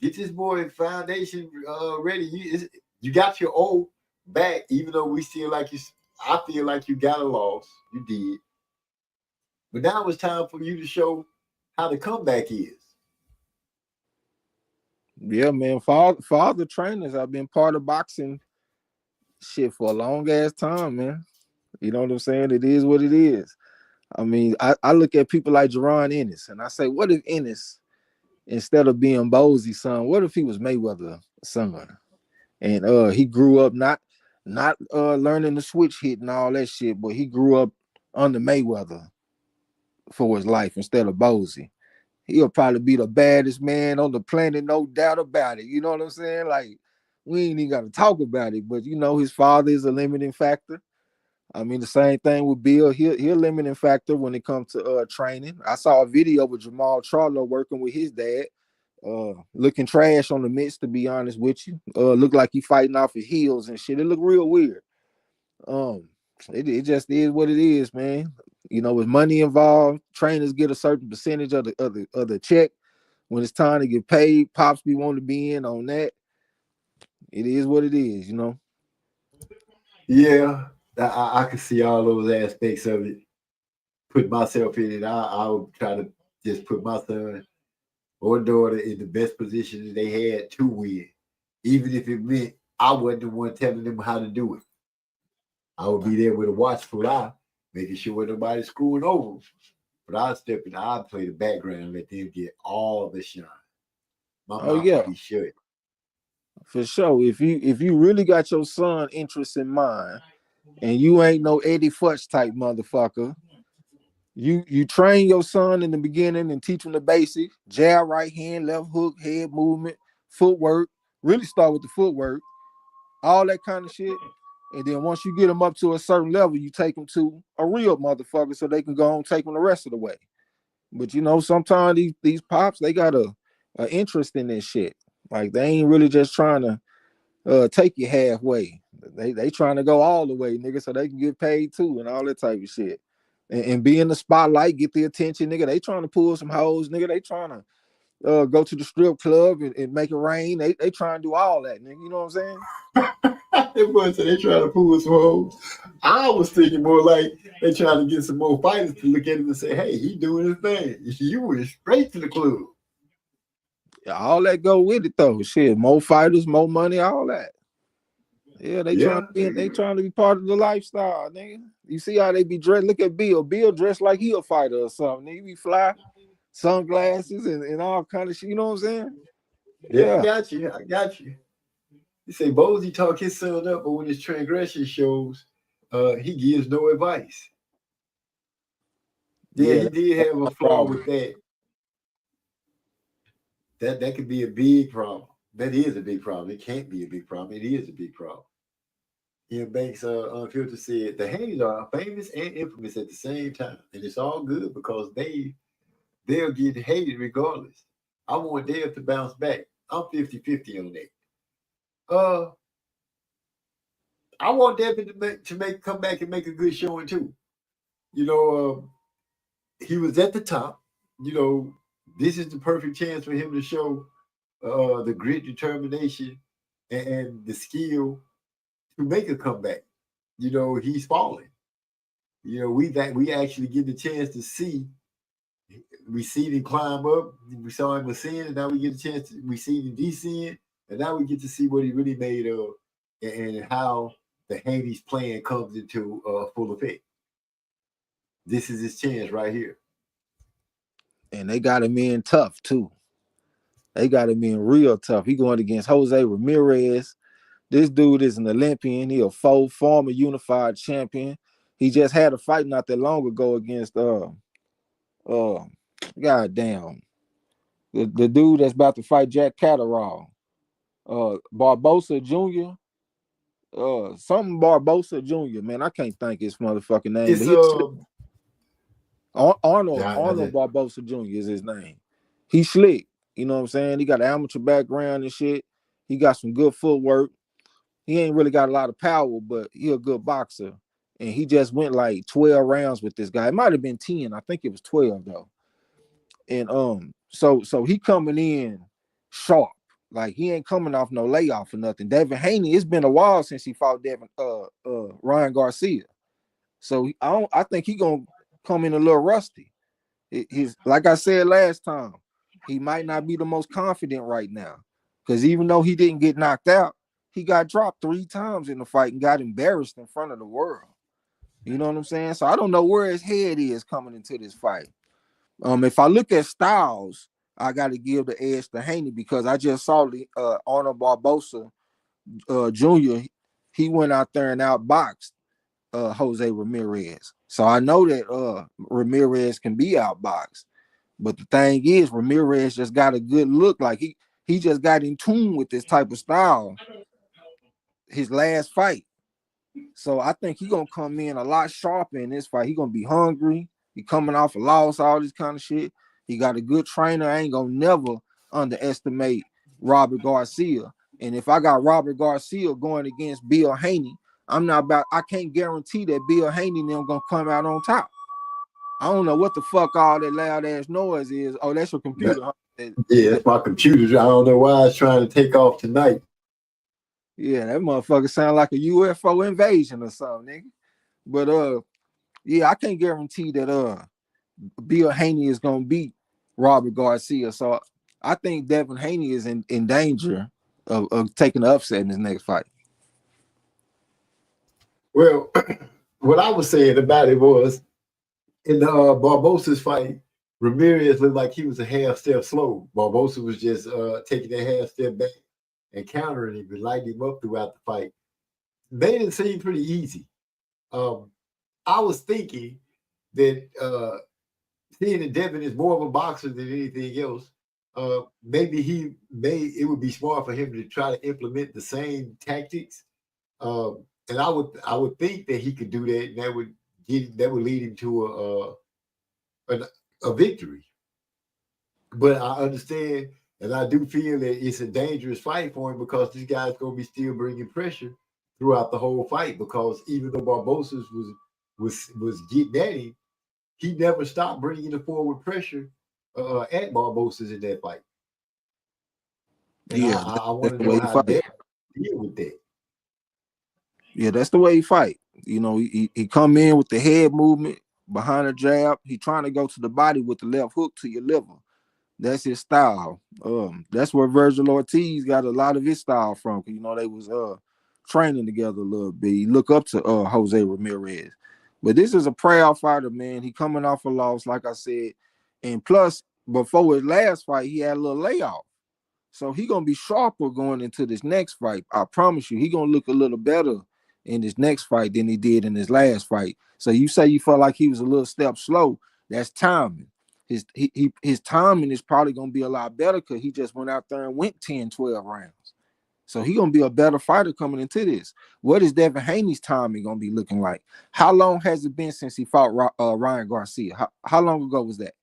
Get this boy foundation ready. You got your old back, even though we feel like I feel like you got a loss. You did. But now it's time for you to show how the comeback is. Yeah, man. Father trainers, I've been part of boxing shit for a long ass time, man. You know what I'm saying? It is what it is. I mean, I look at people like Jerron Ennis, and I say, what if Ennis, instead of being Bosey's son, what if he was Mayweather's son? And he grew up not learning the switch hit and all that shit, but he grew up under Mayweather for his life instead of Bosey. He'll probably be the baddest man on the planet, no doubt about it. You know what I'm saying? Like, we ain't even got to talk about it, but his father is a limiting factor. I mean, the same thing with Bill. He'll limiting factor when it comes to training. I saw a video with Jamal Charlo working with his dad, looking trash on the mitts, to be honest with you. Looked like he fighting off his heels and shit. It looked real weird. It just is what it is, man. With money involved, trainers get a certain percentage of the check. When it's time to get paid, pops be wanting to be in on that. It is what it is, Yeah, I can see all those aspects of it. Put myself in it. I would try to just put my son or daughter in the best position that they had to win, even if it meant I wasn't the one telling them how to do it. I would be there with a watchful eye, making sure nobody's screwing over. But I'd step in, I'd play the background and let them get all the shine. My mouth would be shut. For sure. If you really got your son interest in mind, and you ain't no Eddie Futch type motherfucker, you train your son in the beginning and teach him the basics: jab, right hand, left hook, head movement, footwork. Really start with the footwork, all that kind of shit. And then once you get them up to a certain level, you take them to a real motherfucker so they can go on and take them the rest of the way. But sometimes these pops, they got a interest in this shit. Like, they ain't really just trying to take you halfway. They trying to go all the way, nigga, so they can get paid too and all that type of shit. And be in the spotlight, get the attention, nigga. They trying to pull some hoes, nigga. They trying to go to the strip club and make it rain. They trying to do all that, nigga. You know what I'm saying? It was, so they trying to pull some hoes. I was thinking more like they trying to get some more fighters to look at him and say, hey, he doing his thing. You went straight to the club. All that go with it though. Shit, more fighters, more money, all that. Yeah, they trying to be part of the lifestyle, nigga. You see how they be dressed? Look at Bill. Bill dressed like he a fighter or something. Nigga, be fly, sunglasses and all kind of shit. You know what I'm saying? Yeah, I got you. You say Bosey talk his son up, but when his transgression shows, he gives no advice. Yeah, he did have a flaw with that. That could be a big problem. That is a big problem. It can't be a big problem. It is a big problem. Ian Banks Unfiltered said the Haneys are famous and infamous at the same time, and it's all good because they'll get hated regardless. I want Dave to bounce back. I'm 50-50 on that. I want Devin to come back and make a good showing too. He was at the top. This is the perfect chance for him to show the grit, determination, and the skill to make a comeback. He's falling. We actually get the chance to see. We see him climb up. We saw him ascend, and now we get a chance we see him descend, and now we get to see what he really made of and how the Haney's plan comes into full effect. This is his chance right here. And they got him in tough too. They got him in real tough. He going against Jose Ramirez. This dude is an Olympian. He a former unified champion. He just had a fight not that long ago against goddamn, the dude that's about to fight Jack Catterall. Barbosa Jr. Something Barbosa Jr. Man, I can't think his motherfucking name. It's Arnold Barbosa Jr. is his name. He's slick. You know what I'm saying? He got an amateur background and shit. He got some good footwork. He ain't really got a lot of power, but he a good boxer. And he just went like 12 rounds with this guy. It might have been 10. I think it was 12 though. And so he coming in sharp. Like he ain't coming off no layoff or nothing. Devin Haney, it's been a while since he fought Ryan Garcia. So I think he gonna come in a little rusty. He's like I said last time, he might not be the most confident right now. Because even though he didn't get knocked out, he got dropped 3 times in the fight and got embarrassed in front of the world. You know what I'm saying? So I don't know where his head is coming into this fight. If I look at styles, I got to give the edge to Haney because I just saw the Arnold Barbosa Jr. He went out there and outboxed Jose Ramirez. So I know that Ramirez can be outboxed. But the thing is, Ramirez just got a good look. Like he just got in tune with this type of style his last fight. So I think he's gonna come in a lot sharper in this fight. He's gonna be hungry. He coming off a loss, all this kind of shit. He got a good trainer. I ain't gonna never underestimate Robert Garcia. And if I got Robert Garcia going against Bill Haney, I can't guarantee that Bill Haney and them gonna come out on top. I don't know what the fuck all that loud ass noise is. Oh, that's your computer. Yeah, that's my computer. I don't know why it's trying to take off tonight. Yeah, that motherfucker sound like a UFO invasion or something, nigga. But yeah, I can't guarantee that Bill Haney is gonna beat Robert Garcia. So I think Devin Haney is in danger of taking the upset in his next fight. Well, what I was saying about it was in the Barbosa's fight, Ramirez looked like he was a half step slow. Barbosa was just taking a half step back and countering him and lighting him up throughout the fight. Made it seem pretty easy. I was thinking that seeing that Devin is more of a boxer than anything else, maybe it would be smart for him to try to implement the same tactics. And I would think that he could do that, and that would lead him to a victory. But I understand, and I do feel that it's a dangerous fight for him because this guy's going to be still bringing pressure throughout the whole fight. Because even though Barbosa was getting at him, he never stopped bringing the forward pressure at Barbosa's in that fight. And yeah, I want to know how they deal with that. Yeah, that's the way he fight. You know, he come in with the head movement behind the jab. He trying to go to the body with the left hook to your liver. That's his style. That's where Virgil Ortiz got a lot of his style from. You know, they was training together a little bit. He look up to Jose Ramirez. But this is a proud fighter, man. He coming off a loss, like I said. And plus, before his last fight, he had a little layoff. So he gonna be sharper going into this next fight. I promise you, he gonna look a little better in this next fight than he did in his last fight. So you say you felt like he was a little step slow. That's timing. His timing is probably gonna be a lot better because he just went out there and went 10, 12 rounds. So he gonna be a better fighter coming into this. What is Devin Haney's timing gonna be looking like? How long has it been since he fought Ryan Garcia? How long ago was that?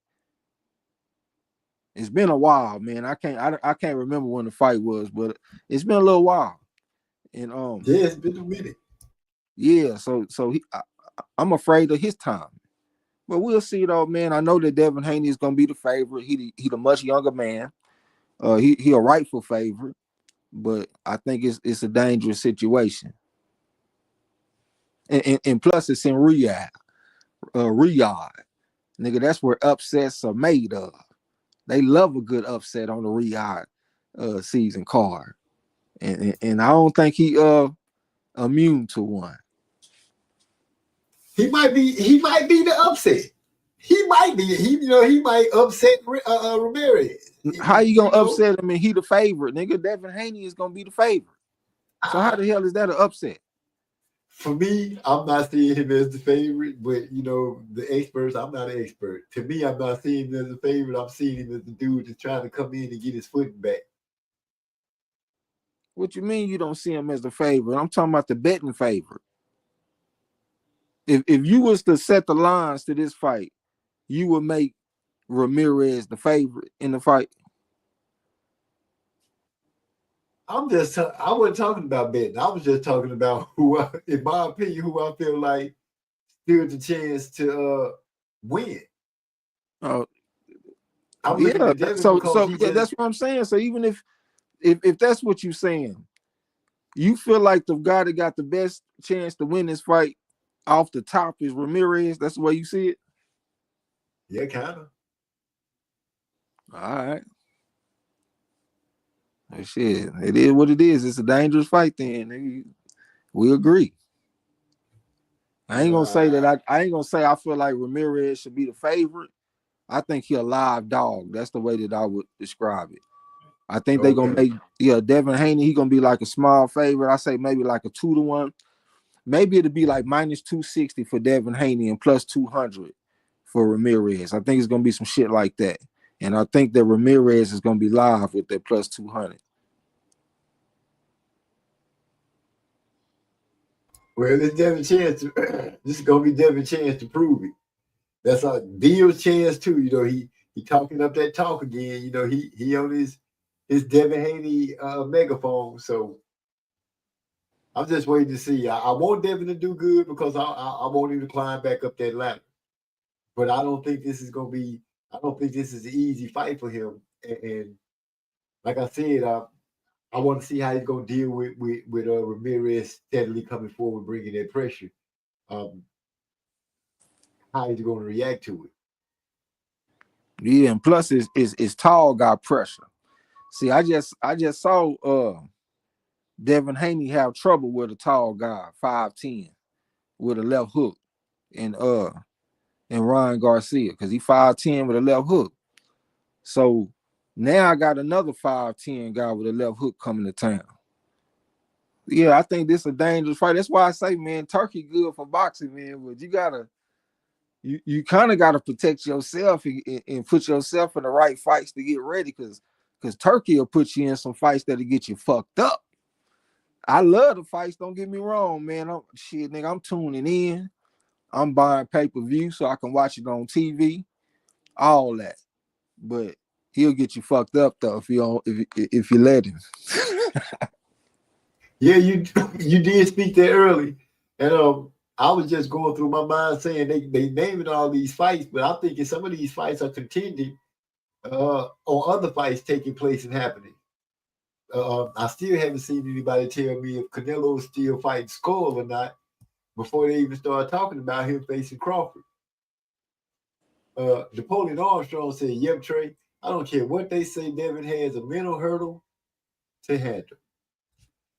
It's been a while, man. I can't remember when the fight was, but it's been a little while. And yeah, it's been a minute. Yeah, so I'm afraid of his time. But we'll see though, man. I know that Devin Haney is gonna be the favorite. He the much younger man. He a rightful favorite, but I think it's a dangerous situation. And plus it's in Riyadh. Nigga, that's where upsets are made of. They love a good upset on the Riyadh season card. And I don't think he immune to one. He might be the upset. He might be. He might upset Ramirez. How you gonna upset him and he the favorite, nigga? Devin Haney is gonna be the favorite. So how the hell is that an upset? For me, I'm not seeing him as the favorite, but the experts, I'm not an expert. To me, I'm not seeing him as the favorite. I'm seeing him as the dude that's trying to come in and get his footing back. What you mean you don't see him as the favorite? I'm talking about the betting favorite. If you was to set the lines to this fight, you would make Ramirez the favorite in the fight? I wasn't talking about betting. I was just talking about in my opinion, who I feel like stood the chance to win. Oh, I'm looking yeah. at Devin So because he that's just what I'm saying. So even if that's what you're saying, you feel like the guy that got the best chance to win this fight off the top is Ramirez. That's the way you see it. yeah, kind of. All right. Well, shit, it is what it is. It's a dangerous fight. Then we agree. I ain't gonna say that. I ain't gonna say I feel like Ramirez should be the favorite. I think he a live dog. That's the way that I would describe it. I think they gonna make Devin Haney. He gonna be like a small favorite. I say maybe like a 2-1. Maybe it'll be like -260 for Devin Haney and +200 for Ramirez. I think it's gonna be some shit like that. And I think that Ramirez is gonna be live with that +200. Well, it's Devin's chance to this is gonna be Devin's chance to prove it. That's a Bill's chance too. You know, he talking up that talk again. You know, he on his Devin Haney megaphone. So I'm just waiting to see. I want Devin to do good because I want him to climb back up that ladder. But I don't think this is gonna be. I don't think this is an easy fight for him. And like I said, I want to see how he's gonna deal with Ramirez steadily coming forward, bringing that pressure. How he's going to react to it. Yeah, and plus it's tall guy pressure. See, I just saw Devin Haney have trouble with a tall guy, 5'10", with a left hook, and Ryan Garcia, because he 5'10" with a left hook. So now I got another 5'10" guy with a left hook coming to town. Yeah, I think this is a dangerous fight. That's why I say, man, Turkey good for boxing, man. But you kind of gotta protect yourself and put yourself in the right fights to get ready, because Turkey will put you in some fights that'll get you fucked up. I love the fights, don't get me wrong, man. I'm tuning in. I'm buying pay-per-view so I can watch it on TV, all that. But he'll get you fucked up though if you let him. Yeah, you did speak that early, and I was just going through my mind saying they naming all these fights, but I'm thinking some of these fights are contending on other fights taking place and happening. I still haven't seen anybody tell me if Canelo's still fighting Skull or not before they even start talking about him facing Crawford. Napoleon Armstrong said, "Yep, Trey, I don't care what they say. Devin has a mental hurdle to handle.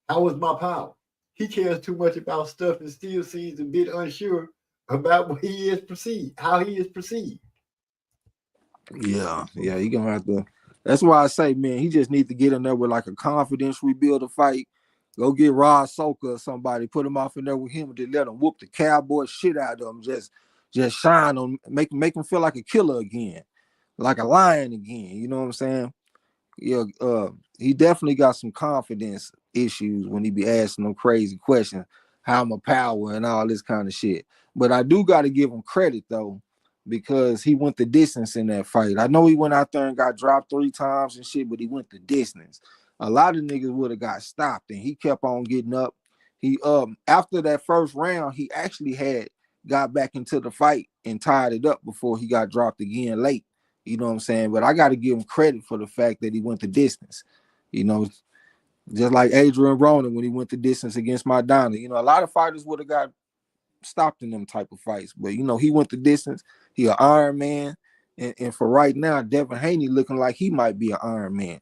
How was my power? He cares too much about stuff and still seems a bit unsure about how he is perceived." Yeah, he gonna have to. That's why I say, man, he just needs to get in there with like a confidence rebuild a fight. Go get Rod Soka or somebody, put him off in there with him, and just let him whoop the cowboy shit out of him. Just shine on, make him feel like a killer again, like a lion again. You know what I'm saying? Yeah, he definitely got some confidence issues when he be asking them crazy questions, how I'm a power and all this kind of shit. But I do got to give him credit though, because he went the distance in that fight. I know he went out there and got dropped 3 times and shit, but he went the distance. A lot of niggas would have got stopped, and he kept on getting up. He after that first round, he actually got back into the fight and tied it up before he got dropped again late. You know what I'm saying? But I got to give him credit for the fact that he went the distance. You know, just like Adrian Broner when he went the distance against Maidana. You know, a lot of fighters would have got stopped in them type of fights. But, you know, he went the distance. He an Iron Man. And for right now, Devin Haney looking like he might be an Iron Man.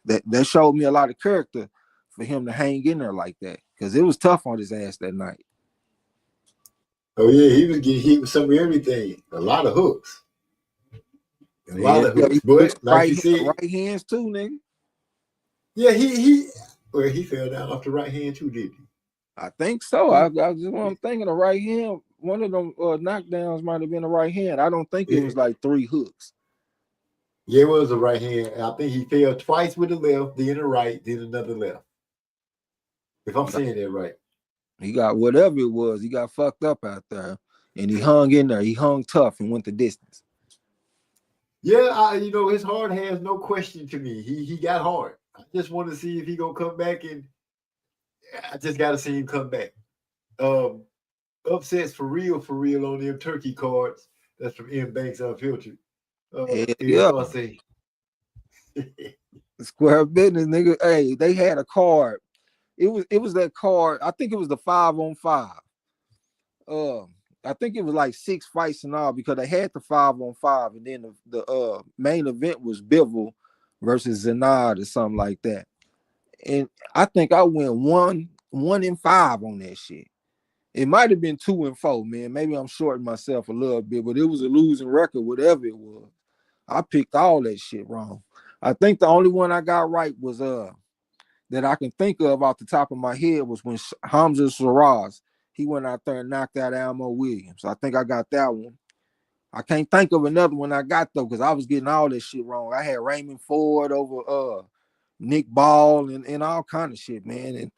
That showed me a lot of character for him to hang in there like that, because it was tough on his ass that night. Oh yeah, he was getting hit with some of everything. A lot of hooks. A lot of hooks. But like you said, right hands too, nigga. Yeah, he fell down off the right hand too, didn't he? I think so. I'm thinking the right hand. One of them knockdowns might have been a right hand. I don't think it was like 3 hooks. Yeah, it was a right hand. I think he fell twice with the left, then a right, then another left. If I'm saying that right. He got whatever it was. He got fucked up out there, and he hung in there. He hung tough and went the distance. Yeah, his heart has no question to me. He got hard. I just want to see if he gonna come back, and I just got to see him come back. Um, Upsets for real on them turkey cards. That's from M Banks Unfiltered. Eric Yeah, Ross say, square business, nigga. Hey, they had a card. It was that card. I think it was the 5-on-5. I think it was like 6 fights in all because they had the 5-on-5, and then the main event was Bivol versus Zenard or something like that. And I think I went 1-5 on that shit. It might have been 2-4, man. Maybe I'm shorting myself a little bit, but it was a losing record, whatever it was. I picked all that shit wrong. I think the only one I got right was that I can think of off the top of my head was when Hamza Shiraz, he went out there and knocked out Almo Williams. I think I got that one. I can't think of another one I got though, because I was getting all this shit wrong. I had Raymond Ford over Nick Ball and all kind of shit, man.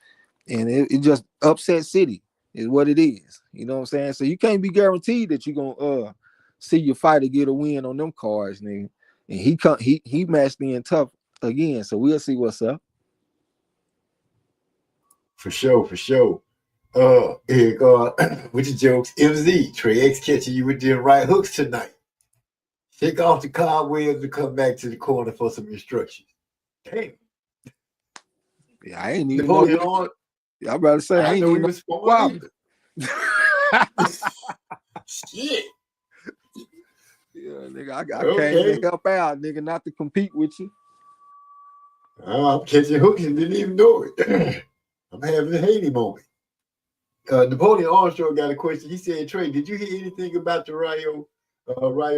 And it just upset City is what it is. You know what I'm saying? So you can't be guaranteed that you're gonna see your fighter get a win on them cards, nigga. And he matched in tough again. So we'll see what's up. for sure. Eric, with your jokes, MZ, Trey X catching you with the right hooks tonight. Shake off the cobwebs and come back to the corner for some instructions. Damn. Yeah, I ain't even Napoleon know. on. I better say I ain't know he even was know. smart either. Shit. Yeah, nigga, I came to help out, nigga, not to compete with you. I'm catching hooks and didn't even know it. I'm having a Haney moment. Napoleon Armstrong got a question. He said, Trey, did you hear anything about the Rayo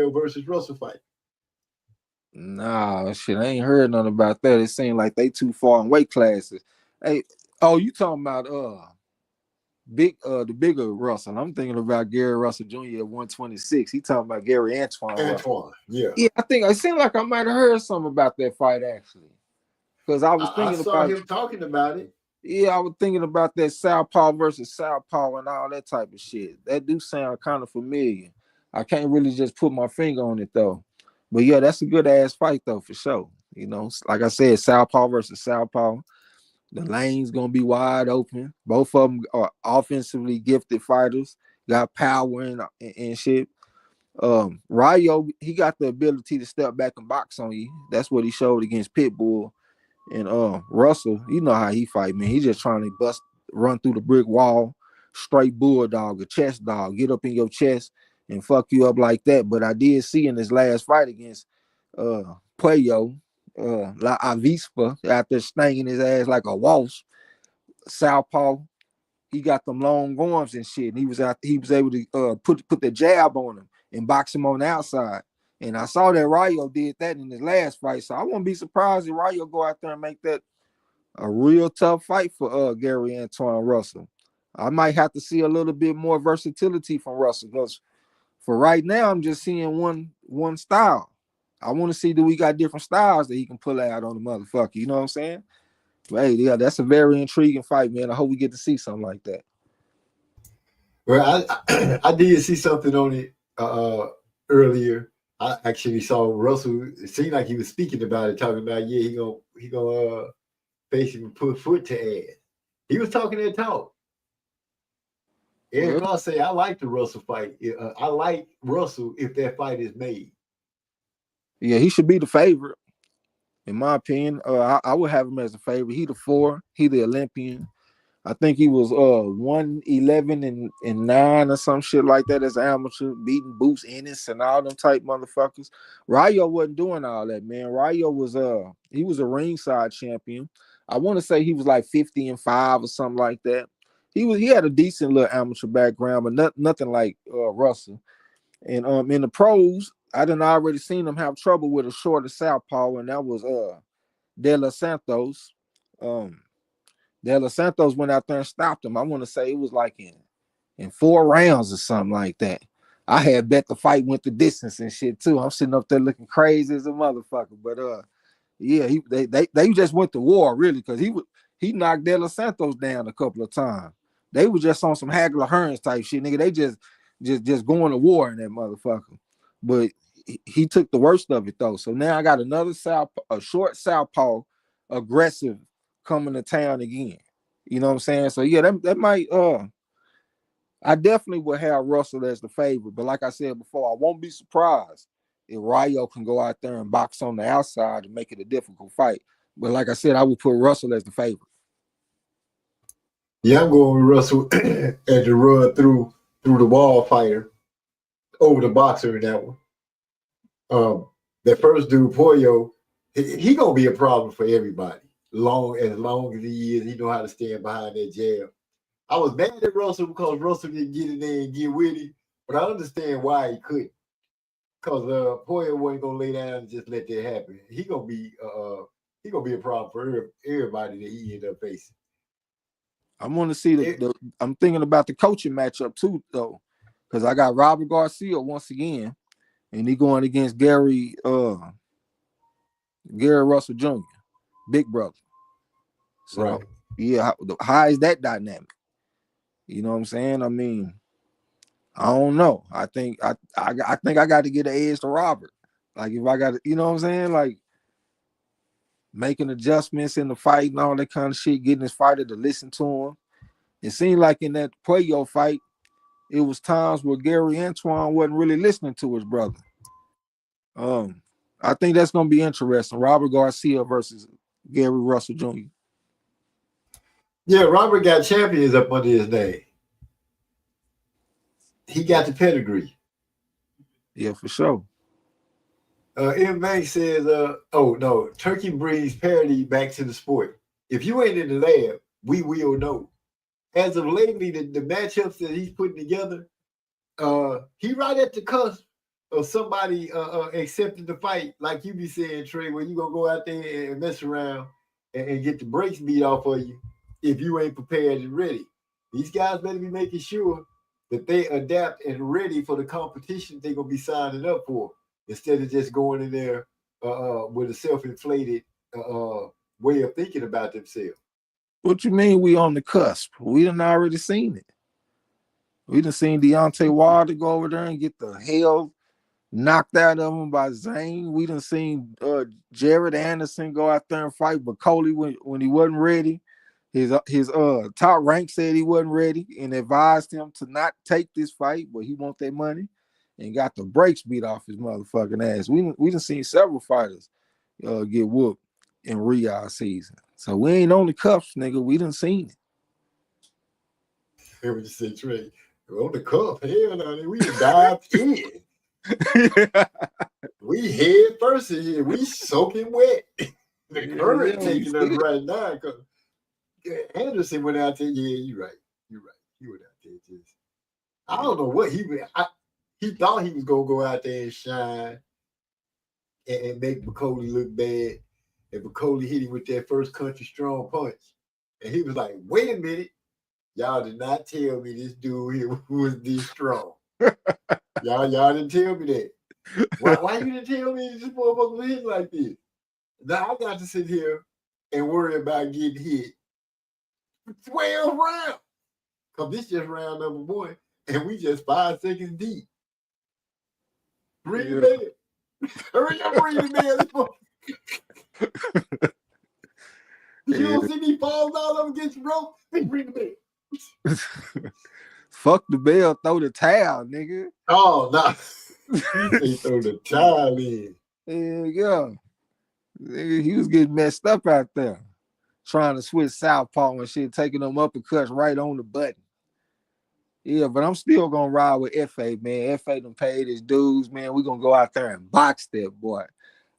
versus Russell fight? Nah, shit, I ain't heard nothing about that. It seemed like they too far in weight classes. Hey, you talking about the bigger Russell? I'm thinking about Gary Russell Jr. at 126. He talking about Gary Antoine Russell. Yeah. Yeah, I think it seemed like I might have heard something about that fight actually, because I was thinking I saw him talking about it. Yeah, I was thinking about that Southpaw versus Southpaw and all that type of shit. That do sound kind of familiar. I can't really just put my finger on it though. But yeah, that's a good ass fight though for sure. You know, like I said, Southpaw versus Southpaw. The lane's gonna be wide open. Both of them are offensively gifted fighters. Got power and shit. Rayo, he got the ability to step back and box on you. That's what he showed against Pitbull. And Russell, you know how he fight, man. He just trying to run through the brick wall, straight bulldog, a chest dog, get up in your chest and fuck you up like that. But I did see in his last fight against Puello, La Avispa, out there stinging his ass like a wasp, Southpaw. He got them long arms and shit. And he was able to put the jab on him and box him on the outside. And I saw that Rayo did that in his last fight. So I wouldn't be surprised if Rayo go out there and make that a real tough fight for Gary Antoine Russell. I might have to see a little bit more versatility from Russell, because for right now, I'm just seeing one style. I want to see, do we got different styles that he can pull out on the motherfucker? You know what I'm saying? But hey, yeah, that's a very intriguing fight, man. I hope we get to see something like that. Well, I did see something on it earlier. I actually saw Russell. It seemed like he was speaking about it, talking about he gonna basically put foot to ass. He was talking that talk. Eric Ross say, I like the Russell fight. I like Russell if that fight is made. Yeah, he should be the favorite, in my opinion. I would have him as a favorite. He the 4. He the Olympian. I think he was 1-11-9 or some shit like that as an amateur, beating Boots Ennis and all them type motherfuckers. Rayo wasn't doing all that, man. Rayo was he was a ringside champion. I want to say he was like 50-5 or something like that. He had a decent little amateur background, but nothing like Russell. And in the pros, I done already seen him have trouble with a shorter southpaw, and that was De Los Santos. De Los Santos went out there and stopped him. I want to say it was like in 4 rounds or something like that. I had bet the fight went the distance and shit too. I'm sitting up there looking crazy as a motherfucker. But yeah, they just went to war really, because he knocked De Los Santos down a couple of times. They were just on some Hagler Hearns type shit, nigga. They just going to war in that motherfucker. But he took the worst of it though. So now I got another a short southpaw, aggressive coming to town again. You know what I'm saying? So yeah, that might I definitely would have Russell as the favorite, but like I said before, I won't be surprised if Rayo can go out there and box on the outside and make it a difficult fight. But like I said, I would put Russell as the favorite. Yeah, I'm going with Russell as the run through the wall fighter over the boxer in that one. That first dude, Pollo, he gonna be a problem for everybody. As long as he is, he know how to stand behind that jab. I was mad at Russell because Russell didn't get in there and get with him, but I understand why he couldn't. Because Pollo wasn't gonna lay down and just let that happen. He gonna be a problem for everybody that he end up facing. I want to see I'm thinking about the coaching matchup too, though, because I got Robert Garcia once again, and he going against Gary Russell Jr., big brother. So right. Yeah, how is that dynamic? You know what I'm saying? I mean, I don't know. I think I got to get an edge to Robert. Like if I got, you know what I'm saying? Like making adjustments in the fight and all that kind of shit, getting his fighter to listen to him. It seemed like in that Puello fight, it was times where Gary Antoine wasn't really listening to his brother. I think that's gonna be interesting. Robert Garcia versus Gary Russell Jr. Yeah, Robert got champions up under his name. He got the pedigree. Yeah, for sure. M. Bank says, oh no, Turkey brings parity back to the sport. If you ain't in the lab, we will know. As of lately, the matchups that he's putting together, he right at the cusp of somebody accepting the fight, like you be saying, Trey, where you gonna go out there and mess around and get the brakes beat off of you if you ain't prepared and ready. These guys better be making sure that they adapt and ready for the competition they're gonna be signing up for, instead of just going in there with a self-inflated way of thinking about themselves. What you mean we on the cusp? We done already seen it. We done seen Deontay Wilder go over there and get the hell knocked out of him by Zane. We done seen Jared Anderson go out there and fight Bakole when he wasn't ready. His top rank said he wasn't ready and advised him to not take this fight, but he want that money and got the brakes beat off his motherfucking ass. We done seen several fighters get whooped in Riyadh season. So we ain't on the cuffs, nigga. We done seen it. Hear what you say, Trey? On the cuff, hell no, we dived in. We head first in here. We soaking wet. The current taking us right now. Cause Anderson went out there. Yeah, you're right. He went out there just. I don't know what he thought he was gonna go out there and shine and make Bakole look bad. And Bakole hit him with that first country strong punch. And he was like, wait a minute. Y'all did not tell me this dude here was this strong. y'all didn't tell me that. Why you didn't tell me this motherfucker was hit like this? Now I got to sit here and worry about getting hit 12 rounds. Because this just round number 1. And we just 5 seconds deep. Bring it in. Hurry up, bring it in. You don't see me falling all over against the rope? Bring it in. Fuck the bell, throw the towel, nigga. Oh, no. They throw the towel in. Yeah. Nigga, he was getting messed up out there. Trying to switch southpaw and shit, taking them uppercuts right on the button. Yeah, but I'm still gonna ride with F.A., man. F.A. done paid his dues, man. We're gonna go out there and box that boy.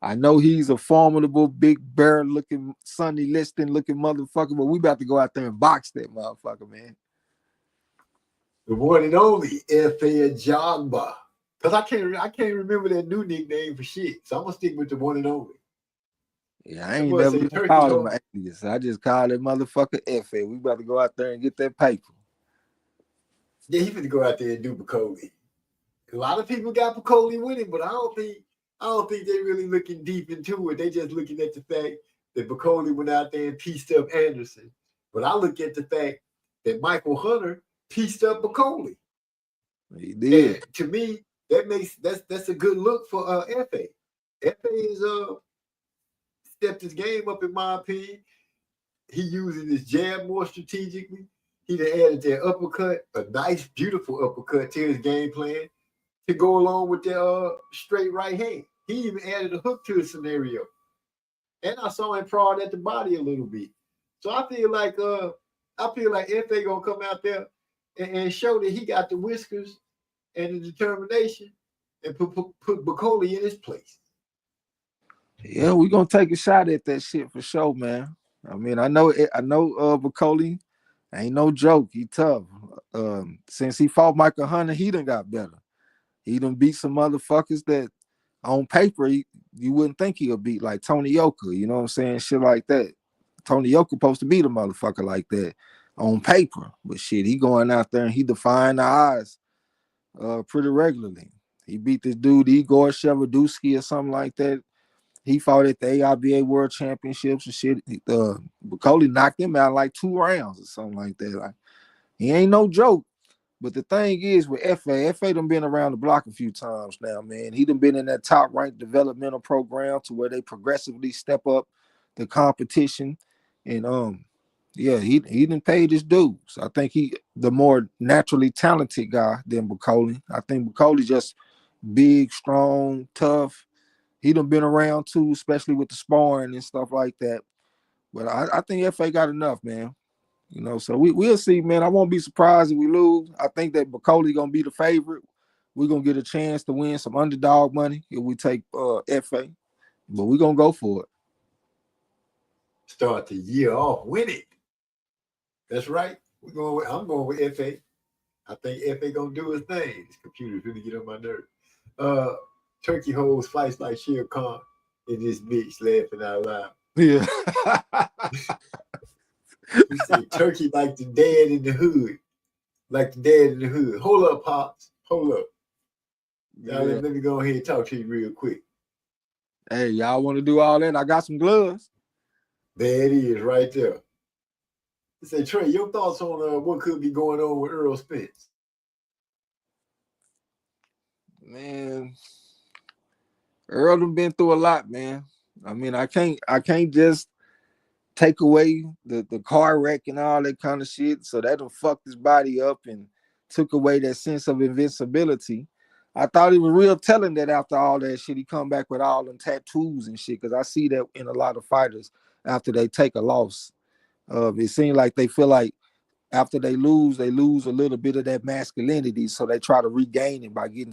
I know he's a formidable, big bear-looking, Sonny Liston-looking motherfucker, but we about to go out there and box that motherfucker, man. The one and only F.A. Ajagba. Because I can't remember that new nickname for shit. So I'm gonna stick with the one and only. Yeah, I ain't never even called him an alias. I just called that motherfucker F.A. We about to go out there and get that paper. Yeah, he finna go out there and do Bakole. A lot of people got Bakole winning, but I don't think they really looking deep into it. They just looking at the fact that Bakole went out there and pieced up Anderson. But I look at the fact that Michael Hunter pieced up Bakole. He did. And to me, that's a good look for FA. FA is stepped his game up in my opinion. He using his jab more strategically. He done added that uppercut, a nice, beautiful uppercut to his game plan to go along with the straight right hand. He even added a hook to the scenario. And I saw him prod at the body a little bit. So I feel like FA gonna come out there and show that he got the whiskers and the determination and put Bakole in his place. Yeah, we're gonna take a shot at that shit for sure, man. I mean, I know Bakole ain't no joke. He tough. Since he fought Michael Hunter, he done got better. He done beat some motherfuckers that on paper you wouldn't think he'll beat, like Tony Yoka, you know what I'm saying? Shit like that. Tony Yoka supposed to beat a motherfucker like that on paper. But shit, he going out there and he defying the odds pretty regularly. He beat this dude, Igor Shevardusky or something like that. He fought at the AIBA World Championships and shit. Bakole knocked him out like 2 rounds or something like that. Like, he ain't no joke. But the thing is with FA done been around the block a few times now, man. He done been in that top-ranked developmental program to where they progressively step up the competition. And yeah, he done paid his dues. I think he the more naturally talented guy than Bakole. I think Bakole just big, strong, tough. He done been around too, especially with the sparring and stuff like that. But I think FA got enough, man. You know, so we'll see, man. I won't be surprised if we lose. I think that Bakole gonna be the favorite. We're gonna get a chance to win some underdog money if we take FA, but we're gonna go for it. Start the year off, win it. That's right. I'm going with FA. I think FA gonna do his thing. This computer's really get on my nerves. Turkey holds fights like Shere Khan in this bitch laughing out loud. Yeah. We say Turkey like the dad in the hood. Like the dad in the hood. Hold up, Pops. Hold up. Now let me go ahead and talk to you real quick. Hey, y'all want to do all that? I got some gloves. There it is right there. I say, Trey, your thoughts on what could be going on with Earl Spence? Man, Earl done been through a lot, man. I mean, I can't just take away the car wreck and all that kind of shit. So that done fucked his body up and took away that sense of invincibility. I thought it was real telling that after all that shit, he come back with all them tattoos and shit. Because I see that in a lot of fighters after they take a loss. It seems like they feel like after they lose a little bit of that masculinity. So they try to regain it by getting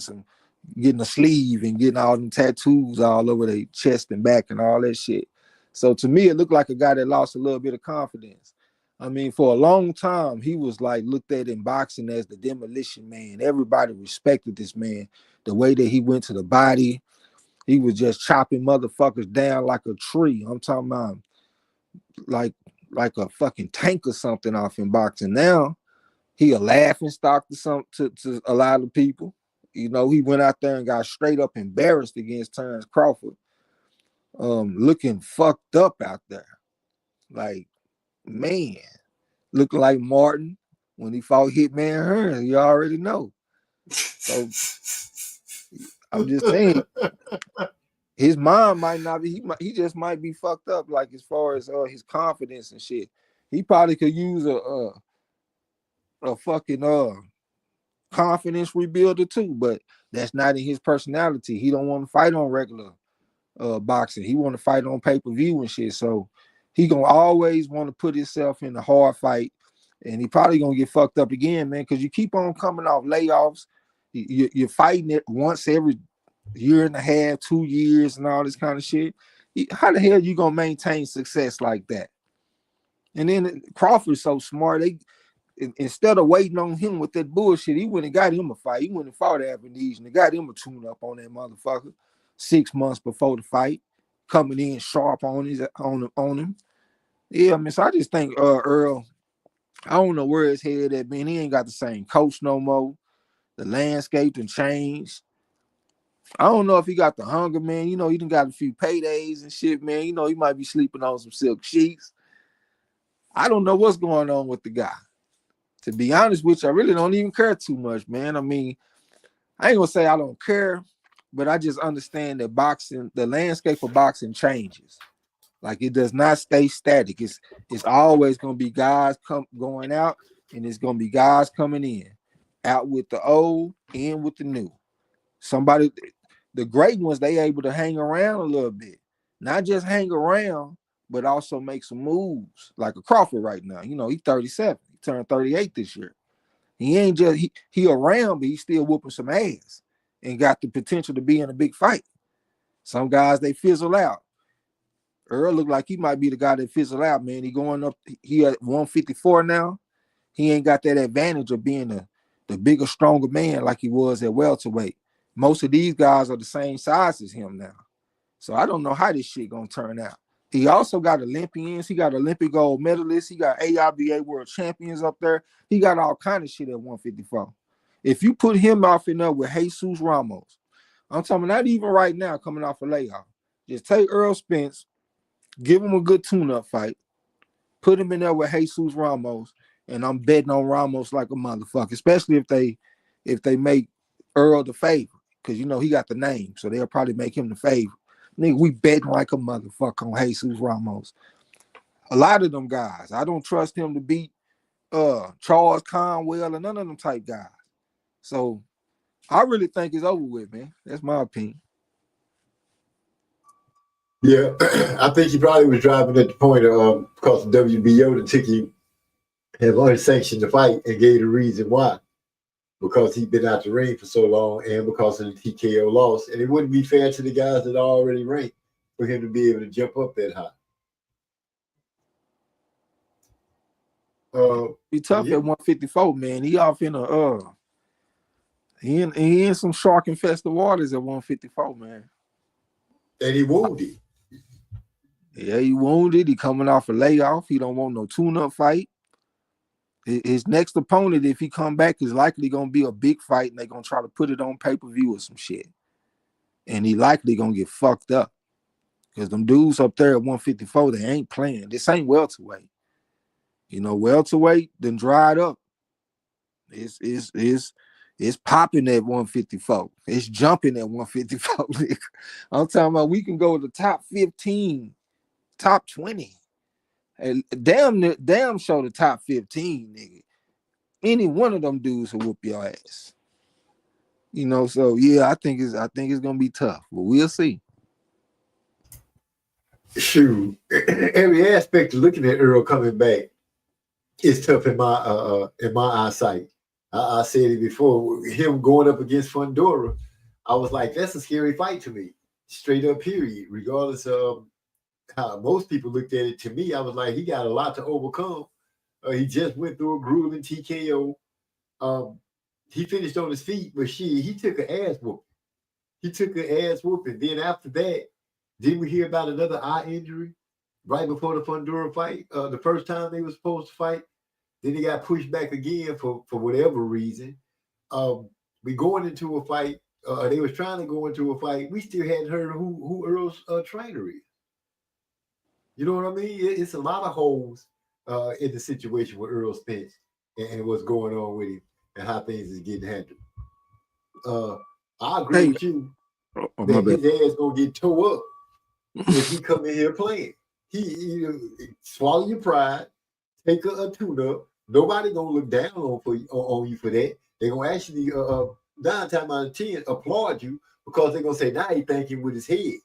a sleeve and getting all them tattoos all over their chest and back and all that shit. So to me, it looked like a guy that lost a little bit of confidence. I mean, for a long time, he was like looked at in boxing as the demolition man. Everybody respected this man. The way that he went to the body, he was just chopping motherfuckers down like a tree. I'm talking about like a fucking tank or something off in boxing. Now, he a laughing stock to a lot of people. You know, he went out there and got straight up embarrassed against Terrence Crawford. Looking fucked up out there. Like, man, looking like Martin when he fought Hitman Hearn. You already know. So I'm just saying, his mind might not be. He just might be fucked up. Like as far as his confidence and shit, he probably could use a fucking confidence rebuilder too. But that's not in his personality. He don't want to fight on regular boxing. He want to fight on pay-per-view and shit. So he gonna always want to put himself in a hard fight, and he probably gonna get fucked up again, man. Because you keep on coming off layoffs. You're fighting it once every year and a half, 2 years, and all this kind of shit. How the hell you gonna maintain success like that? And then Crawford's so smart. Instead of waiting on him with that bullshit, he went and got him a fight. He went and fought Avenesian and got him a tune-up on that motherfucker 6 months before the fight, coming in sharp on him. Yeah, I mean, so I just think Earl, I don't know where his head at, man. He ain't got the same coach no more. The landscape done changed. I don't know if he got the hunger, man. You know, he done got a few paydays and shit, man. You know, he might be sleeping on some silk sheets. I don't know what's going on with the guy. To be honest with you, I really don't even care too much, man. I mean, I ain't gonna say I don't care, but I just understand that boxing, the landscape of boxing changes. Like it does not stay static. It's always gonna be guys going out, and it's gonna be guys coming in, out with the old, in with the new. Somebody, the great ones, they able to hang around a little bit, not just hang around, but also make some moves. Like a Crawford right now, you know, he's 37, he turned 38 this year. He ain't just he around, but he's still whooping some ass and got the potential to be in a big fight. Some guys they fizzle out. Earl look like he might be the guy that fizzle out, man. He going up, he at 154 now. He ain't got that advantage of being the bigger, stronger man like he was at welterweight. Most of these guys are the same size as him now. So I don't know how this shit gonna turn out. He also got Olympians. He got Olympic gold medalists. He got AIBA world champions up there. He got all kind of shit at 154. If you put him off in there with Jesus Ramos, I'm talking not even right now coming off a layoff. Just take Earl Spence, give him a good tune-up fight, put him in there with Jesus Ramos, and I'm betting on Ramos like a motherfucker, especially if they make Earl the favorite, because you know he got the name, so they'll probably make him the favorite. Nigga, we betting like a motherfucker on Jesus Ramos. A lot of them guys, I don't trust him to beat Charles Conwell or none of them type guys. So I really think it's over with, man. That's my opinion. Yeah, I think he probably was driving at the point of because the WBO that took him have unsanctioned the fight and gave the reason why. Because he'd been out the ring for so long and because of the TKO loss. And it wouldn't be fair to the guys that already ranked for him to be able to jump up that high. Be tough at 154, man. He off in a he in some shark infested waters at 154, man. And he wounded. Yeah, he wounded. He coming off a layoff. He don't want no tune-up fight. His next opponent, if he come back, is likely gonna be a big fight, and they're gonna try to put it on pay-per-view or some shit. And he likely gonna get fucked up. Because them dudes up there at 154, they ain't playing. This ain't welterweight. You know, welterweight then dried up. It's popping at 154. It's jumping at 154. I'm talking about we can go to the top 15, top 20. And damn show the top 15, nigga. Any one of them dudes will whoop your ass. You know, so yeah, I think it's gonna be tough, but we'll see. Shoot, every aspect of looking at Earl coming back is tough in my eyesight. I said it before. Him going up against Fundora, I was like, that's a scary fight to me. Straight up, period. Regardless of how most people looked at it, to me, I was like, he got a lot to overcome. He just went through a grueling TKO. He finished on his feet, but he took an ass whooping. Then after that, didn't we hear about another eye injury right before the Fundora fight? The first time they were supposed to fight. Then he got pushed back again for whatever reason. We going into a fight. They was trying to go into a fight. We still hadn't heard who Earl's trainer is. You know what I mean? It's a lot of holes in the situation with Earl Spence and what's going on with him and how things is getting handled. I agree with you that his ass gonna get tore up if he come in here playing. He swallow your pride, take a tune-up. Nobody gonna look down on you for that. They're gonna actually 9 times out of 10 applaud you because they're gonna say now he thinking with his head.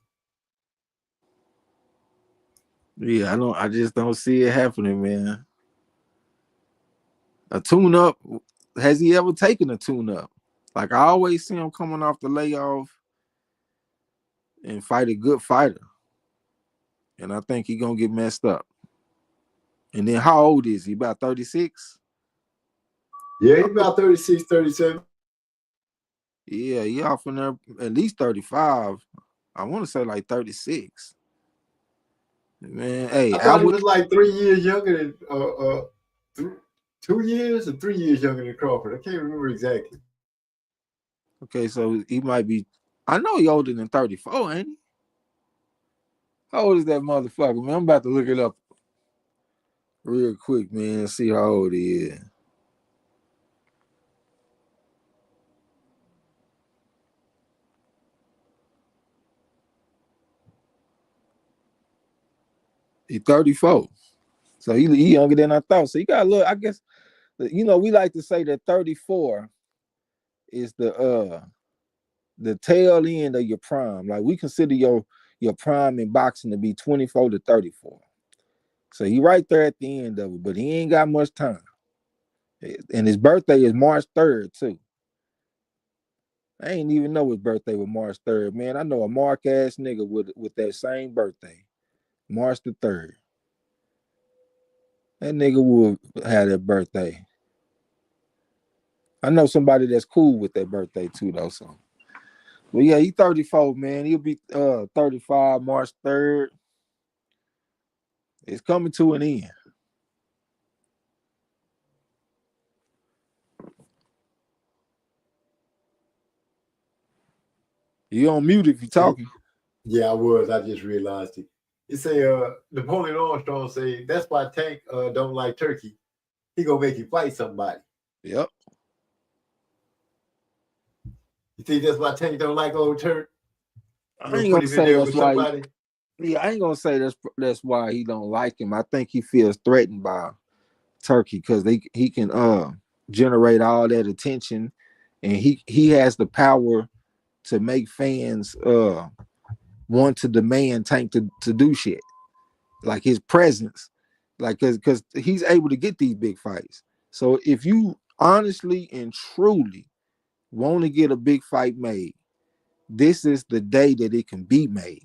Yeah, I just don't see it happening, man. A tune-up, has he ever taken a tune-up? Like I always see him coming off the layoff and fight a good fighter. And I think he's gonna get messed up. And then how old is he? About 36? Yeah, he's about 36, 37. Yeah, he off in there at least 35. I want to say like 36. Man, hey, I thought he was like 3 years younger than 2 years or 3 years younger than Crawford. I can't remember exactly. Okay, so he might be. I know he older than 34, ain't he? How old is that motherfucker, man? I'm about to look it up real quick, man. See how old he is. He 34. So he younger than I thought. So he got a little, I guess, we like to say that 34 is the tail end of your prime. Like we consider your prime in boxing to be 24 to 34. So he right there at the end of it, but he ain't got much time. And his birthday is March 3rd, too. I ain't even know his birthday was March 3rd, man. I know a mark ass nigga with that same birthday, March the 3rd. That nigga will have that birthday. I know somebody that's cool with that birthday too, though. So, but yeah, he 34, man. He'll be 35 March 3rd. It's coming to an end. You on mute if you talking. Yeah, I was. I just realized it. It say Napoleon Armstrong say that's why Tank don't like turkey. He gonna make you fight somebody. Yep. You think that's why Tank don't like old Turk? I ain't gonna say that's why. I ain't gonna say that's why he don't like him. I think he feels threatened by Turkey because he can generate all that attention, and he has the power to make fans want to demand Tank to do shit. Like his presence, like because he's able to get these big fights. So if you honestly and truly want to get a big fight made, this is the day that it can be made.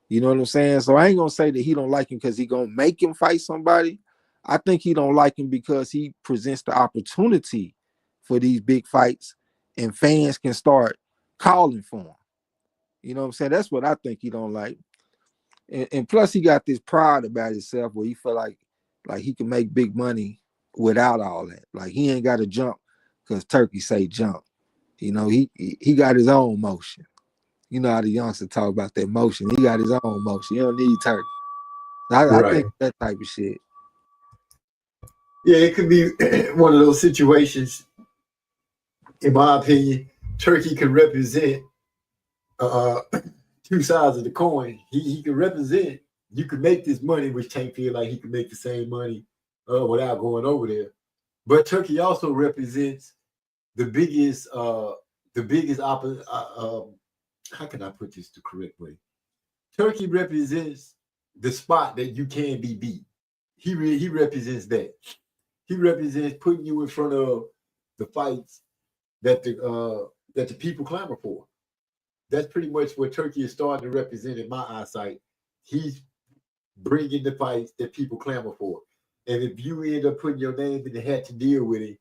You know what I'm saying? So I ain't gonna say that he don't like him because he gonna make him fight somebody. I think he don't like him because he presents the opportunity for these big fights and fans can start calling for him. You know what I'm saying? That's what I think he don't like. And plus he got this pride about himself where he feel like he can make big money without all that. Like he ain't got to jump because Turkey say jump. You know, he got his own motion. You know how the youngsters talk about that motion. He got his own motion. He don't need Turkey. I think that type of shit. Yeah, it could be one of those situations. In my opinion, Turkey can represent two sides of the coin. He can represent. You can make this money, which Tank feel like he can make the same money without going over there. But Turkey also represents the biggest how can I put this the correct way? Turkey represents the spot that you can be beat. He represents that. He represents putting you in front of the fights that the people clamor for. That's pretty much what Turkey is starting to represent in my eyesight. He's bringing the fights that people clamor for. And if you end up putting your name in the hat to deal with it,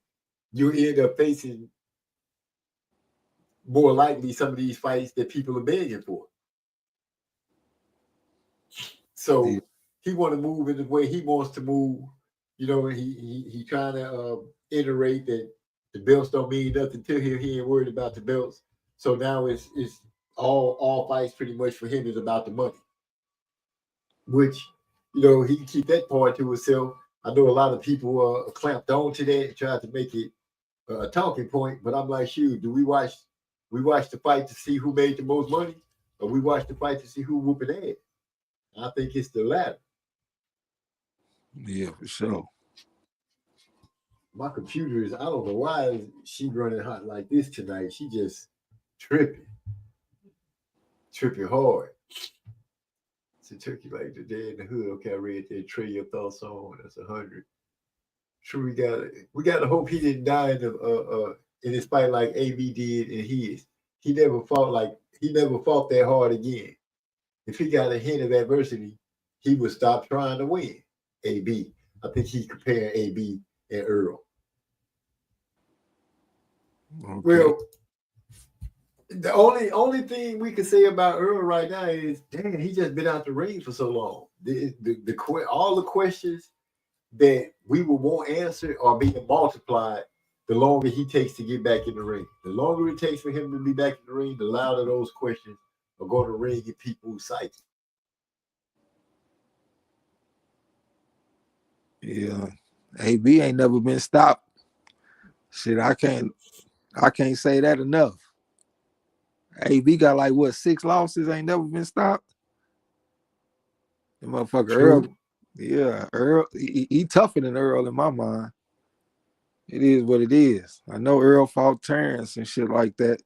you end up facing more likely some of these fights that people are begging for. So he want to move in the way he wants to move. You know, he trying to iterate that the belts don't mean nothing to him. He ain't worried about the belts. So now it's all fights pretty much for him is about the money. Which, you know, he can keep that part to himself. I know a lot of people clamped on to that and tried to make it a talking point, but I'm like, shoot, do we watch the fight to see who made the most money, or we watch the fight to see who whooping ass? I think it's the latter. Yeah, for sure. My computer is, I don't know why she running hot like this tonight. She just tripping hard. So Turkey like the day in the hood. Okay, I read that. Trade your thoughts on. That's 100. True, we got to hope he didn't die in his fight like AB did in his. He never fought that hard again. If he got a hint of adversity, he would stop trying to win. AB. I think he's comparing AB and Earl. Okay. Well, the only thing we can say about Earl right now is, damn, he just been out the ring for so long. All the questions that we would want answered are being multiplied the longer he takes to get back in the ring. The longer it takes for him to be back in the ring, the louder those questions are going to ring in people's psyche. Yeah, AB ain't never been stopped. Shit, I can't say that enough. AB got like what 6 losses, ain't never been stopped. And motherfucker True. Earl, yeah, Earl, he tougher than Earl in my mind. It is what it is. I know Earl fought Terrence and shit like that,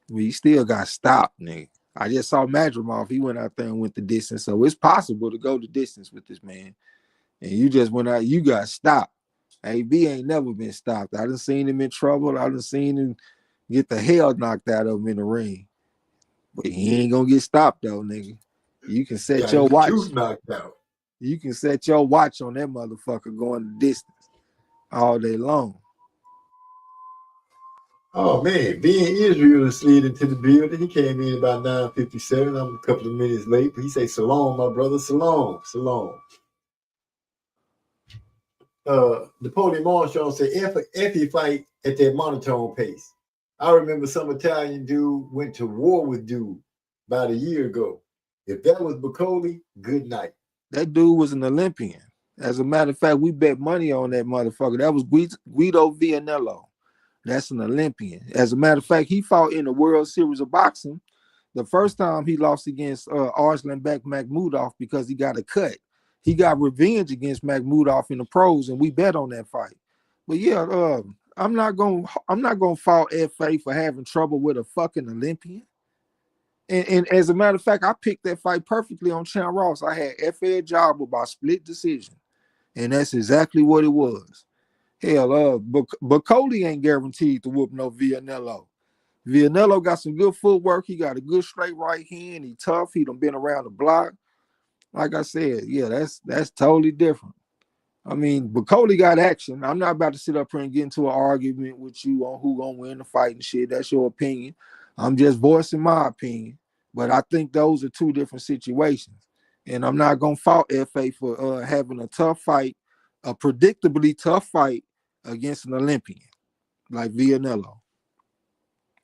but he still got stopped, nigga. I just saw Madrimov. He went out there and went the distance, so it's possible to go the distance with this man. And you just went out, you got stopped. AB ain't never been stopped. I done seen him in trouble. I done seen him get the hell knocked out of him in the ring. But he ain't gonna get stopped though, nigga. You can set Got your his watch. tooth knocked out. You can set your watch on that motherfucker going the distance all day long. Oh man, being Israel slid into the building. He came in about 9:57. I'm a couple of minutes late, but he say, "Salom, my brother, salom, salom." Napoleon Armstrong said, "If he fight at that monotone pace." I remember some Italian dude went to war with dude about a year ago. If that was Bakole, good night. That dude was an Olympian. As a matter of fact, we bet money on that motherfucker. That was Guido Vianello. That's an Olympian. As a matter of fact, he fought in the World Series of Boxing. The first time he lost against Arslanbek Makhmudov because he got a cut. He got revenge against Makhmudov in the pros, and we bet on that fight. But yeah, I'm not gonna fault FA for having trouble with a fucking Olympian. And as a matter of fact, I picked that fight perfectly on Chan Ross. I had FA Ajagba by split decision, and that's exactly what it was. Hell, Bakole ain't guaranteed to whoop no Vianello. Vianello got some good footwork. He got a good straight right hand. He tough. He done been around the block. Like I said, yeah, that's totally different. I mean, Bakole got action. I'm not about to sit up here and get into an argument with you on who gonna win the fight and shit. That's your opinion. I'm just voicing my opinion. But I think those are two different situations. And I'm not gonna fault FA for having a tough fight, a predictably tough fight against an Olympian like Vianello.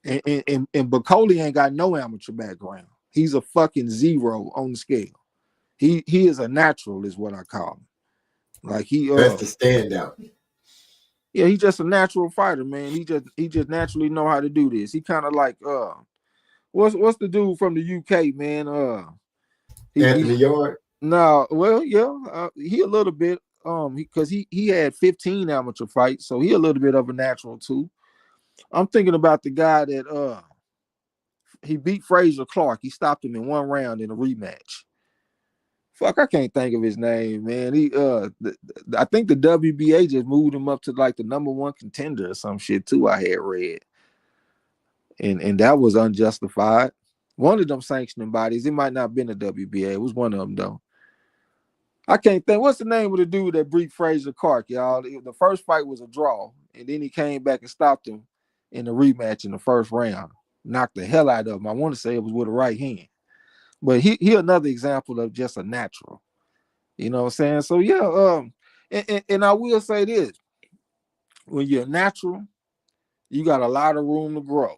And Bakole ain't got no amateur background. He's a fucking zero on the scale. He is a natural, is what I call him. Like That's the standout. Yeah, he's just a natural fighter, man. He just naturally know how to do this. He kind of like what's the dude from the UK, man? Anthony Yard. No, well, yeah, he a little bit because he had 15 amateur fights, so he a little bit of a natural too. I'm thinking about the guy that he beat Fraser Clark. He stopped him in one round in a rematch. Fuck, I can't think of his name, man. I think the WBA just moved him up to like the #1 contender or some shit too. I had read, and that was unjustified. One of them sanctioning bodies. It might not have been the WBA. It was one of them though. I can't think. What's the name of the dude that beat Fraser Clark, y'all? The first fight was a draw, and then he came back and stopped him in the rematch in the first round. Knocked the hell out of him. I want to say it was with a right hand. But he another example of just a natural. You know what I'm saying? So yeah, and I will say this. When you're natural, you got a lot of room to grow.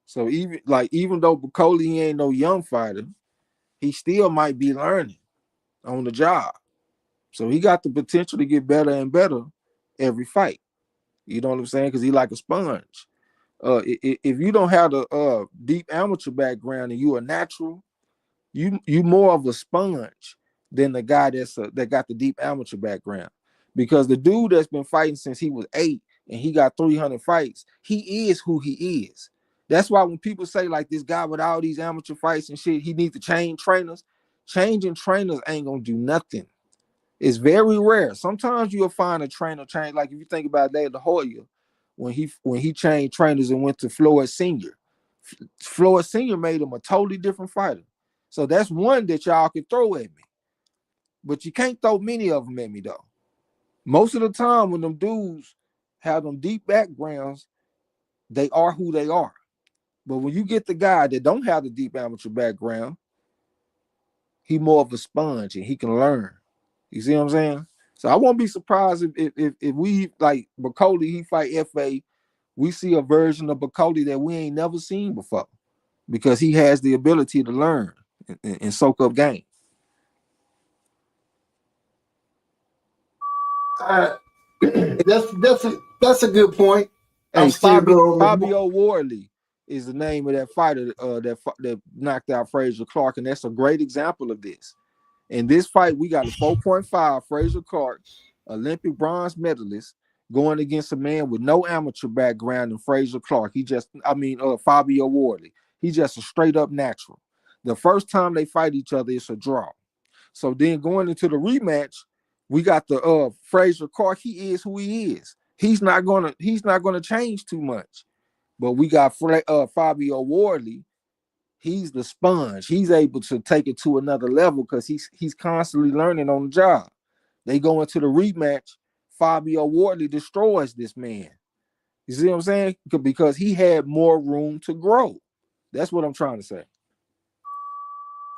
So even though Bakole ain't no young fighter, he still might be learning on the job. So he got the potential to get better and better every fight. You know what I'm saying? Because he like a sponge. If you don't have the deep amateur background and you are natural, you more of a sponge than the guy that got the deep amateur background. Because the dude that's been fighting since he was 8 and he got 300 fights, he is who he is. That's why when people say like this guy with all these amateur fights and shit, he needs to change trainers. Changing trainers ain't gonna do nothing. It's very rare. Sometimes you'll find a trainer change. Like if you think about David Hoyer, when he changed trainers and went to Floyd Senior. Floyd Senior made him a totally different fighter. So that's one that y'all can throw at me. But you can't throw many of them at me though. Most of the time when them dudes have them deep backgrounds, they are who they are. But when you get the guy that don't have the deep amateur background, he more of a sponge and he can learn. You see what I'm saying? So I won't be surprised if we like Bakole, he fight FA, we see a version of Bakole that we ain't never seen before because he has the ability to learn and soak up game. That's a good point. Hey, still going. Fabio Wardley is the name of that fighter that knocked out Fraser Clark, and that's a great example of this. In this fight, we got a 4.5 Fraser Clark, Olympic bronze medalist, going against a man with no amateur background in Fraser Clark. Fabio Wardley. He's just a straight up natural. The first time they fight each other, it's a draw. So then going into the rematch, we got the Fraser Clark. He is who he is. He's not gonna change too much. But we got Fabio Wardley. He's the sponge. He's able to take it to another level because he's constantly learning on the job. They go into the rematch. Fabio Wardley destroys this man. You see what I'm saying? Because he had more room to grow. That's what I'm trying to say.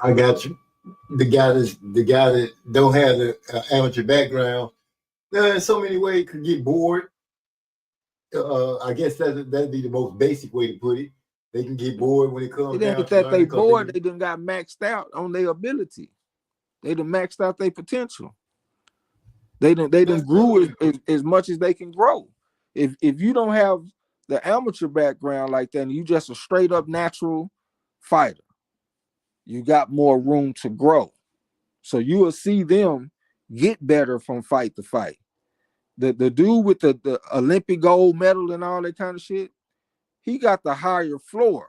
I got you. The guy that don't have the amateur background, in so many ways could get bored. I guess that'd be the most basic way to put it. They can get bored when it comes down to that they bored. They done got maxed out on their ability. They done maxed out their potential. They done grew as much as they can grow. If you don't have the amateur background like that, and you just a straight up natural fighter, you got more room to grow. So you will see them get better from fight to fight. The dude with the Olympic gold medal and all that kind of shit, he got the higher floor.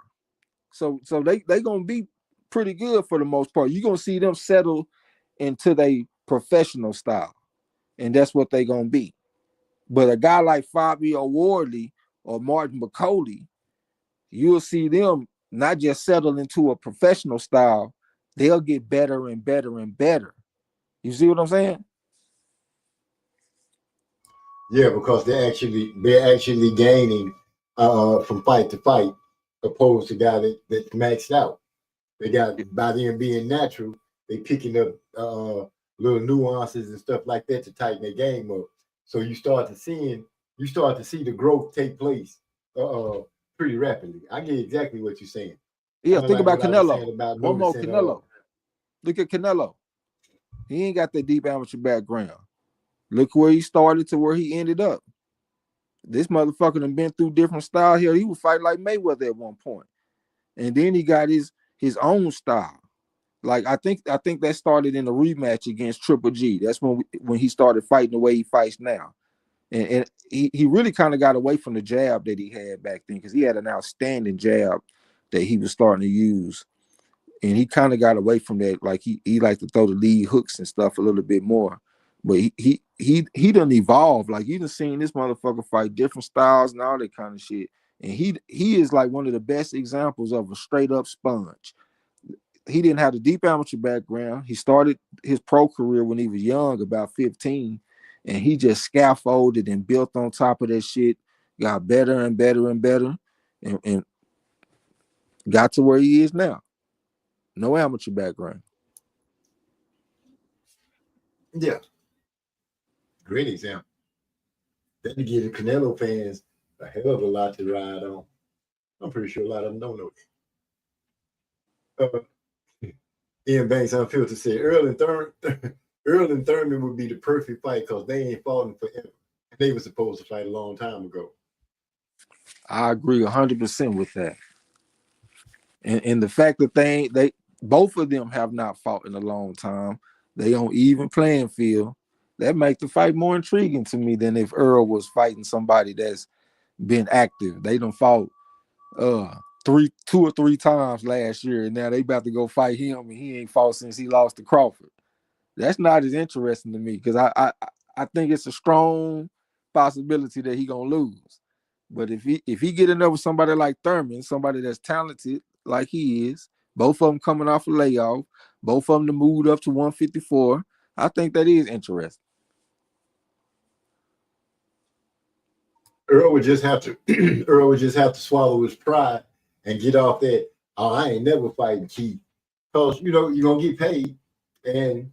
So they gonna be pretty good for the most part. You're gonna see them settle into their professional style, and that's what they gonna be. But a guy like Fabio Wardley or Martin Bakole, you'll see them not just settle into a professional style, they'll get better and better and better. You see what I'm saying? Yeah, because they're actually gaining from fight to fight, opposed to guy that's maxed out. They got, by them being natural, they picking up little nuances and stuff like that to tighten their game up. So you start to see the growth take place pretty rapidly. I get exactly what you're saying. Yeah, think about Canelo. One more Canelo. Look at Canelo. He ain't got that deep amateur background. Look where he started to where he ended up. This motherfucker done been through different styles here. He was fighting like Mayweather at one point. And then he got his own style. Like I think that started in the rematch against Triple G. That's when he started fighting the way he fights now. And he really kind of got away from the jab that he had back then, because he had an outstanding jab that he was starting to use. And he kind of got away from that. Like he liked to throw the lead hooks and stuff a little bit more. But he done evolved. Like you done seen this motherfucker fight different styles and all that kind of shit. And he is like one of the best examples of a straight up sponge. He didn't have the deep amateur background. He started his pro career when he was young, about 15, and he just scaffolded and built on top of that shit, got better and better and better, and got to where he is now. No amateur background. Yeah. Great example. That to give the Canelo fans a hell of a lot to ride on. I'm pretty sure a lot of them don't know that. Ian Banks Unfiltered said Earl and Thurman would be the perfect fight because they ain't fought in forever. And they were supposed to fight a long time ago. I agree 100% with that. And the fact that they both of them have not fought in a long time, they on even playing field, that makes the fight more intriguing to me than if Earl was fighting somebody that's been active. They done fought 2 or 3 times last year, and now they about to go fight him, and he ain't fought since he lost to Crawford. That's not as interesting to me, because I think it's a strong possibility that he gonna lose. But if he get in there with somebody like Thurman, somebody that's talented like he is, both of them coming off a layoff, both of them to move up to 154, I think that is interesting. Earl would just have to swallow his pride and get off that. Oh, I ain't never fighting Keith, because you're gonna get paid, and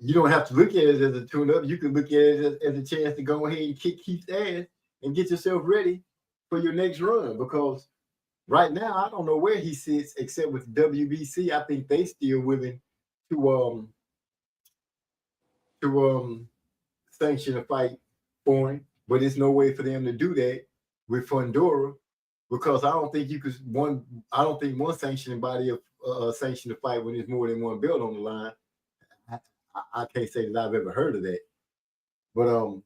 you don't have to look at it as a tune-up. You can look at it as a chance to go ahead and kick Keith's ass and get yourself ready for your next run. Because right now, I don't know where he sits except with WBC. I think they still willing to sanction a fight for him. But it's no way for them to do that with Fundora, because I don't think one sanctioning body sanction a fight when there's more than one belt on the line. I can't say that I've ever heard of that. But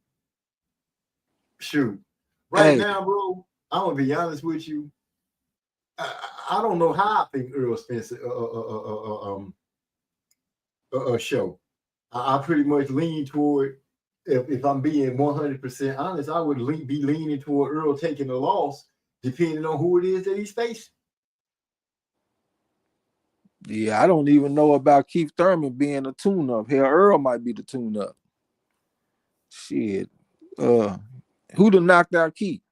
shoot, right now, bro, I'm gonna be honest with you. I don't know how I think Earl Spence show. I pretty much lean toward. If I'm being 100% honest, I would be leaning toward Earl taking a loss, depending on who it is that he's facing. Yeah, I don't even know about Keith Thurman being a tune-up. Hell, Earl might be the tune-up. Shit. Who done knocked out Keith?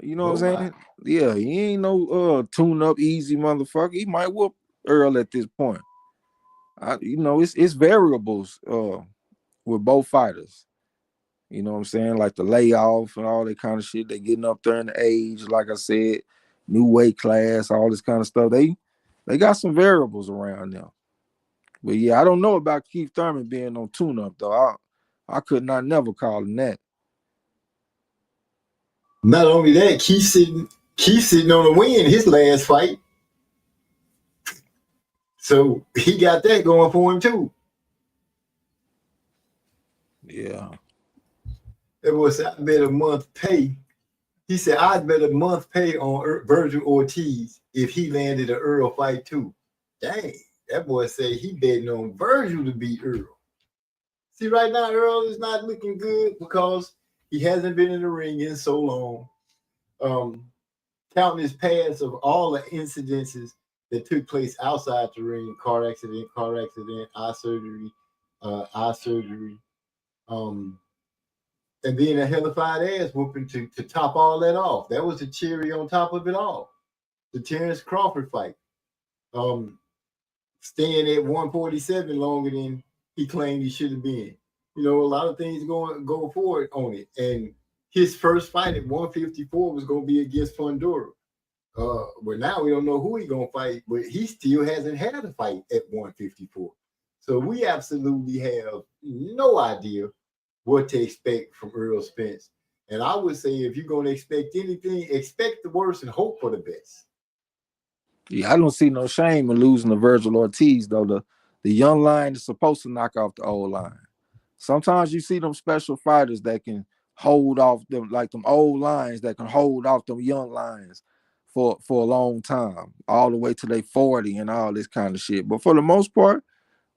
You know what I'm saying? Yeah, he ain't no tune-up easy motherfucker. He might whoop Earl at this point. It's variables with both fighters. You know what I'm saying? Like the layoff and all that kind of shit. They getting up there in the age, like I said, new weight class, all this kind of stuff. They got some variables around them. But yeah, I don't know about Keith Thurman being on tune-up though. I could not never call him that. Not only that, Keith sitting on a win his last fight. So he got that going for him too. Yeah. It was I bet a month pay. He said I'd bet a month pay on Virgil Ortiz if he landed an Earl fight too. Dang, that boy said he betting on Virgil to beat Earl. See, right now Earl is not looking good because he hasn't been in the ring in so long. Counting his past of all the incidences that took place outside the ring, car accident, eye surgery, and then a hellified ass whooping to top all that off. That was the cherry on top of it all. The Terrence Crawford fight. Staying at 147 longer than he claimed he should have been. You know, a lot of things go forward on it. And his first fight at 154 was going to be against Fundora. But now we don't know who he's going to fight, but he still hasn't had a fight at 154. So we absolutely have no idea what to expect from Earl Spence. And I would say if you're going to expect anything, expect the worst and hope for the best. Yeah, I don't see no shame in losing to Virgil Ortiz, though. The young lion is supposed to knock off the old lion. Sometimes you see them special fighters that can hold off them, like them old lions that can hold off them young lions for a long time, all the way to they 40 and all this kind of shit. But for the most part,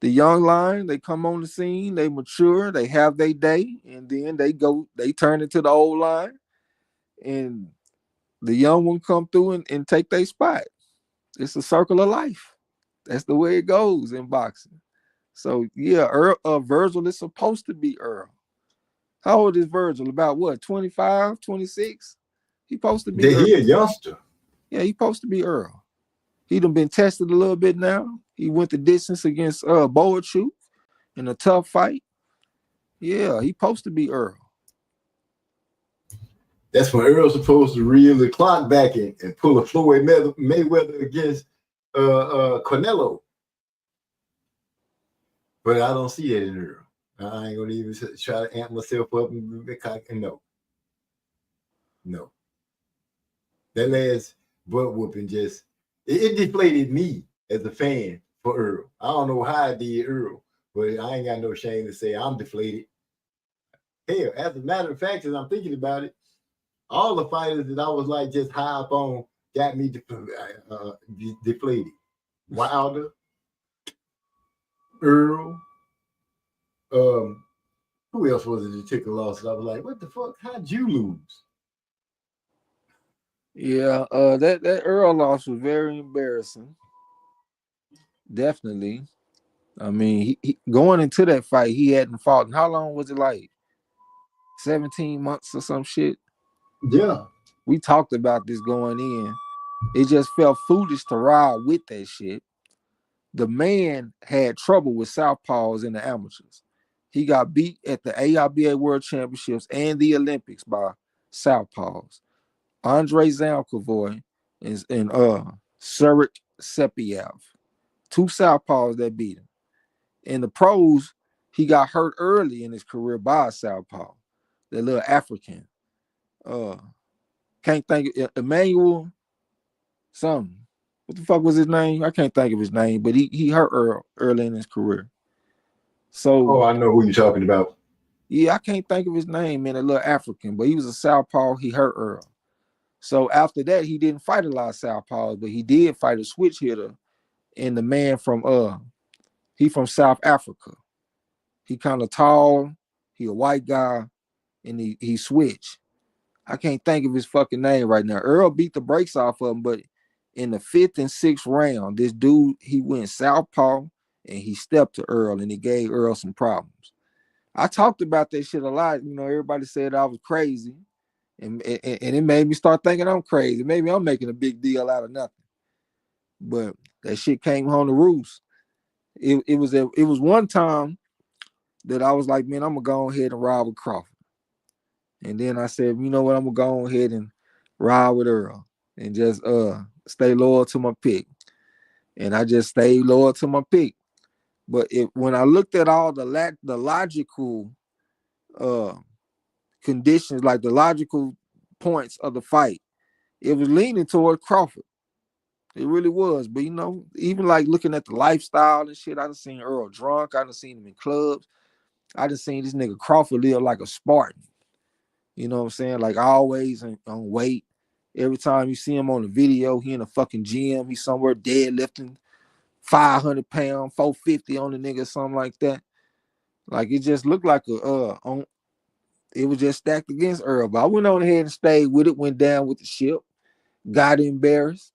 the young lion, they come on the scene, they mature, they have their day, and then they turn into the old lion, and the young one come through and take their spot. It's a circle of life. That's the way it goes in boxing. So yeah, Virgil is supposed to be Earl. How old is Virgil? About what, 25, 26? He supposed to be Earl. He a youngster. Yeah, he supposed to be Earl. He done been tested a little bit now. He went the distance against Boachu in a tough fight. Yeah, he supposed to be Earl. That's when Earl's supposed to reel the clock back in and pull a Floyd Mayweather against Canelo. But I don't see that in Earl. I ain't gonna even try to amp myself up and no. That last butt whooping just it deflated me as a fan for Earl. I don't know how I did Earl, but I ain't got no shame to say I'm deflated. Hell, as a matter of fact, as I'm thinking about it, all the fighters that I was like just high up on got me deflated. Wilder, Earl, who else was it that took a loss? And I was like, what the fuck? How'd you lose? Yeah, that Earl loss was very embarrassing. Definitely. I mean, he going into that fight, he hadn't fought. And how long was it, like 17 months or some shit? Yeah. We talked about this going in. It just felt foolish to ride with that shit. The man had trouble with southpaws in the amateurs. He got beat at the AIBA World Championships and the Olympics by southpaws. Andre Zalkovoy and Surik Sepiev. Two southpaws that beat him. In the pros, he got hurt early in his career by a southpaw. That little African. Can't think of Emmanuel something. What the fuck was his name? I can't think of his name, but he hurt Earl early in his career. So Oh, I know who you're talking about. yeah, I can't think of his name, man. A little African, but he was a southpaw. He hurt Earl. So after that, he didn't fight a lot of southpaws, but he did fight a switch hitter, and the man from he from South Africa. He kind of tall. He a white guy, and he switched. I can't think of his fucking name right now. Earl beat the brakes off of him, but in the 5th and 6th round, this dude, he went southpaw and he stepped to Earl and he gave Earl some problems. I talked about that shit a lot. You know, everybody said I was crazy, and it made me start thinking I'm crazy. Maybe I'm making a big deal out of nothing. But that shit came home to roost. It was one time that I was like, man, I'm gonna go ahead and ride with Crawford. And then I said, you know what, I'm gonna go ahead and ride with Earl and just stay loyal to my pick. And I just stayed loyal to my pick. But when I looked at all the logical conditions, like the logical points of the fight, it was leaning toward Crawford. It really was. But you know, even like looking at the lifestyle and shit, I done seen Earl drunk, I done seen him in clubs, I done seen this nigga Crawford live like a Spartan. You know what I'm saying? Like always on weight. Every time you see him on the video, he in a fucking gym. He's somewhere deadlifting 500 pounds, 450 on the nigga, something like that. Like it just looked like it was just stacked against Earl. But I went on ahead and stayed with it, went down with the ship, got embarrassed,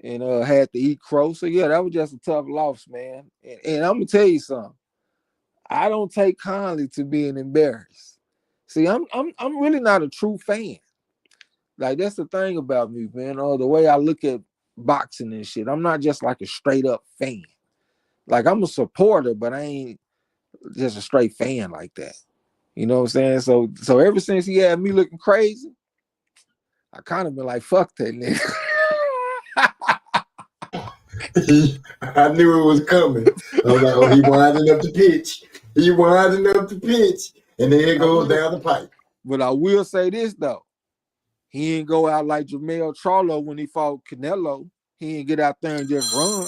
and had to eat crow. So yeah, that was just a tough loss, man. And I'm gonna tell you something. I don't take kindly to being embarrassed. See, I'm really not a true fan. Like that's the thing about me, man. The way I look at boxing and shit, I'm not just like a straight up fan. Like I'm a supporter, but I ain't just a straight fan like that. You know what I'm saying? So ever since he had me looking crazy, I kind of been like, fuck that nigga. I knew it was coming. I was like, oh, he winding up the pitch. He winding up the pitch. And then it goes down the pipe. But I will say this though. He ain't go out like Jamel Charlo when he fought Canelo. He ain't get out there and just run.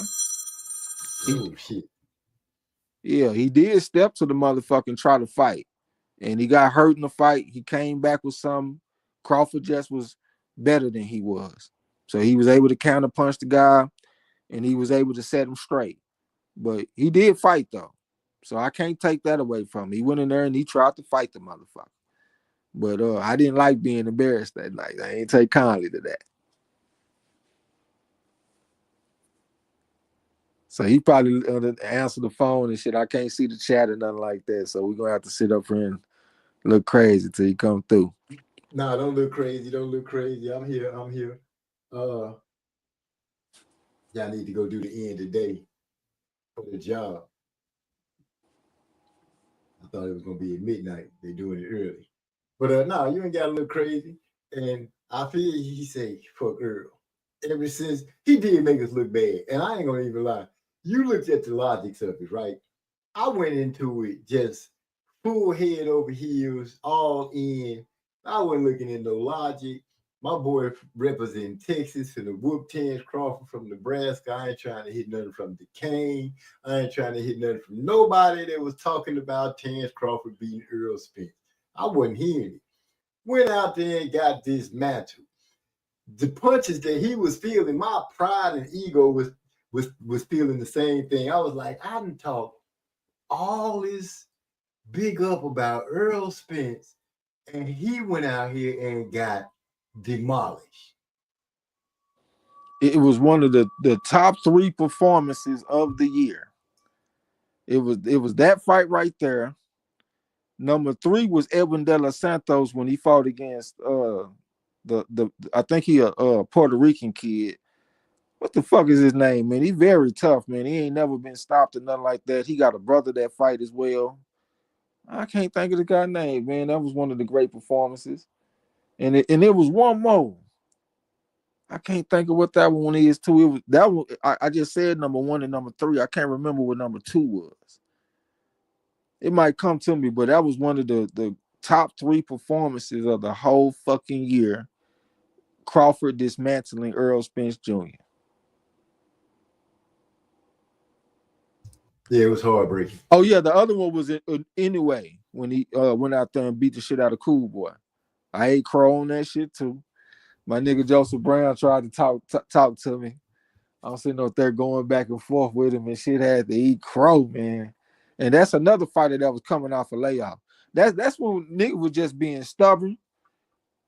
Oh shit. Yeah, he did step to the motherfucking try to fight. And he got hurt in the fight. He came back with some. Crawford just was better than he was. So he was able to counterpunch the guy and he was able to set him straight. But he did fight though. So I can't take that away from him. He went in there and he tried to fight the motherfucker. But I didn't like being embarrassed that night. I ain't take kindly to that. So he probably answered the phone and shit. I can't see the chat or nothing like that. So we're gonna have to sit up here and look crazy till he come through. Nah, don't look crazy. Don't look crazy. I'm here. Y'all need to go do the end today for the job. I thought it was gonna be at midnight. They're doing it early. But no, you ain't got to look crazy. And I feel he say fuck Earl. Ever since he did make us look bad. And I ain't gonna even lie. You looked at the logics of it, right? I went into it just full head over heels, all in. I wasn't looking at no logic. My boy representing Texas and the whoop Terrence Crawford from Nebraska. I ain't trying to hit nothing from Duquesne. I ain't trying to hit nothing from nobody that was talking about Terrence Crawford beating Earl Spence. I wasn't hearing it. Went out there and got dismantled. The punches that he was feeling, my pride and ego was feeling the same thing. I was like, I done talked all this big up about Earl Spence, and he went out here and got demolished. It was one of the top 3 performances of the year. It was that fight right there. Number 3 was Edwin De Los Santos when he fought against the I think he a Puerto Rican kid. What the fuck is his name, man? He very tough, man. He ain't never been stopped or nothing like that. He got a brother that fight as well. I can't think of the guy's name, man. That was one of the great performances. And it was one more. I can't think of what that one is too. It was that one. I just said number 1 and number 3. I can't remember what number 2 was. It might come to me, but that was one of the top 3 performances of the whole fucking year. Crawford dismantling Earl Spence Jr. Yeah, it was heartbreaking. Oh yeah, the other one was anyway when he went out there and beat the shit out of Cool Boy. I ate crow on that shit too. My nigga Joseph Brown tried to talk to me. I'm sitting up there going back and forth with him and shit. Had to eat crow, man. And that's another fighter that was coming off a layoff. That's when nigga was just being stubborn.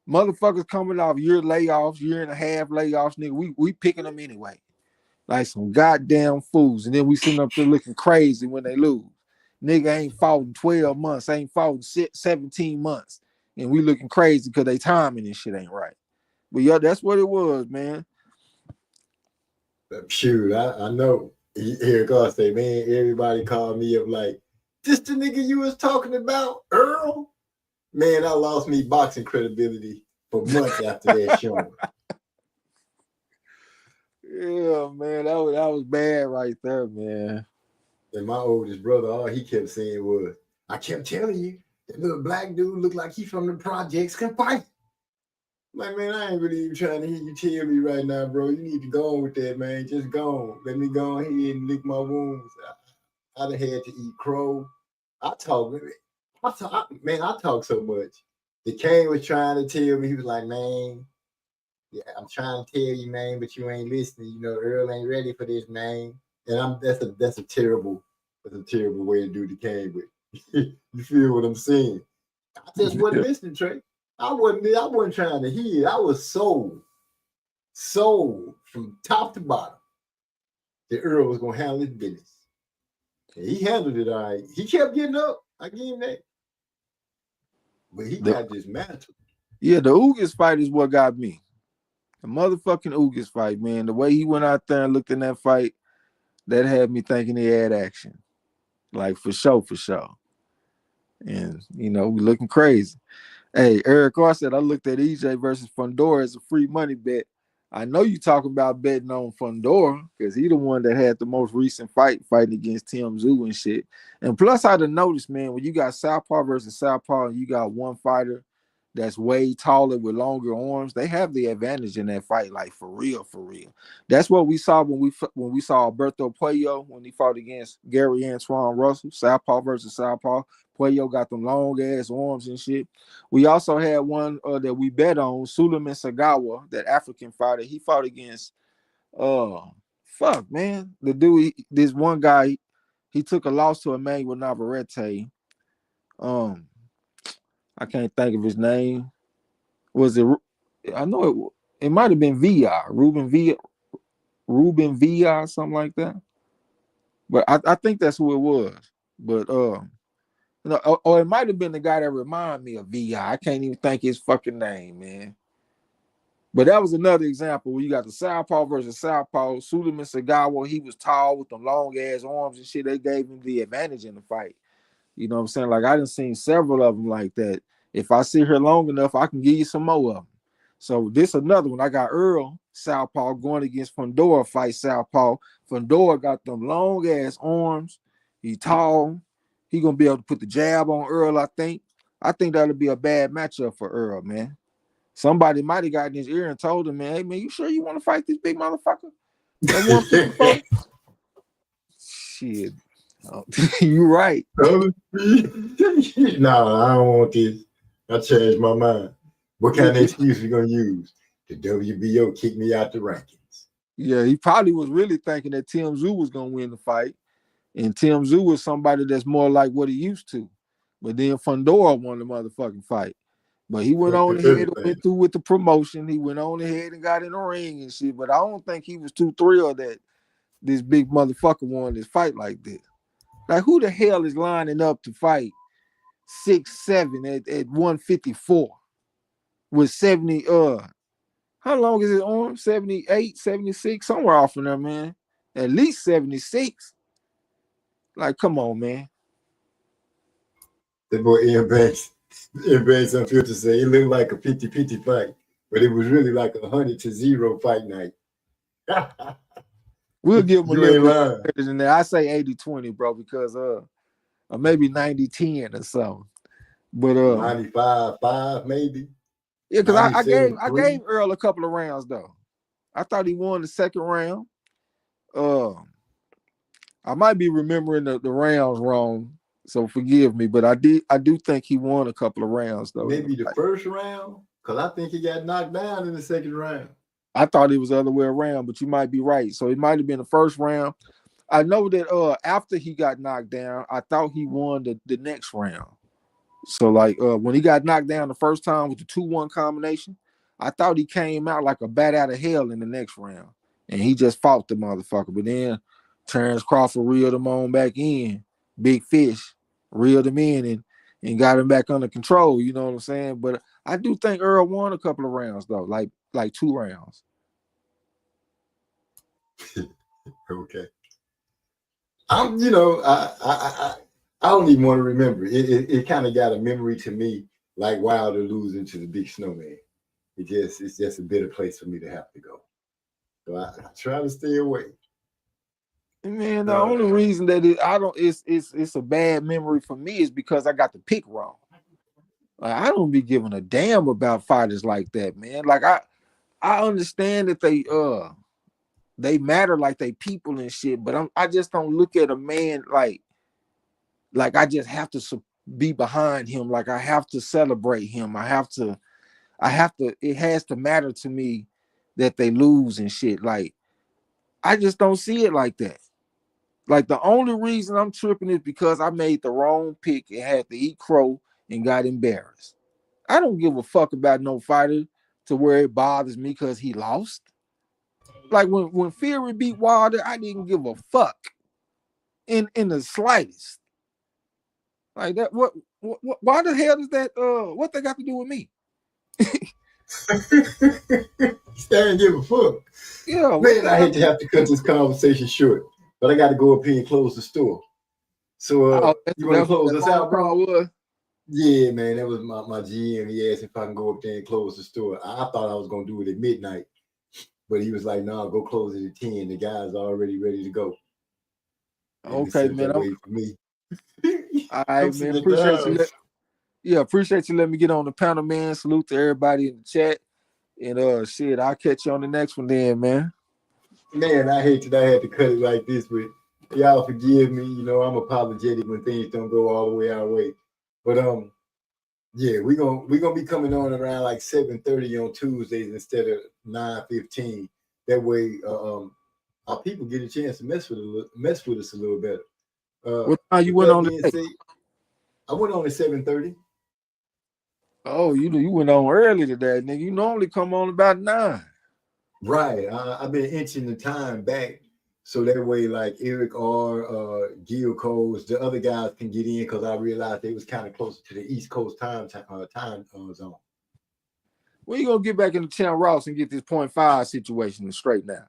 Motherfuckers coming off year layoffs, year and a half layoffs, nigga. We picking them anyway. Like some goddamn fools. And then we sitting up there looking crazy when they lose. Nigga ain't fought in 12 months, ain't fought in 17 months. And we looking crazy because they timing and shit ain't right. But yeah, that's what it was, man. Shoot, I know. Here God say, man, everybody called me up like, this the nigga you was talking about, Earl? Man, I lost me boxing credibility for months after that show. Yeah, man, that was bad right there, man. And my oldest brother, all he kept saying was, I kept telling you, that little black dude look like he's from the projects can fight. Like, man, I ain't really even trying to hear you tell me right now, bro. You need to go on with that, man. Just go on. Let me go ahead and lick my wounds. I done had to eat crow. I talk so much. The king was trying to tell me, he was like, man, yeah, I'm trying to tell you, man, but you ain't listening. You know, Earl ain't ready for this, man. And that's a terrible way to do the king, but you feel what I'm saying? I just wasn't listening, Trey. I wasn't trying to hear. I was sold from top to bottom that Earl was gonna handle his business. And he handled it all right. He kept getting up. I give him that. But he got dismantled. Yeah, the Ugas fight is what got me. The motherfucking Ugas fight, man. The way he went out there and looked in that fight, that had me thinking he had action. Like for sure. And you know, we looking crazy. Hey, Eric R said I looked at EJ versus Fundora as a free money bet. I know you talking about betting on Fundora because he the one that had the most recent fighting against Tim Tszyu and shit. And plus, I done noticed, man, when you got Southpaw versus Southpaw and you got one fighter that's way taller with longer arms, they have the advantage in that fight, like for real. That's what we saw when we saw Alberto Puello when he fought against Gary Antoine Russell, Southpaw versus Southpaw. Puello got them long ass arms and shit. We also had one that we bet on, Suleiman Sagawa, that African fighter. He fought against the dude. This one guy, he took a loss to Emmanuel Navarrete. I can't think of his name. Was it? I know it might have been VR, Ruben VR, something like that. But I think that's who it was. But no, or it might have been the guy that reminded me of VI. I can't even think his fucking name, man. But that was another example where you got the Southpaw versus Southpaw. Suleiman Sagawa, he was tall with them long ass arms and shit. They gave him the advantage in the fight. You know what I'm saying? Like I done seen several of them like that. If I sit here long enough, I can give you some more of them. So this another one. I got Earl Southpaw going against Fundora fight Southpaw. Fundora got them long ass arms. He tall. He gonna be able to put the jab on Earl, I think. I think that'll be a bad matchup for Earl, man. Somebody might have gotten his ear and told him, man, hey, man, you sure you want to fight this big motherfucker? At 154? Shit. Oh, you right. No, I don't want this. I changed my mind. What kind of excuse we gonna use? The WBO kicked me out the rankings. Yeah, he probably was really thinking that Tim Tszyu was gonna win the fight. And Tim Tszyu was somebody that's more like what he used to. But then Fundora won the motherfucking fight. But he went on ahead and went through with the promotion. He went on ahead and got in the ring and shit. But I don't think he was too thrilled that this big motherfucker won this fight like this. Like, who the hell is lining up to fight 6'7" at 154 with 70? How long is his arm? 78, 76, somewhere off in there, man. At least 76. Like, come on, man. That boy Ian Banks on Filter say it looked like a 50-50 fight, but it was really like 100-0 fight night. We'll give him a little bit better than that. I say 80-20, bro, because or maybe 90-10 or something. But 95-5 maybe. Yeah, because I gave Earl a couple of rounds though. I thought he won the second round. I might be remembering the rounds wrong, so forgive me. But I do think he won a couple of rounds though. Maybe the first round, because I think he got knocked down in the second round. I thought it was the other way around, but you might be right. So it might have been the first round. I know that after he got knocked down, I thought he won the next round. So like when he got knocked down the first time with the 2-1 combination, I thought he came out like a bat out of hell in the next round, and he just fought the motherfucker. But then Terrence Crawford reeled him on back in, big fish, reeled him in and got him back under control. You know what I'm saying? But I do think Earl won a couple of rounds though, like 2 rounds. Okay. I don't even want to remember. It kind of got a memory to me like Wilder losing to the Big Snowman. It's just a bitter place for me to have to go. So I try to stay away. Man, the only reason that it's a bad memory for me is because I got the pick wrong. Like, I don't be giving a damn about fighters like that, man. Like I understand that they matter like they people and shit, but I just don't look at a man like I just have to be behind him. Like I have to celebrate him. I have to. It has to matter to me that they lose and shit. Like I just don't see it like that. Like the only reason I'm tripping is because I made the wrong pick and had to eat crow and got embarrassed. I don't give a fuck about no fighter to where it bothers me because he lost. Like when Fury beat Wilder, I didn't give a fuck in the slightest. Like that, what why the hell does that what they got to do with me? Stay and give a fuck. Yeah, man, I hate to have to cut this conversation short, but I got to go up here and close the store. So you want to close us out, bro? Yeah, man, that was my GM. He asked if I can go up there and close the store. I thought I was gonna do it at midnight, but he was like, "No, go close it at 10. The guy's already ready to go." And okay, man. Wait for me. All right, man. Appreciate you letting me get on the panel, man. Salute to everybody in the chat. And shit, I'll catch you on the next one then, man. Man, I hate that I had to cut it like this, but y'all forgive me. You know, I'm apologetic when things don't go all the way our way. But yeah, we're gonna be coming on around like 7:30 on Tuesdays instead of 9:15. That way, our people get a chance to mess with us a little better. What time you went on today? I went on at 7:30. Oh, you went on early today, nigga. You normally come on about 9. Right. I've been inching the time back so that way, like Eric R, Gil Coles, the other guys can get in because I realized they was kind of closer to the East Coast time zone. When you gonna get back in the Champ Ross and get this 0.5 situation straight now?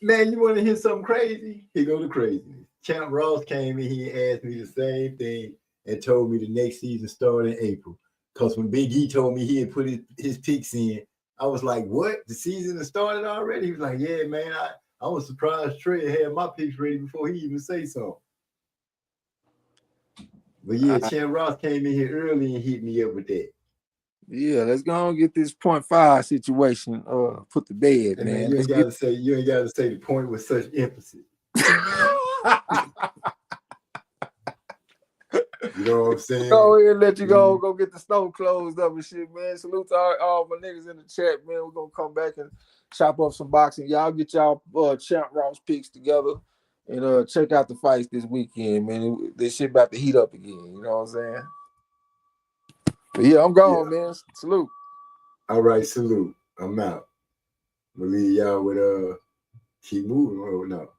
Man, you want to hear something crazy? Here go the crazy. Champ Ross came in here, asked me the same thing, and told me the next season started in April. Because when Big E told me he had put his picks in, I was like, what? The season has started already? He was like, yeah, man, I was surprised Trey had my picks ready before he even say so. But yeah, Champ Ross came in here early and hit me up with that. Yeah, let's go and get this 0.5 situation put to bed, and man. You ain't got to say the point with such emphasis. You know what I'm saying? Go ahead and let you go get the store closed up and shit, man. Salute to all my niggas in the chat, man. We're gonna come back and chop up some boxing. Y'all get y'all Champ Ross picks together and check out the fights this weekend, man. This shit about to heat up again. You know what I'm saying? But yeah, I'm gone, man. Salute. All right, salute. I'm out. I'm gonna leave y'all with keep moving. Oh no.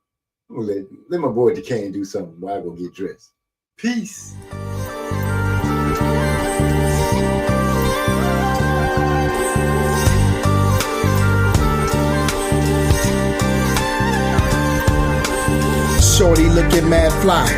I'm gonna let my boy DeCane do something while I go get dressed. Peace. Shorty looking mad fly,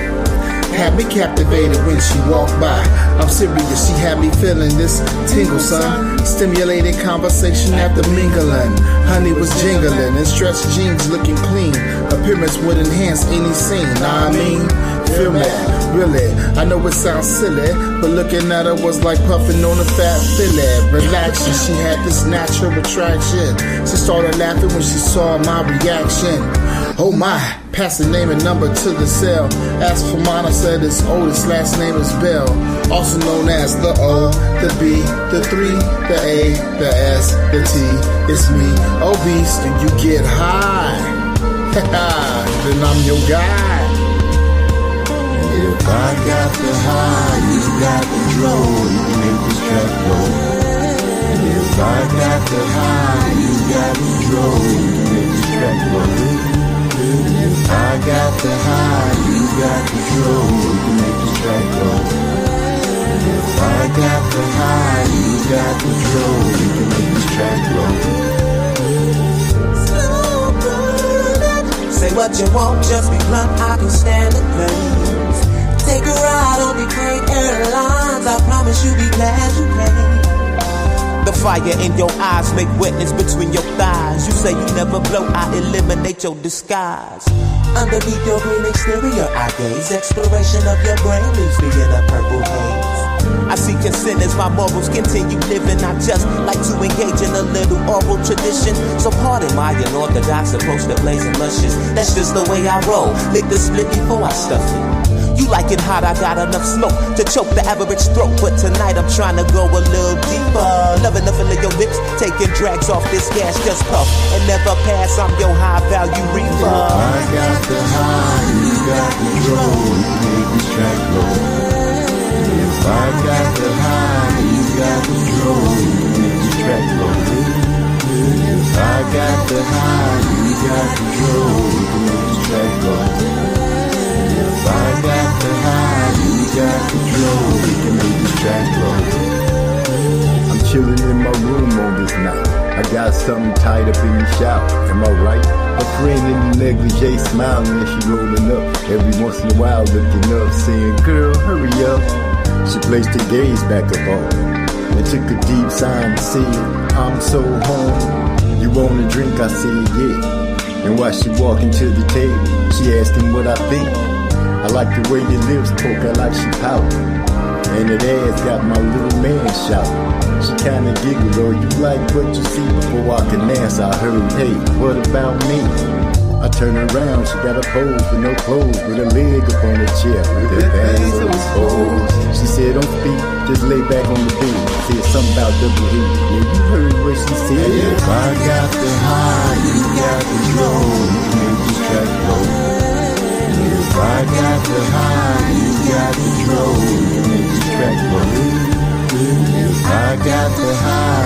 had me captivated when she walked by. I'm serious, she had me feeling this tingle, son. Stimulated conversation after mingling. Honey was jingling and stretched jeans looking clean. Appearance would enhance any scene, know what I mean? Feel me? Really? I know it sounds silly, but looking at her was like puffing on a fat fillet. Relaxing, she had this natural attraction. She started laughing when she saw my reaction. Oh my, pass the name and number to the cell. Asked for mine, I said his oldest last name is Bell. Also known as the O, the B, the 3, the A, the S, the T. It's me, obese, do you get high? Then I'm your guy. If I got the high, you got the control, you can make this track go. If I got the high, you got control, you can make this track go. If I got the high, you got control, you can make this track go. If I got the high, you got control, you can make this track go. Say what you want, just be blunt, I can stand the flames. Take a ride on the great airlines, I promise you'll be glad you came. The fire in your eyes make wetness between your thighs. You say you never blow, I eliminate your disguise. Underneath your green exterior, I gaze. Exploration of your brain leaves me in a purple haze. I see consent as my morals continue living. I just like to engage in a little oral tradition. So pardon my unorthodox approach to blazing luscious. That's just the way I roll. Lick the split before I stuff it. You like it hot, I got enough smoke to choke the average throat. But tonight I'm trying to go a little deeper. Loving the feel of your lips, taking drags off this gas, just puff and never pass. I'm your high value reaper. I got the high, you got control, you can make this track go. If I got the high, you got control, you can make this track go. If I got the high, you got control, you can make this track go. If I got the high, you got control, you can make this track go. I'm chilling in my room on this night. I got something tied up in the shower, am I right? A friend in the negligee smiling as she rolling up. Every once in a while looking up, saying, girl, hurry up. She placed her gaze back up on me and took a deep sigh and said, I'm so hungry. You want a drink? I said, yeah. And while she walking to the table, she asking what I think. I like the way your lips poke, I like she pout. And that ass got my little man shouting. She kinda giggled, oh, you like what you see? Before I can answer, I heard, hey, what about me? I turn around, she got a pose with no clothes, with a leg up on the chair, with her hands exposed. She said, don't speak, just lay back on the bed. Said something about double heat. Yeah, you heard what she said. If I got the high, you got control, you can make this track go. If I got the high,